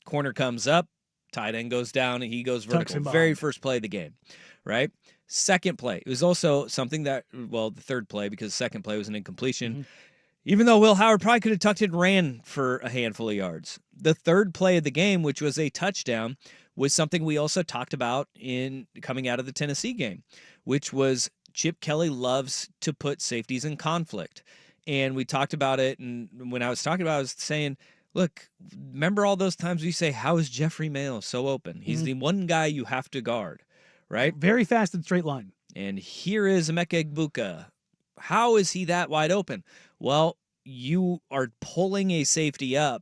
corner comes up, tight end goes down, and he goes vertical. Very first play of the game, right? Second play, it was also something that, the third play, because the second play was an incompletion, even though Will Howard probably could have tucked it and ran for a handful of yards. The third play of the game, which was a touchdown, was something we also talked about in coming out of the Tennessee game, which was Chip Kelly loves to put safeties in conflict. And we talked about it, and when I was talking about it, I was saying, look, remember all those times we say, how is Jeffrey Mayo so open? He's the one guy you have to guard. Right? Very fast and straight line. And here is Emeka Egbuka. How is he that wide open? Well, you are pulling a safety up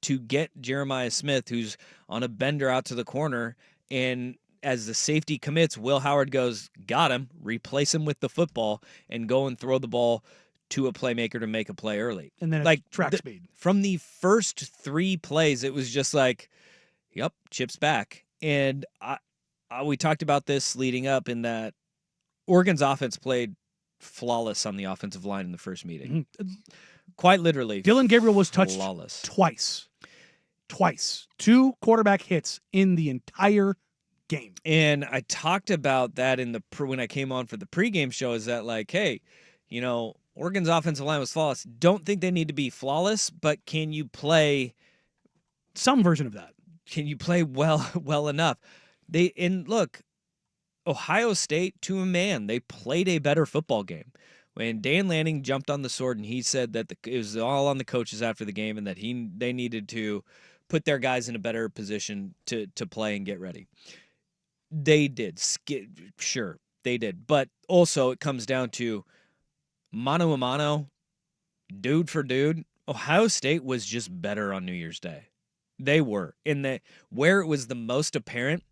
to get Jeremiah Smith, who's on a bender out to the corner, and as the safety commits, Will Howard goes, got him, replace him with the football, and go and throw the ball to a playmaker to make a play early. And then like track speed. From the first 3 plays, it was just like, yep, Chip's back. And we talked about this leading up in that Oregon's offense played flawless on the offensive line in the first meeting. Mm-hmm. Quite literally. Dylan Gabriel was touched flawless. Twice. 2 quarterback hits in the entire game. And I talked about that when I came on for the pregame show, is that like, hey, Oregon's offensive line was flawless. Don't think they need to be flawless, but can you play some version of that? Can you play well enough? Look, Ohio State, to a man, they played a better football game. When Dan Lanning jumped on the sword and he said that it was all on the coaches after the game and that they needed to put their guys in a better position to play and get ready. They did. Sure, they did. But also it comes down to mano a mano, dude for dude. Ohio State was just better on New Year's Day. They were. Where it was the most apparent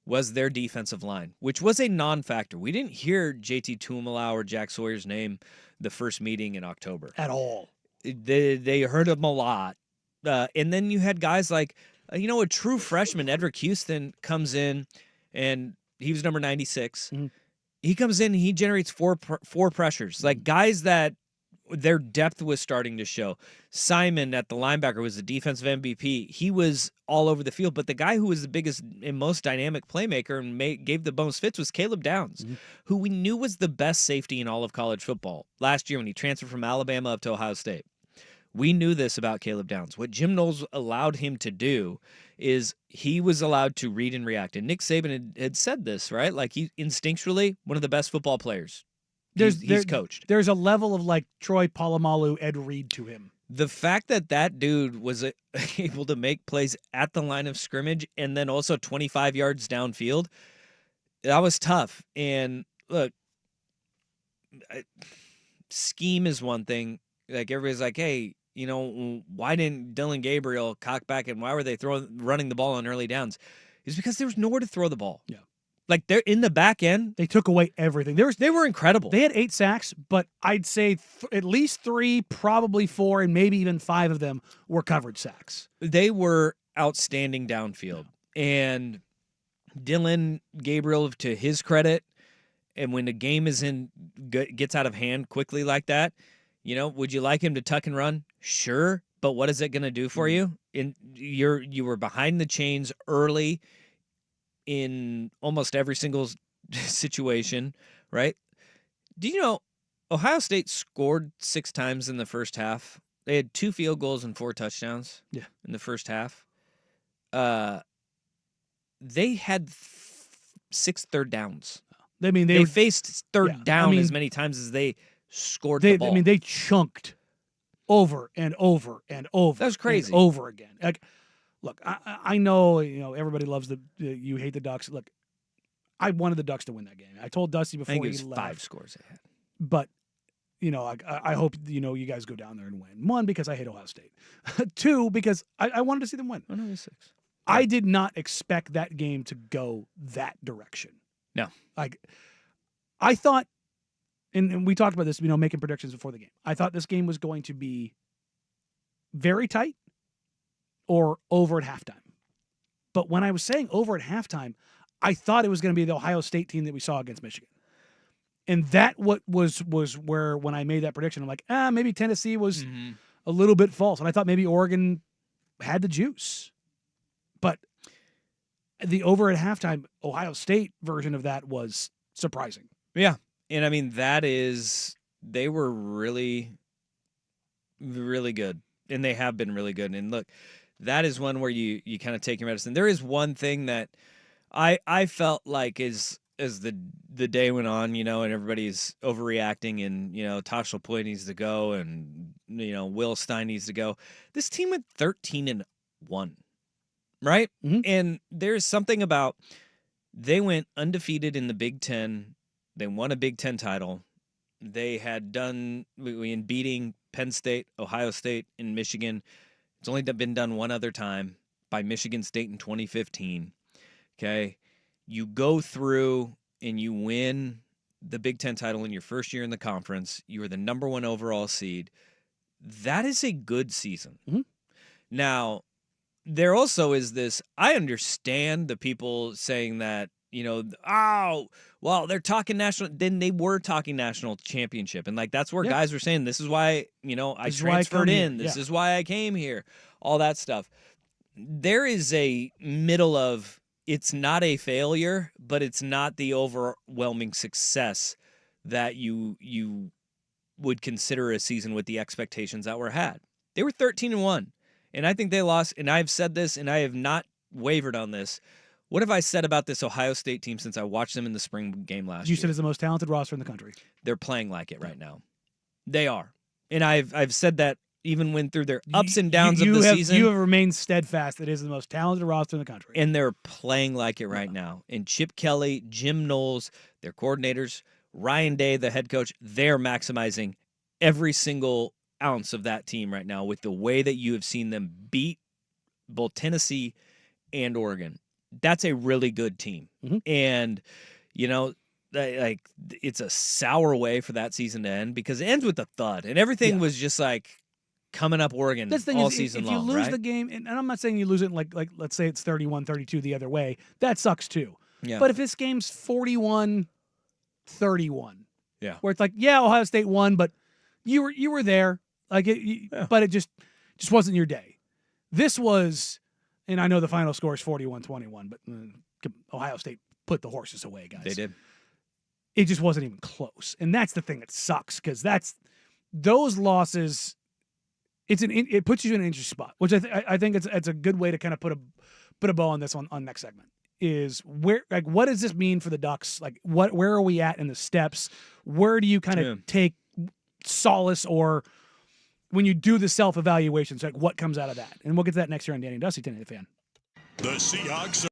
was their defensive line, which was a non-factor. We didn't hear JT Tuimoloau or Jack Sawyer's name the first meeting in October. At all. They heard him a lot. And then you had guys like, a true freshman, Edric Houston, comes in, and he was number 96. Mm-hmm. He comes in and he generates four pressures. Like guys that their depth was starting to show. Simon at the linebacker was the defensive MVP. He was all over the field, but the guy who was the biggest and most dynamic playmaker and gave the most fits was Caleb Downs, who we knew was the best safety in all of college football last year when he transferred from Alabama up to Ohio State. We knew this about Caleb Downs. What Jim Knowles allowed him to do is he was allowed to read and react. And Nick Saban had said this, right? Like he instinctually one of the best football players he's coached. There's a level of like Troy Polamalu, Ed Reed to him. The fact that dude was able to make plays at the line of scrimmage and then also 25 yards downfield, that was tough. And look, scheme is one thing. Like everybody's like, hey, why didn't Dylan Gabriel cock back and why were they running the ball on early downs? It's because there was nowhere to throw the ball. Yeah. Like they're in the back end. They took away everything. They were incredible. They had 8 sacks, but I'd say at least 3, probably 4, and maybe even 5 of them were covered sacks. They were outstanding downfield. And Dylan Gabriel, to his credit, and when the game gets out of hand quickly like that, would you like him to tuck and run? Sure, but what is it going to do for you? You were behind the chains early in almost every single situation, right? Do you know Ohio State scored 6 times in the first half? They had 2 field goals and 4 touchdowns in the first half. They had 6 third downs. They faced third down as many times as they scored the ball. They chunked over and over and over. That was crazy. And over again. Like, look, I know everybody loves you hate the Ducks. Look, I wanted the Ducks to win that game. I told Dusty before he left. 5 scores they had. But I hope you guys go down there and win. 1, because I hate Ohio State. 2, because I wanted to see them win. Oh, no, 6. I did not expect that game to go that direction. No. Like, I thought, and we talked about this, making predictions before the game. I thought this game was going to be very tight or over at halftime. But when I was saying over at halftime, I thought it was going to be the Ohio State team that we saw against Michigan. And that was where, when I made that prediction, I'm like, maybe Tennessee was a little bit false. And I thought maybe Oregon had the juice. But the over at halftime Ohio State version of that was surprising. Yeah. And they were really, really good. And they have been really good. And look, that is one where you kind of take your medicine. There is one thing that I felt like as the day went on, and everybody's overreacting and, Tosh Lupoi needs to go and, Will Stein needs to go. This team went 13-1, right? Mm-hmm. And there's something about they went undefeated in the Big Ten. They won a Big Ten title. They had done in beating Penn State, Ohio State, and Michigan. It's only been done one other time by Michigan State in 2015. Okay. You go through and you win the Big Ten title in your first year in the conference. You are the number 1 overall seed. That is a good season. Mm-hmm. Now, there also is this, I understand the people saying that, oh, well, they're talking national. Then they were talking national championship. And that's where guys were saying, this is why, I transferred in. This is why I came here. All that stuff. There is a middle of, it's not a failure, but it's not the overwhelming success that you would consider a season with the expectations that were had. They were 13-1. And I think they lost, and I've said this, and I have not wavered on this. What have I said about this Ohio State team since I watched them in the spring game last year? You said it's the most talented roster in the country. They're playing like it right now. They are. And I've said that even when through their ups and downs of the season. You have remained steadfast that it is the most talented roster in the country. And they're playing like it right now. And Chip Kelly, Jim Knowles, their coordinators, Ryan Day, the head coach, they're maximizing every single ounce of that team right now with the way that you have seen them beat both Tennessee and Oregon. That's a really good team. Mm-hmm. And, it's a sour way for that season to end because it ends with a thud. And everything was just coming up Oregon all season long. If you lose the game, and I'm not saying you lose it like let's say it's 31-32 the other way, that sucks too. Yeah. But if this game's 41-31, where it's Ohio State won, but you were there. But it just wasn't your day. This was, and I know the final score is 41-21, but Ohio State put the horses away, guys. They did. It just wasn't even close, and that's the thing that sucks because those losses. It puts you in an interesting spot, which I think it's a good way to kind of put a bow on this on next segment. Is where what does this mean for the Ducks? Where are we at in the steps? Where do you kind of take solace or when you do the self-evaluations, what comes out of that? And we'll get to that next year on Danny and Dusty, 1080 The Fan. The Seahawks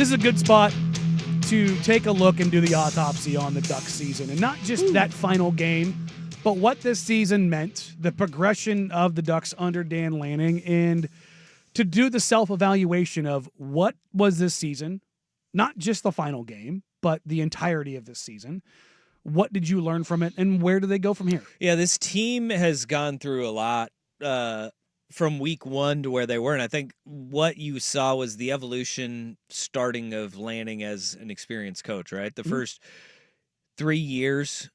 this is a good spot to take a look and do the autopsy on the Ducks season. And not just that final game, but what this season meant, the progression of the Ducks under Dan Lanning, and to do the self-evaluation of what was this season, not just the final game, but the entirety of this season. What did you learn from it, and where do they go from here? Yeah, this team has gone through a lot from week one to where they were, and I think what you saw was the evolution starting of Lanning as an experienced coach, right? The first 3 years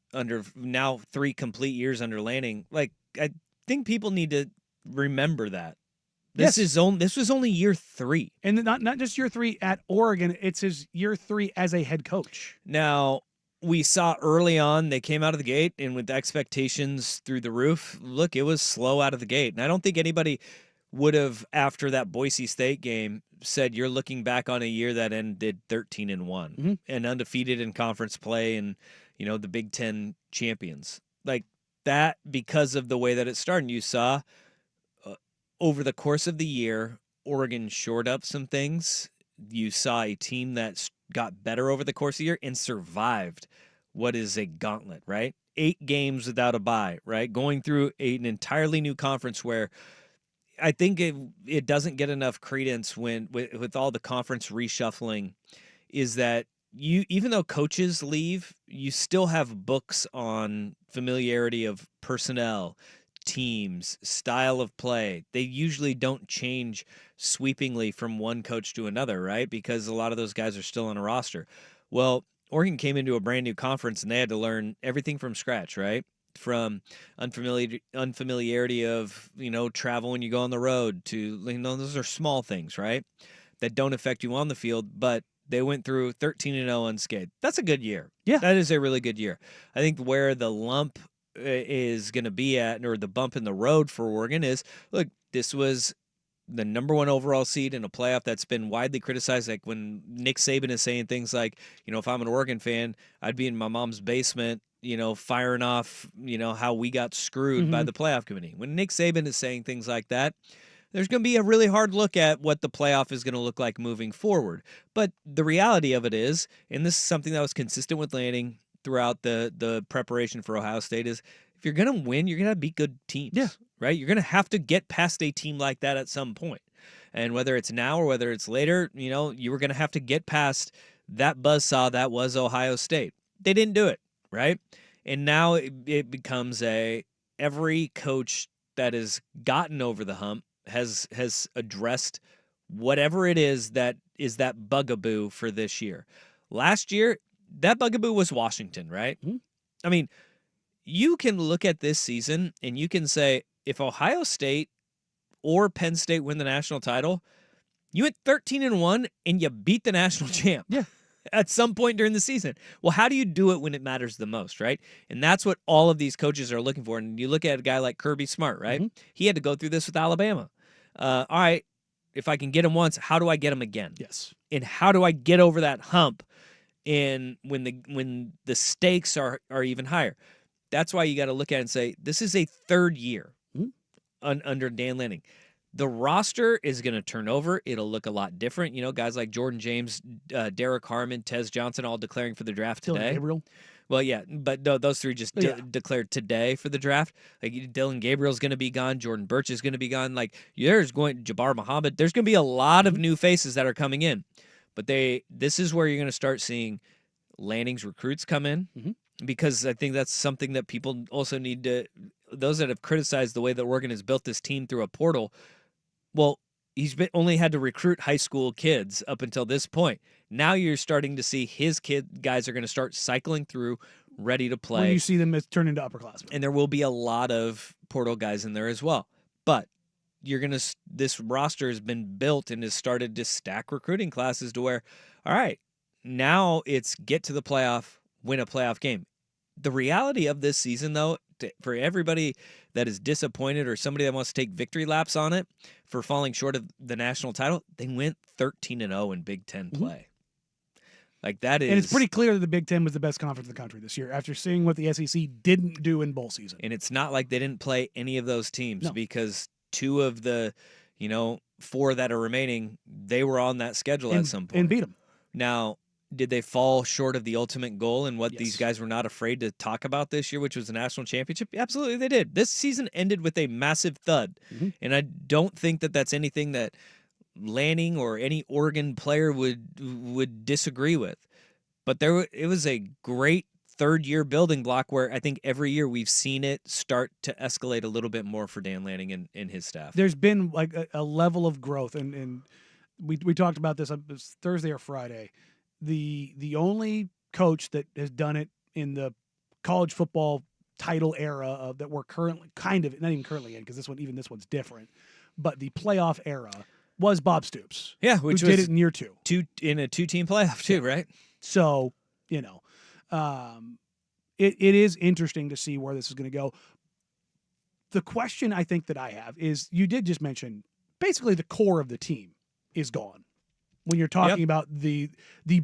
now 3 complete years under Lanning, like, I think people need to remember that. This was only year 3. And not just year 3 at Oregon, it's his year 3 as a head coach. Now, we saw early on they came out of the gate and with expectations through the roof. Look, it was slow out of the gate. And I don't think anybody would have, after that Boise State game, said you're looking back on a year that ended 13-1 and undefeated in conference play and, the Big Ten champions. Like that, because of the way that it started. You saw over the course of the year, Oregon shored up some things. You saw a team that got better over the course of the year and survived what is a gauntlet, right? 8 games without a bye, right? Going through an entirely new conference where I think it doesn't get enough credence with all the conference reshuffling, is that even though coaches leave, you still have books on familiarity of personnel, teams, style of play. They usually don't change sweepingly from one coach to another, right? Because a lot of those guys are still on a roster. Well, Oregon came into a brand new conference and they had to learn everything from scratch, right? From unfamiliarity of, travel when you go on the road to, those are small things, right? That don't affect you on the field, but they went through 13-0 unscathed. That's a good year. Yeah. That is a really good year. I think where the lump is going to be at, or the bump in the road for Oregon is, look, this was the number 1 overall seed in a playoff that's been widely criticized. Like when Nick Saban is saying things like, if I'm an Oregon fan, I'd be in my mom's basement, firing off, how we got screwed by the playoff committee. When Nick Saban is saying things like that, there's going to be a really hard look at what the playoff is going to look like moving forward. But the reality of it is, and this is something that was consistent with Lanning throughout the preparation for Ohio State, is if you're going to win, you're going to beat good teams. Yeah. Right? You're going to have to get past a team like that at some point. And whether it's now or whether it's later, you were going to have to get past that buzzsaw that was Ohio State. They didn't do it, right? And now it becomes every coach that has gotten over the hump has addressed whatever it is that bugaboo for this year. Last year, that bugaboo was Washington, right? I mean, you can look at this season and you can say, if Ohio State or Penn State win the national title, you went 13-1 and you beat the national champ. Yeah. At some point during the season. Well, how do you do it when it matters the most, right? And that's what all of these coaches are looking for. And you look at a guy like Kirby Smart, right? He had to go through this with Alabama. All right, if I can get him once, how do I get him again? Yes. And how do I get over that hump? And when the stakes are even higher, that's why you got to look at it and say, this is a 3rd year under Dan Lanning. The roster is going to turn over. It'll look a lot different. Guys like Jordan James, Derek Harmon, Tez Johnson all declaring for the draft today. Dylan Gabriel. Well, yeah, but no, those 3 just declared today for the draft. Like Dylan Gabriel's going to be gone. Jordan Birch is going to be gone. Like Jabbar Muhammad. There's going to be a lot of new faces that are coming in. But this is where you're going to start seeing Lanning's recruits come in, because I think that's something that people also need to, those that have criticized the way that Oregon has built this team through a portal. Well, he's only had to recruit high school kids up until this point. Now you're starting to see his guys are going to start cycling through, ready to play. When you see them turn into upperclassmen. And there will be a lot of portal guys in there as well. But this roster has been built and has started to stack recruiting classes to where, all right, now it's get to the playoff, win a playoff game. The reality of this season, though, for everybody that is disappointed or somebody that wants to take victory laps on it for falling short of the national title, they went 13-0 in Big Ten play. Like that is, and it's pretty clear that the Big Ten was the best conference in the country this year after seeing what the SEC didn't do in bowl season. And it's not like they didn't play any of those teams because 2 of the 4 that are remaining, they were on that schedule at some point and beat them. Now, did they fall short of the ultimate goal and what these guys were not afraid to talk about this year, which was the national championship? Absolutely, they did. This season ended with a massive thud, and I don't think that that's anything that Lanning or any Oregon player would disagree with. But it was a great third-year building block where I think every year we've seen it start to escalate a little bit more for Dan Lanning and his staff. There's been like a level of growth, and we talked about this on Thursday or Friday. The only coach that has done it in the college football title era that we're currently not even currently in, because this one's different, but the playoff era was Bob Stoops. Yeah, which did it in year two in a 2-team playoff too, right? So it is interesting to see where this is going to go. The question I think that I have is, you did just mention basically the core of the team is gone. When you're talking about the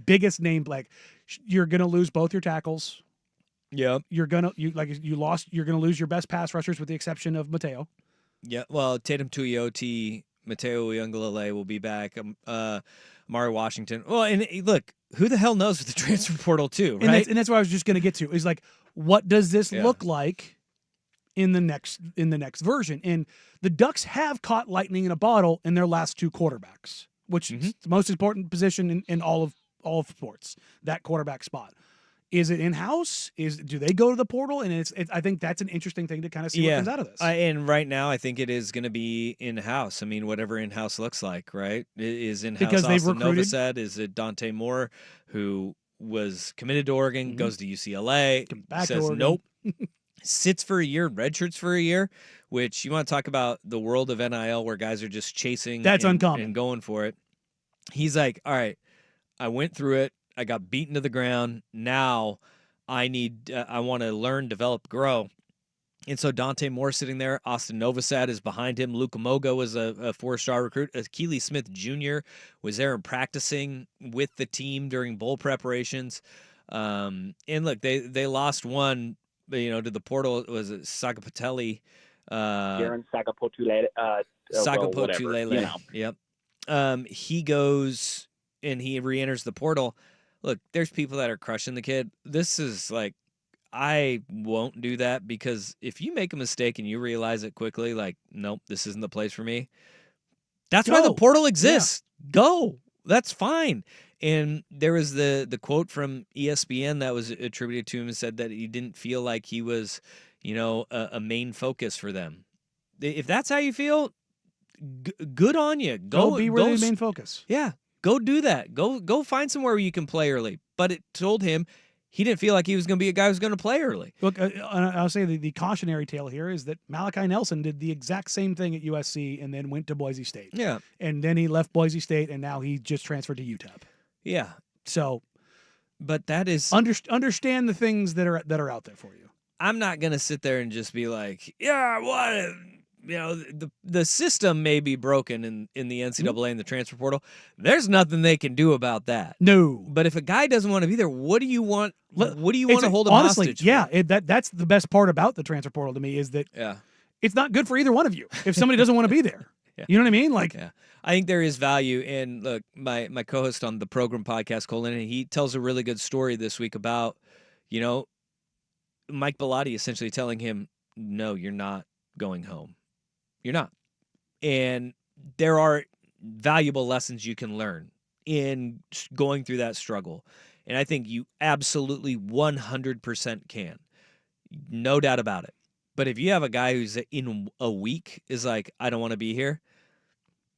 biggest name, like you're going to lose both your tackles. Yeah. You're going to lose your best pass rushers with the exception of Mateo. Yeah. Well, Tatum Tuioti, Mateo Uiagalelei will be back. Amari Washington. Well, and look, who the hell knows with the transfer portal too, right? And that's what I was just going to get to, is like, what does this look like in the next version? And the Ducks have caught lightning in a bottle in their last two quarterbacks, which is the most important position in all of sports, that quarterback spot. Is it in-house? Do they go to the portal? And I think that's an interesting thing to kind of see what comes out of this. And right now, I think it is going to be in-house. I mean, whatever in-house looks like, right? Is in-house because they've Austin recruited. Novosad? Is it Dante Moore, who was committed to Oregon, goes to UCLA, back says to Oregon. nope, sits for a year, redshirts for a year, which you want to talk about the world of NIL where guys are just chasing That's uncommon. And going for it. He's like, all right, I went through it. I got beaten to the ground. Now I want to learn, develop, grow. And so Dante Moore sitting there. Austin Novosad is behind him. Luka Moga was a 4-star recruit. Keely Smith Jr. was there and practicing with the team during bowl preparations. And look, they lost one, to the portal. Was it Sagapatelli? Darren Sagapotulele. Sagapotulele. Yep. He goes and he re-enters the portal. Look, there's people that are crushing the kid. This is like, I won't do that, because if you make a mistake and you realize it quickly, like, nope, this isn't the place for me. That's why the portal exists. Yeah. Go. That's fine. And there was the quote from ESPN that was attributed to him and said that he didn't feel like he was, a main focus for them. If that's how you feel, good on you. Go be really the main focus. Yeah. Go do that. Go find somewhere where you can play early. But it told him he didn't feel like he was going to be a guy who's going to play early. Look, I'll say the cautionary tale here is that Malachi Nelson did the exact same thing at USC and then went to Boise State. Yeah. And then he left Boise State, and now he just transferred to UTEP. Yeah. So, but that is understand the things that are out there for you. I'm not going to sit there and just be like, yeah, what? The system may be broken in the NCAA and the transfer portal. There's nothing they can do about that. No. But if a guy doesn't want to be there, what do you want? What do you want to hold him honestly, hostage? Yeah, that's the best part about the transfer portal to me, is that it's not good for either one of you if somebody doesn't want to be there. Yeah. You know what I mean? Like, I think there is value. And look, my co-host on the program podcast, Cole Lennon, he tells a really good story this week about, Mike Bellotti essentially telling him, no, you're not going home. You're not. And there are valuable lessons you can learn in going through that struggle. And I think you absolutely 100% can. No doubt about it. But if you have a guy who's in a week is like, I don't want to be here,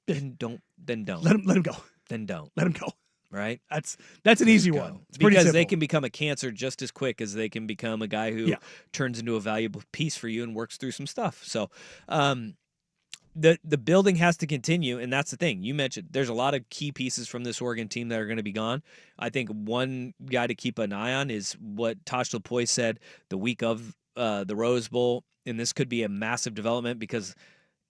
then don't. Let him go. Then don't. Let him go. Right? That's an easy one. It's pretty because simple. they can become a cancer just as quick as they can become a guy who turns into a valuable piece for you and works through some stuff. So, the building has to continue, and that's the thing. You mentioned there's a lot of key pieces from this Oregon team that are going to be gone. I think one guy to keep an eye on is what Tosh Lapoy said the week of the Rose Bowl, and this could be a massive development because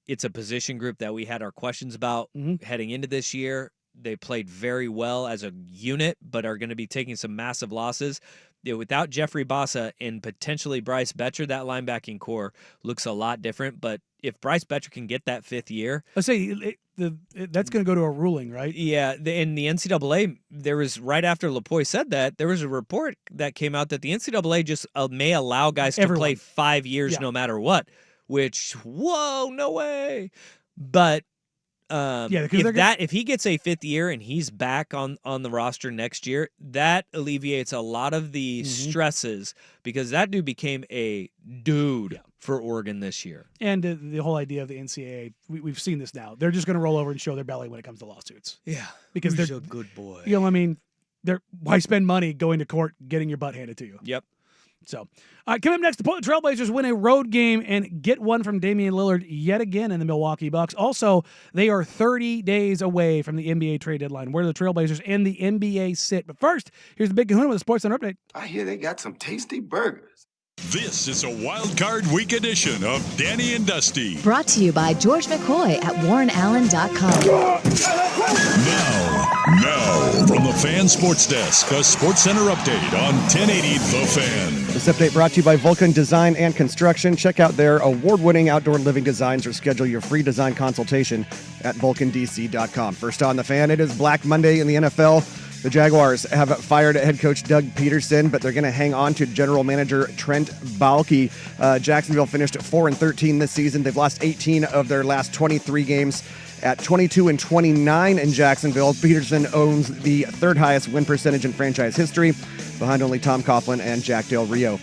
it's a position group that we had our questions about heading into this year. they played very well as a unit, but are going to be taking some massive losses. Without Jeffrey Bassa and potentially Bryce Betcher, that linebacking core looks a lot different. But if Bryce Betcher can get that 5th year, let's say that's going to go to a ruling, right? Yeah, in the NCAA, there was right after Lapoy said that, there was a report that came out that the NCAA just may allow guys to play 5 years no matter what. Which, whoa, no way! But if he gets a 5th year and he's back on the roster next year, that alleviates a lot of the stresses, because that dude became a dude for Oregon this year. And the whole idea of the NCAA, we've seen this now. They're just going to roll over and show their belly when it comes to lawsuits. Yeah, because they're a good boy. Why spend money going to court, getting your butt handed to you? Yep. So, coming up next, the Portland Trailblazers win a road game and get one from Damian Lillard yet again in the Milwaukee Bucks. Also, they are 30 days away from the NBA trade deadline. Where do the Trailblazers and the NBA sit? But first, here's the Big Kahuna with a Sports Center update. I hear they got some tasty burgers. This is a Wild Card Week edition of Danny and Dusty. Brought to you by George McCoy at WarrenAllen.com. Now, from the Fan Sports Desk, a Sports Center update on 1080 The Fan. This update brought to you by Vulcan Design and Construction. Check out their award-winning outdoor living designs or schedule your free design consultation at vulcandc.com. First on The Fan, it is Black Monday in the NFL. The Jaguars have fired head coach Doug Peterson, but they're going to hang on to general manager Trent Baalke. Jacksonville finished 4-13 this season. They've lost 18 of their last 23 games. At 22-29 in Jacksonville, Peterson owns the 3rd highest win percentage in franchise history, behind only Tom Coughlin and Jack Del Rio.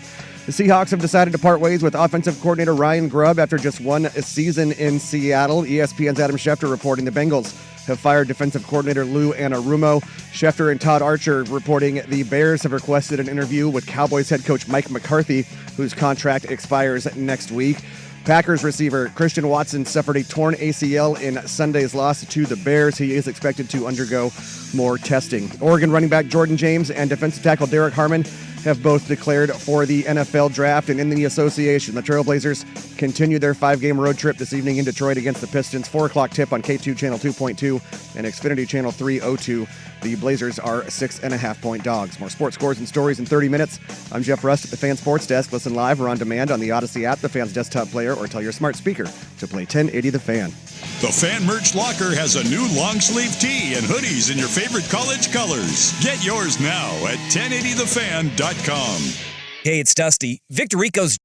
The Seahawks have decided to part ways with offensive coordinator Ryan Grubb after just one season in Seattle. ESPN's Adam Schefter reporting the Bengals have fired defensive coordinator Lou Anarumo. Schefter and Todd Archer reporting the Bears have requested an interview with Cowboys head coach Mike McCarthy, whose contract expires next week. Packers receiver Christian Watson suffered a torn ACL in Sunday's loss to the Bears. He is expected to undergo more testing. Oregon running back Jordan James and defensive tackle Derek Harmon have both declared for the NFL draft. And in the association, the Trailblazers continue their 5-game road trip this evening in Detroit against the Pistons. 4 o'clock tip on K2 Channel 2.2 and Xfinity Channel 302. The Blazers are 6.5-point dogs. More sports scores and stories in 30 minutes. I'm Jeff Rust at the Fan Sports Desk. Listen live or on demand on the Odyssey app, the Fan's desktop player, or tell your smart speaker to play 1080 The Fan. The Fan Merch Locker has a new long-sleeve tee and hoodies in your favorite college colors. Get yours now at 1080thefan.com. Hey, it's Dusty. Victor Rico's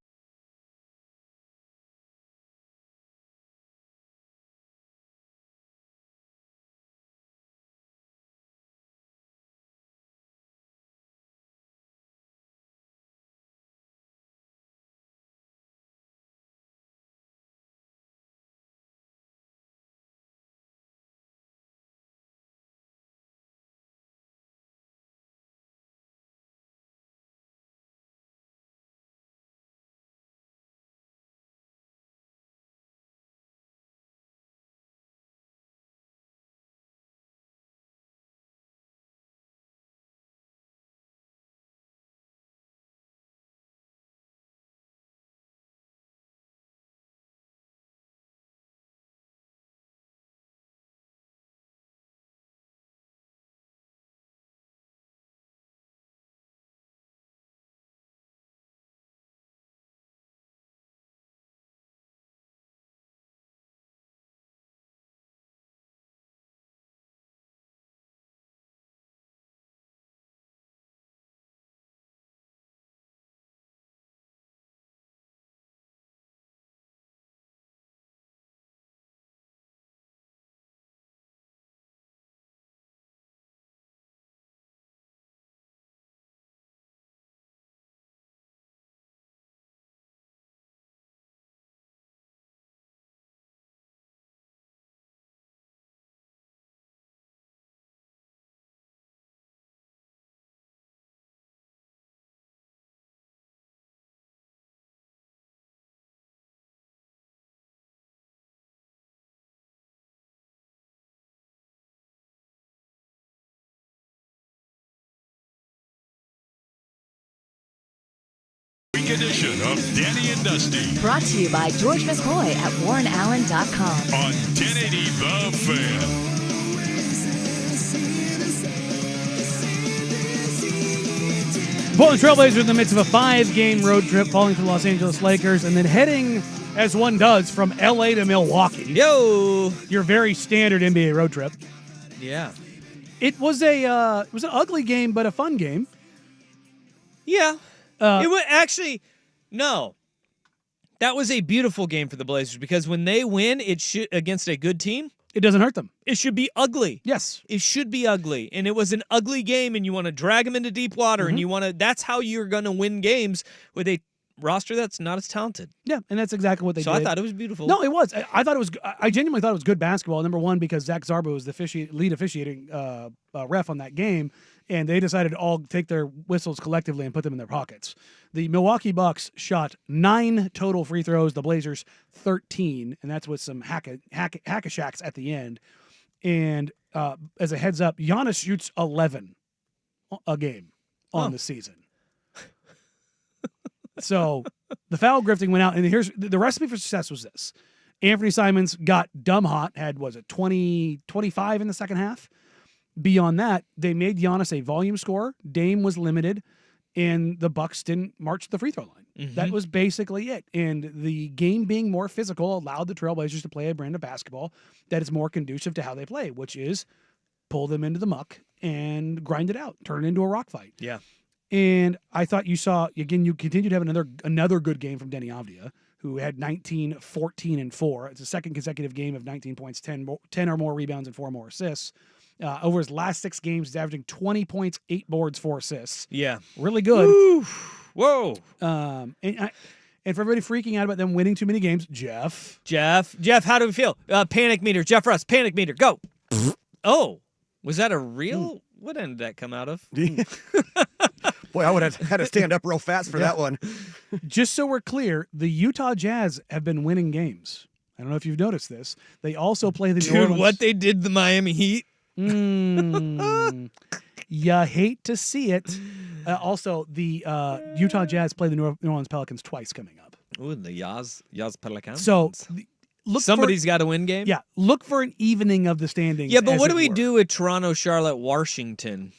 Edition of Danny and Dusty. Brought to you by George McCoy at WarrenAllen.com. On 1080 The Fan. Portland Trailblazers in the midst of a 5-game road trip, falling to the Los Angeles Lakers, and then heading, as one does, from L.A. to Milwaukee. Yo! Your very standard NBA road trip. Yeah. It was an ugly game, but a fun game. Yeah. It was actually, no. That was a beautiful game for the Blazers because when they win, it should against a good team. It doesn't hurt them. It should be ugly. Yes. It should be ugly. And it was an ugly game, and you want to drag them into deep water, and that's how you're going to win games with a roster that's not as talented. Yeah, and that's exactly what they did. So I thought it was beautiful. No, it was. I thought it was. I genuinely thought it was good basketball. Number one, because Zach Zarba was the lead officiating ref on that game, and they decided to all take their whistles collectively and put them in their pockets. The Milwaukee Bucks shot 9 total free throws. The Blazers 13, and that's with some hack-a-shacks at the end. And as a heads up, Giannis shoots 11 a game on the season. So the foul grifting went out, and here's the recipe for success was this. Anthony Simons got dumb hot, had, 25 in the second half. Beyond that, they made Giannis a volume scorer. Dame was limited, and the Bucks didn't march to the free throw line. Mm-hmm. That was basically it. And the game being more physical allowed the Trailblazers to play a brand of basketball that is more conducive to how they play, which is pull them into the muck and grind it out, turn it into a rock fight. Yeah. And I thought you saw, again, you continued to have another good game from Denny Avdia, who had 19, 14, and 4. It's a second consecutive game of 19 points, 10 or more rebounds, and 4 more assists. Over his last 6 games, he's averaging 20 points, 8 boards, 4 assists. Yeah. Really good. Woo. Whoa. And for everybody freaking out about them winning too many games, Jeff, how do we feel? Panic meter. Jeff Russ, panic meter. Go. Oh, was that a real? What end did that come out of? Boy, I would have had to stand up real fast for that one. Just so we're clear, the Utah Jazz have been winning games. I don't know if you've noticed this. They also play the New Orleans. What they did the Miami Heat? You hate to see it. Also, the Utah Jazz play the New Orleans Pelicans twice coming up. Ooh, the Yaz Pelicans. So somebody's got to win game. Yeah, look for an evening of the standings. Yeah, but what do we do with Toronto, Charlotte, Washington?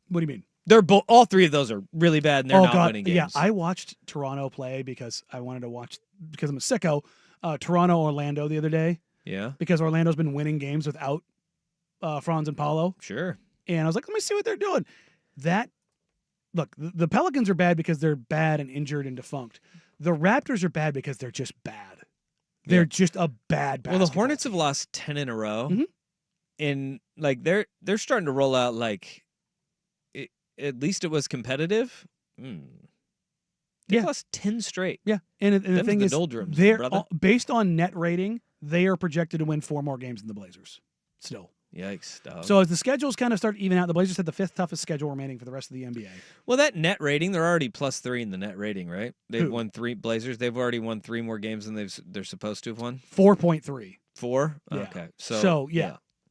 What do you mean? They're all three of those are really bad, and they're not winning games. Yeah, I watched Toronto play because I wanted to watch because I'm a sicko. Toronto, Orlando the other day. Yeah, because Orlando's been winning games without Franz and Paulo. Sure. And I was like, let me see what they're doing. Look, the Pelicans are bad because they're bad and injured and defunct. The Raptors are bad because they're just bad. They're just a bad basketball. Well, the Hornets have lost 10 in a row, and they're starting to roll out at least it was competitive. They lost 10 straight. Yeah, and the thing is, they're based on net rating, they are projected to win 4 more games than the Blazers. Still. Yikes, dog. So as the schedules kind of start to even out, the Blazers had the 5th toughest schedule remaining for the rest of the NBA. Well, that net rating, they're already +3 in the net rating, right? They've won 3 Blazers. They've already won 3 more games than they're supposed to have won. 4.3. 4? Yeah. Okay. So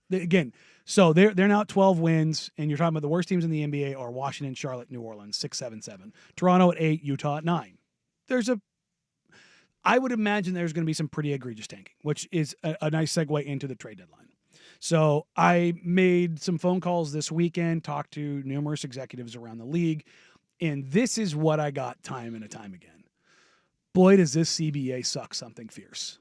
again, so they're now at 12 wins, and you're talking about the worst teams in the NBA are Washington, Charlotte, New Orleans, 6, 7, 7. Toronto at 8, Utah at 9. I would imagine there's going to be some pretty egregious tanking, which is a nice segue into the trade deadline. So I made some phone calls this weekend, talked to numerous executives around the league, and this is what I got time and time again. Boy, does this CBA suck something fierce.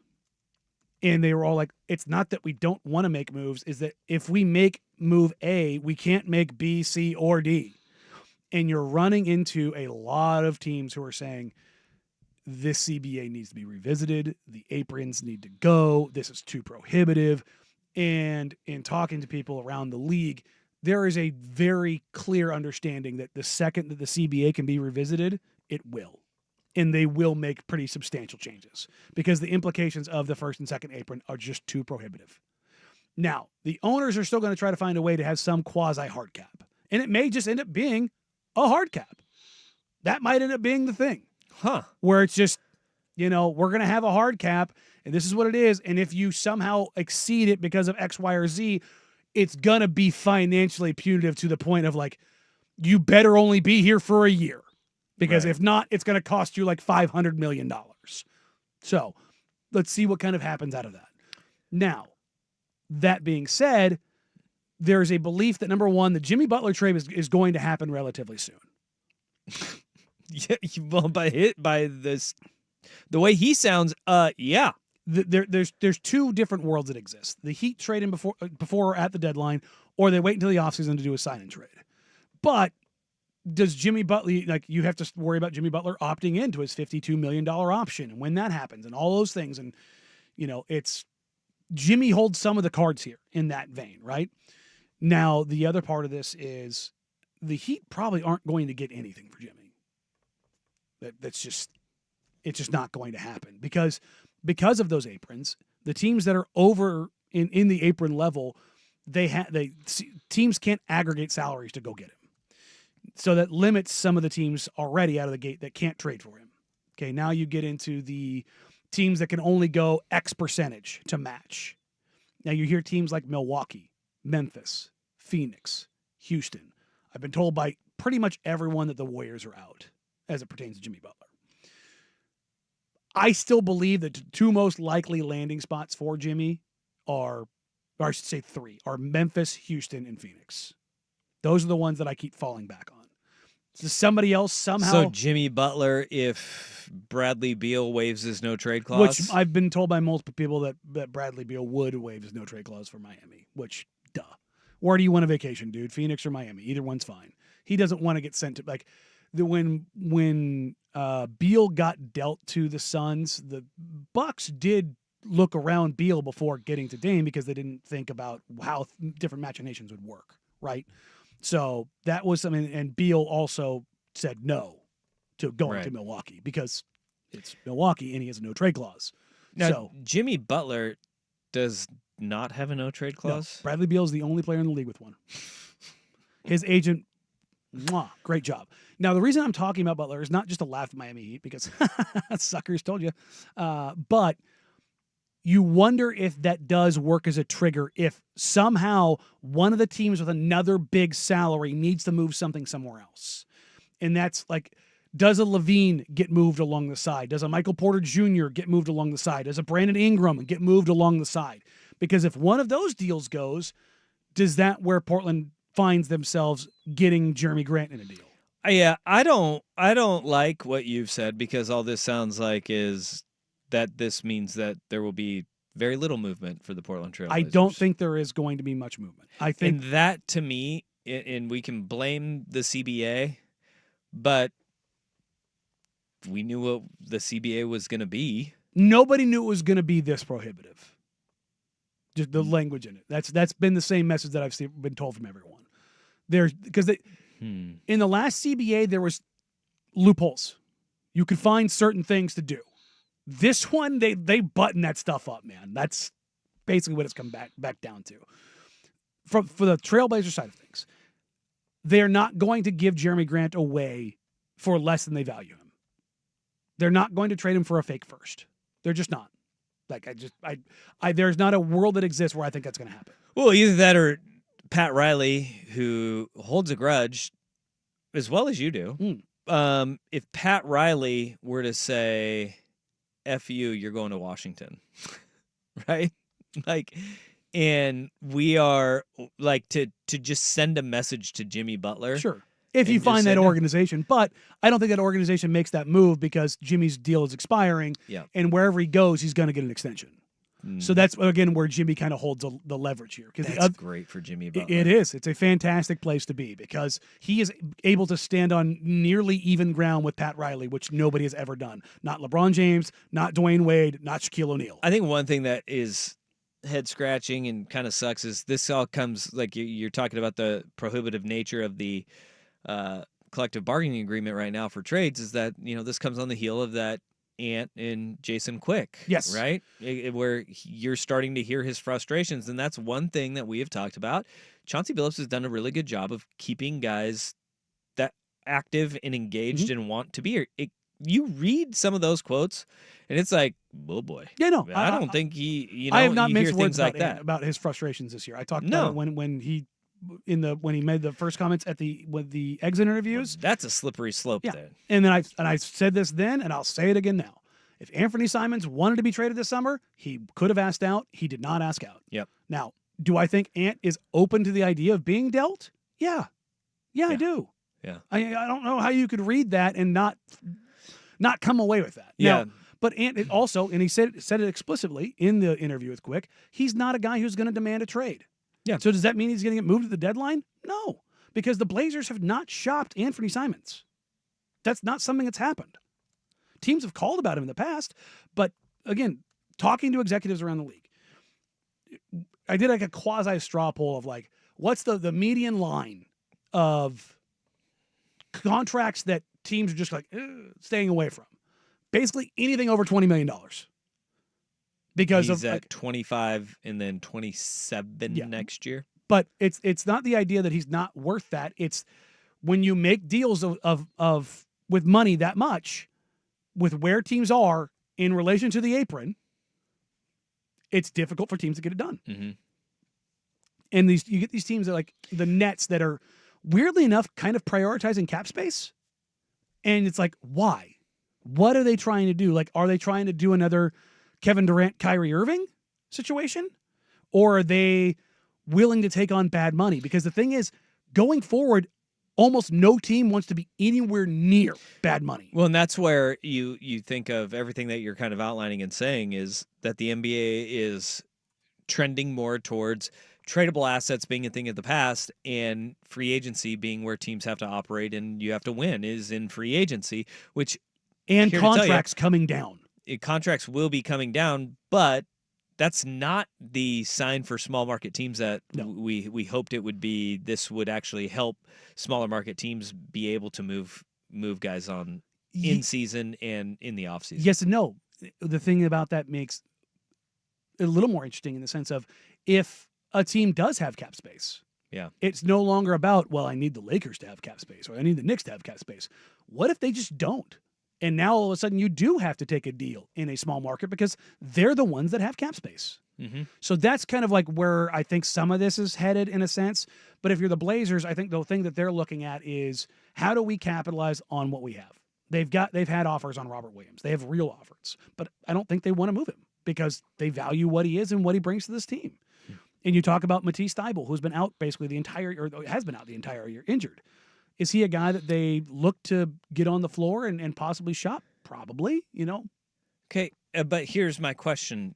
And they were all like, it's not that we don't want to make moves, is that if we make move A, we can't make B, C, or D. And you're running into a lot of teams who are saying, this CBA needs to be revisited. The aprons need to go. This is too prohibitive. And in talking to people around the league, there is a very clear understanding that the second that the CBA can be revisited, it will. And they will make pretty substantial changes because the implications of the first and second apron are just too prohibitive. Now, the owners are still going to try to find a way to have some quasi-hard cap. And it may just end up being a hard cap. That might end up being the thing. Where it's just, we're going to have a hard cap, and this is what it is. And if you somehow exceed it because of X, Y, or Z, it's going to be financially punitive to the point of you better only be here for a year. Because if not, it's going to cost you $500 million. So let's see what kind of happens out of that. Now, that being said, there's a belief that, number one, the Jimmy Butler trade is going to happen relatively soon. Yeah, well, by this, the way he sounds, yeah. There's two different worlds that exist. The Heat trade him before or at the deadline, or they wait until the offseason to do a sign and trade. But does Jimmy Butler, you have to worry about Jimmy Butler opting into his $52 million option and when that happens and all those things. And, it's Jimmy holds some of the cards here in that vein, right? Now, the other part of this is the Heat probably aren't going to get anything for Jimmy. It's just not going to happen because of those aprons. The teams that are over in the apron level, teams can't aggregate salaries to go get him. So that limits some of the teams already out of the gate that can't trade for him. Okay, now you get into the teams that can only go X percentage to match. Now you hear teams like Milwaukee, Memphis, Phoenix, Houston. I've been told by pretty much everyone that the Warriors are out as it pertains to Jimmy Butler. I still believe that the two most likely landing spots for Jimmy or I should say three, are Memphis, Houston, and Phoenix. Those are the ones that I keep falling back on. So somebody else somehow. So Jimmy Butler, if Bradley Beal waives his no-trade clause? Which I've been told by multiple people that Bradley Beal would waive his no-trade clause for Miami, which, duh. Where do you want a vacation, dude? Phoenix or Miami? Either one's fine. He doesn't want to get sent to, when Beal got dealt to the Suns, the Bucks did look around Beal before getting to Dame because they didn't think about how different machinations would work, right? So that was something, and Beal also said no to going to Milwaukee because it's Milwaukee and he has a no-trade clause. Now, so Jimmy Butler does not have a no-trade clause? No, Bradley Beal is the only player in the league with one. His agent, great job. Now, the reason I'm talking about Butler is not just to laugh at Miami Heat because suckers told you, but you wonder if that does work as a trigger if somehow one of the teams with another big salary needs to move something somewhere else. And that's like, does a Levine get moved along the side? Does a Michael Porter Jr. get moved along the side? Does a Brandon Ingram get moved along the side? Because if one of those deals goes, does that where Portland finds themselves getting Jeremy Grant in a deal? Yeah, I don't like what you've said because all this sounds like is that this means that there will be very little movement for the Portland Trail Blazers. I don't think there is going to be much movement. I think and that to me, and we can blame the CBA, but we knew what the CBA was going to be. Nobody knew it was going to be this prohibitive. Just the language in it. That's been the same message that I've been told from everyone. In the last CBA there was loopholes. You could find certain things to do. This one, they button that stuff up, man. That's basically what it's come back down to. For the Trailblazer side of things, they're not going to give Jeremy Grant away for less than they value him. They're not going to trade him for a fake first. They're just not. There's not a world that exists where I think that's going to happen. Well, either that or Pat Riley, who holds a grudge as well as you do. If Pat Riley were to say, F you, you're going to Washington, right? And we are to just send a message to Jimmy Butler. Sure. If you find that organization, but I don't think that organization makes that move because Jimmy's deal is expiring. Yeah. And wherever he goes, he's going to get an extension. So that's, again, where Jimmy kind of holds the leverage here. That's great for Jimmy Butler. It is. It's a fantastic place to be because he is able to stand on nearly even ground with Pat Riley, which nobody has ever done. Not LeBron James, not Dwayne Wade, not Shaquille O'Neal. I think one thing that is head-scratching and kind of sucks is this all comes, like you're talking about the prohibitive nature of the collective bargaining agreement right now for trades is that, this comes on the heel of that Ant and Jason Quick. Yes. Right? Where you're starting to hear his frustrations. And that's one thing that we have talked about. Chauncey Billups has done a really good job of keeping guys that active and engaged and want to be here. You read some of those quotes and it's like, oh boy. Yeah, no. I don't think he, I have not you hear minced things words like that. about his frustrations this year. I talked about it when he made the first comments with the exit interviews. Well, that's a slippery slope there. And then I said this then, and I'll say it again now. If Anthony Simons wanted to be traded this summer, he could have asked out. He did not ask out. Yep. Now, do I think Ant is open to the idea of being dealt? Yeah. Yeah, I do. Yeah. I don't know how you could read that and not come away with that. Yeah. Now, but it also, and he said it explicitly in the interview with Quick, he's not a guy who's going to demand a trade. Yeah. So does that mean he's going to get moved at the deadline? No, because the Blazers have not shopped Anthony Simons. That's not something that's happened. Teams have called about him in the past, but again, talking to executives around the league, I did like a quasi straw poll of like, what's the median line of contracts that teams are just like staying away from? Basically anything over $20 million. Because he's of at 25 and then 27 next year. But it's not the idea that he's not worth that. It's when you make deals of with money that much, with where teams are in relation to the apron, it's difficult for teams to get it done. Mm-hmm. And you get these teams that like the Nets that are weirdly enough kind of prioritizing cap space. And it's like, why? What are they trying to do? Like, are they trying to do another Kevin Durant, Kyrie Irving situation? Or are they willing to take on bad money? Because the thing is, going forward, almost no team wants to be anywhere near bad money. Well, and that's where you think of everything that you're kind of outlining and saying is that the NBA is trending more towards tradable assets being a thing of the past and free agency being where teams have to operate and you have to win is in free agency, which and contracts coming down. Contracts will be coming down, but that's not the sign for small market teams that we hoped it would be. This would actually help smaller market teams be able to move guys on in season and in the off season. Yes and no. The thing about that makes it a little more interesting in the sense of if a team does have cap space, it's no longer about, well, I need the Lakers to have cap space or I need the Knicks to have cap space. What if they just don't? And now all of a sudden you do have to take a deal in a small market because they're the ones that have cap space. Mm-hmm. So that's kind of like where I think some of this is headed in a sense. But if you're the Blazers, I think the thing that they're looking at is how do we capitalize on what we have? They've had offers on Robert Williams. They have real offers, but I don't think they want to move him because they value what he is and what he brings to this team. And you talk about Matisse Thybulle, who's been out basically the entire year, or has been out the entire year injured. Is he a guy that they look to get on the floor and possibly shop? Probably, Okay, but here's my question.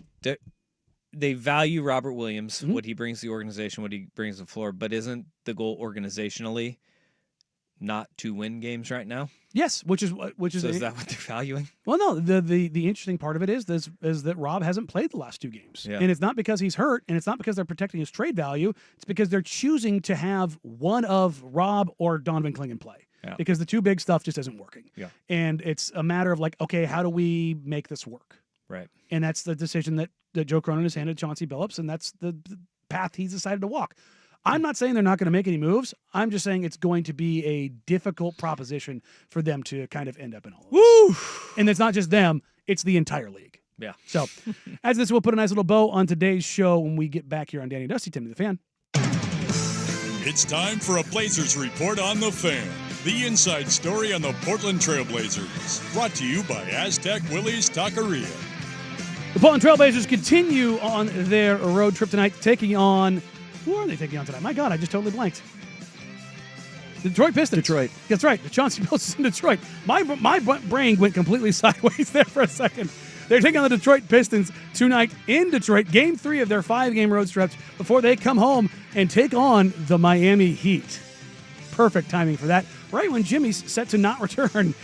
They value Robert Williams, what he brings to the organization, what he brings to the floor, but isn't the goal organizationally not to win games right now? Yes, which is so is that what they're valuing? Well, no. The interesting part of it is that Rob hasn't played the last 2 games, and it's not because he's hurt, and it's not because they're protecting his trade value. It's because they're choosing to have one of Rob or Donovan Clingan play because the 2 big stuff just isn't working. Yeah, and it's a matter of like, okay, how do we make this work? Right, and that's the decision that Joe Cronin has handed Chauncey Billups, and that's the path he's decided to walk. I'm not saying they're not going to make any moves. I'm just saying it's going to be a difficult proposition for them to kind of end up in all of this. And it's not just them, it's the entire league. Yeah. So, as this, we'll put a nice little bow on today's show when we get back here on Danny Dusty, Timmy the Fan. It's time for a Blazers Report on the Fan. The inside story on the Portland Trail Blazers. Brought to you by Aztec Willie's Taqueria. The Portland Trail Blazers continue on their road trip tonight, taking on... Who are they taking on tonight? My God, I just totally blanked. The Detroit Pistons. Detroit. That's right. The Chauncey Billups is in Detroit. My brain went completely sideways there for a second. They're taking on the Detroit Pistons tonight in Detroit. Game 3 of their 5-game road stretch before they come home and take on the Miami Heat. Perfect timing for that. Right when Jimmy's set to not return.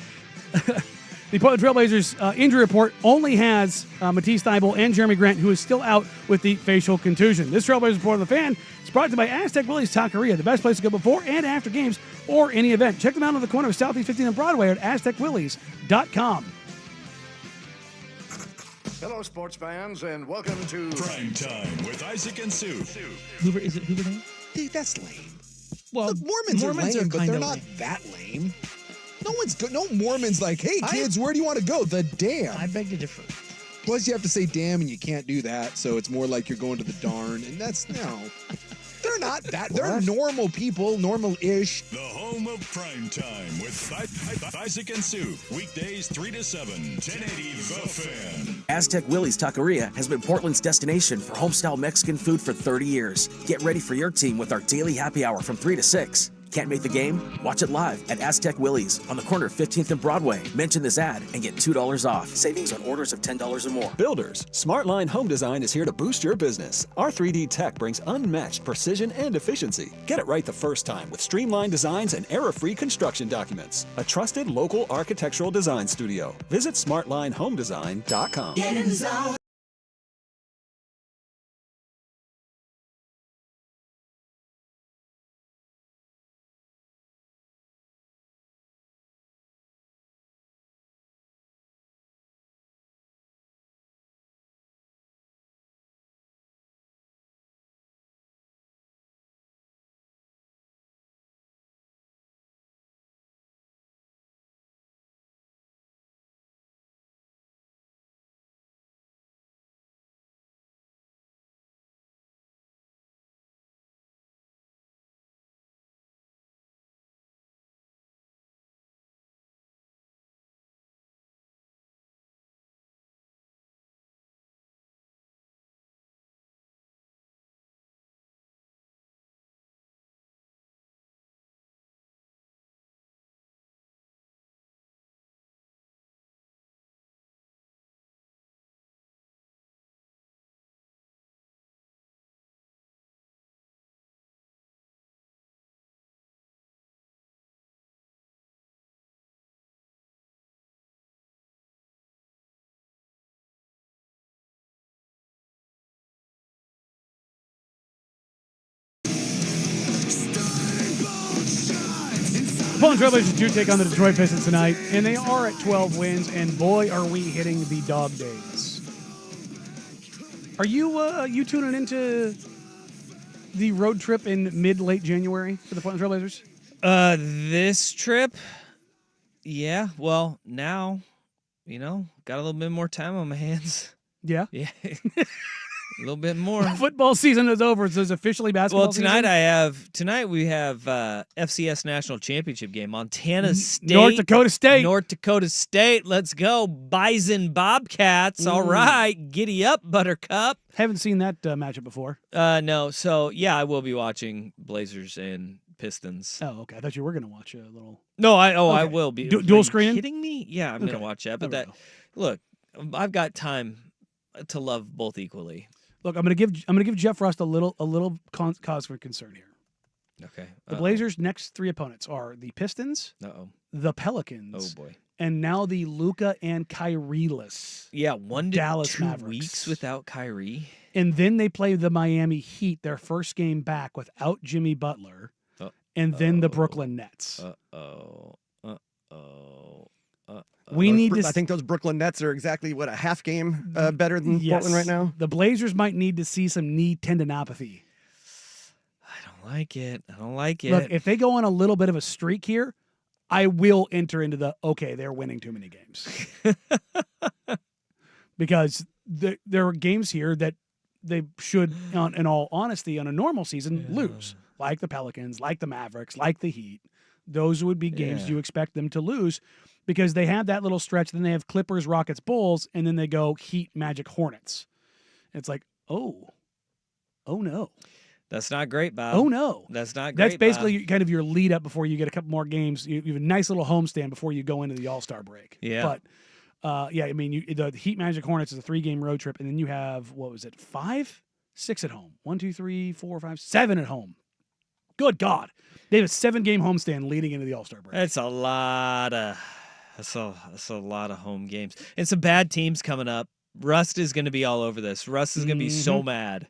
The Portland Trail Blazers injury report only has Matisse Thybulle and Jeremy Grant, who is still out with the facial contusion. This Trail Blazers Report on the Fan is brought to you by Aztec Willie's Taqueria, the best place to go before and after games or any event. Check them out on the corner of Southeast 15 and Broadway at aztecwillies.com. Hello, sports fans, and welcome to Prime Time with Isaac and Sue. Hoover, is it Hoover Dam? Dude, that's lame. Well, look, Mormons are lame, but they're not that lame. No one's good. No Mormon's like, hey, kids, where do you want to go? The dam. I beg to differ. Plus, you have to say damn, and you can't do that, so it's more like you're going to the darn, and that's, no. They're not that. They're normal people, normal-ish. The home of Prime Time with Isaac and Sue. Weekdays 3 to 7, 1080 The Fan. Aztec Willie's Taqueria has been Portland's destination for homestyle Mexican food for 30 years. Get ready for your team with our daily happy hour from 3 to 6. Can't make the game? Watch it live at Aztec Willie's on the corner of 15th and Broadway. Mention this ad and get $2 off. Savings on orders of $10 or more. Builders, SmartLine Home Design is here to boost your business. Our 3D tech brings unmatched precision and efficiency. Get it right the first time with streamlined designs and error-free construction documents. A trusted local architectural design studio. Visit smartlinehomedesign.com. Get in the zone. Portland Trailblazers do take on the Detroit Pistons tonight, and they are at 12 wins, and boy, are we hitting the dog days. Are you tuning into the road trip in mid-late January for the Portland Trailblazers? This trip, yeah. Well, now, got a little bit more time on my hands. Yeah? Yeah. A little bit more. Football season is over, so it's officially basketball season? Well, tonight we have FCS National Championship game. Montana State. North Dakota State. North Dakota State. Let's go. Bison Bobcats. All right. Giddy up, Buttercup. Haven't seen that matchup before. No. So, yeah, I will be watching Blazers and Pistons. Oh, okay. I thought you were going to watch a little. No, I will be. Dual screening? Kidding me? Yeah, I'm going to watch that. But look, I've got time to love both equally. Look, I'm gonna give Jeff Rust a little cause for concern here. Okay. The Blazers' next three opponents are the Pistons, the Pelicans, oh boy, and now the Luka and Kyrie-less. Yeah, 1 to Dallas 2 Mavericks. weeks without Kyrie, and then they play the Miami Heat, their first game back without Jimmy Butler, and then the Brooklyn Nets. We need to. I think those Brooklyn Nets are exactly a half game better than Portland right now. The Blazers might need to see some knee tendinopathy. I don't like it. Look, if they go on a little bit of a streak here, I will enter into they're winning too many games. Because there are games here that they should, in all honesty, on a normal season, lose. Like the Pelicans, like the Mavericks, like the Heat. Those would be games you expect them to lose. Because they have that little stretch, then they have Clippers, Rockets, Bulls, and then they go Heat, Magic, Hornets. It's like, oh no. That's not great, Bob. Oh no. That's not great. That's basically kind of your lead up before you get a couple more games. You have a nice little homestand before you go into the All-Star break. Yeah. But the Heat, Magic, Hornets is a 3-game road trip, and then you have 6 at home. 1, 2, 3, 4, 5, 7 at home. Good God. They have a 7-game homestand leading into the All-Star break. That's a lot of home games. And some bad teams coming up. Rust is going to be all over this. Rust is going to be so mad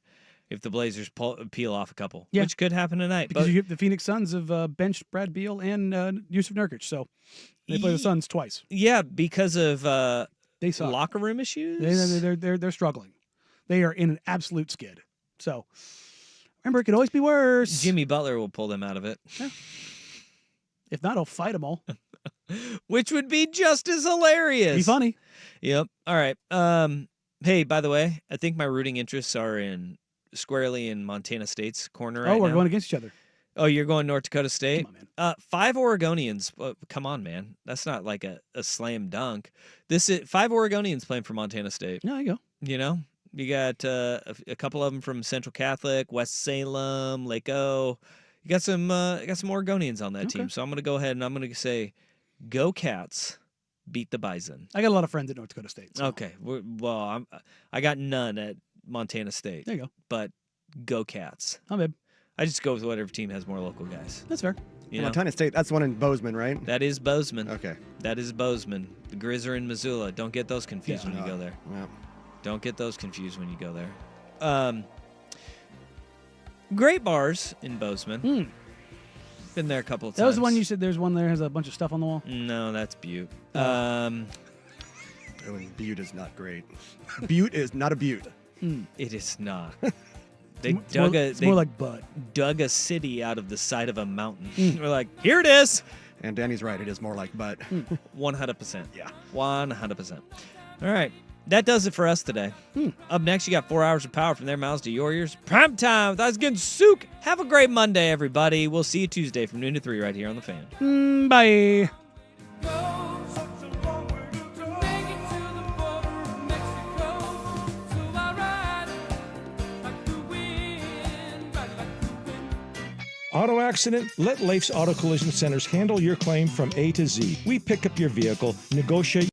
if the Blazers peel off a couple, which could happen tonight. Because you get the Phoenix Suns have benched Brad Beal and Yusuf Nurkic, so they play the Suns twice. Yeah, because of they suck. Locker room issues. They're struggling. They are in an absolute skid. So remember, it could always be worse. Jimmy Butler will pull them out of it. Yeah. If not, he'll fight them all. Which would be just as hilarious. Be funny. Yep. All right. Hey, by the way, I think my rooting interests are squarely in Montana State's corner right now. Oh, we're going against each other. Oh, you're going North Dakota State? Come on, man. 5 Oregonians. Come on, man. That's not like a slam dunk. This is 5 Oregonians playing for Montana State. There you go. You got a couple of them from Central Catholic, West Salem, Lake O. You got some Oregonians on that team, so I'm going to go ahead and I'm going to say, go Cats, beat the Bison. I got a lot of friends at North Dakota State. So. Okay, I got none at Montana State. There you go. But go Cats. Oh, babe. I just go with whatever team has more local guys. That's fair. Montana State, that's the one in Bozeman, right? That is Bozeman. Okay. That is Bozeman. The Grizz are in Missoula. Don't get those confused when you go there. Yeah. Don't get those confused when you go there. Great bars in Bozeman. Been there a couple of times. That was the one you said there's one there has a bunch of stuff on the wall? No, that's Butte. Butte is not great. Butte is not a Butte. It is not. It's more like Bud. Dug a city out of the side of a mountain. We're like, here it is. And Danny's right. It is more like Bud. 100%. Yeah. 100%. All right. That does it for us today. Up next, you got 4 hours of power from their mouths to your ears. Prime time with us getting souk. Have a great Monday, everybody. We'll see you Tuesday from noon to 3 right here on The Fan. Bye. Auto accident? Let Life's Auto Collision Centers handle your claim from A to Z. We pick up your vehicle, negotiate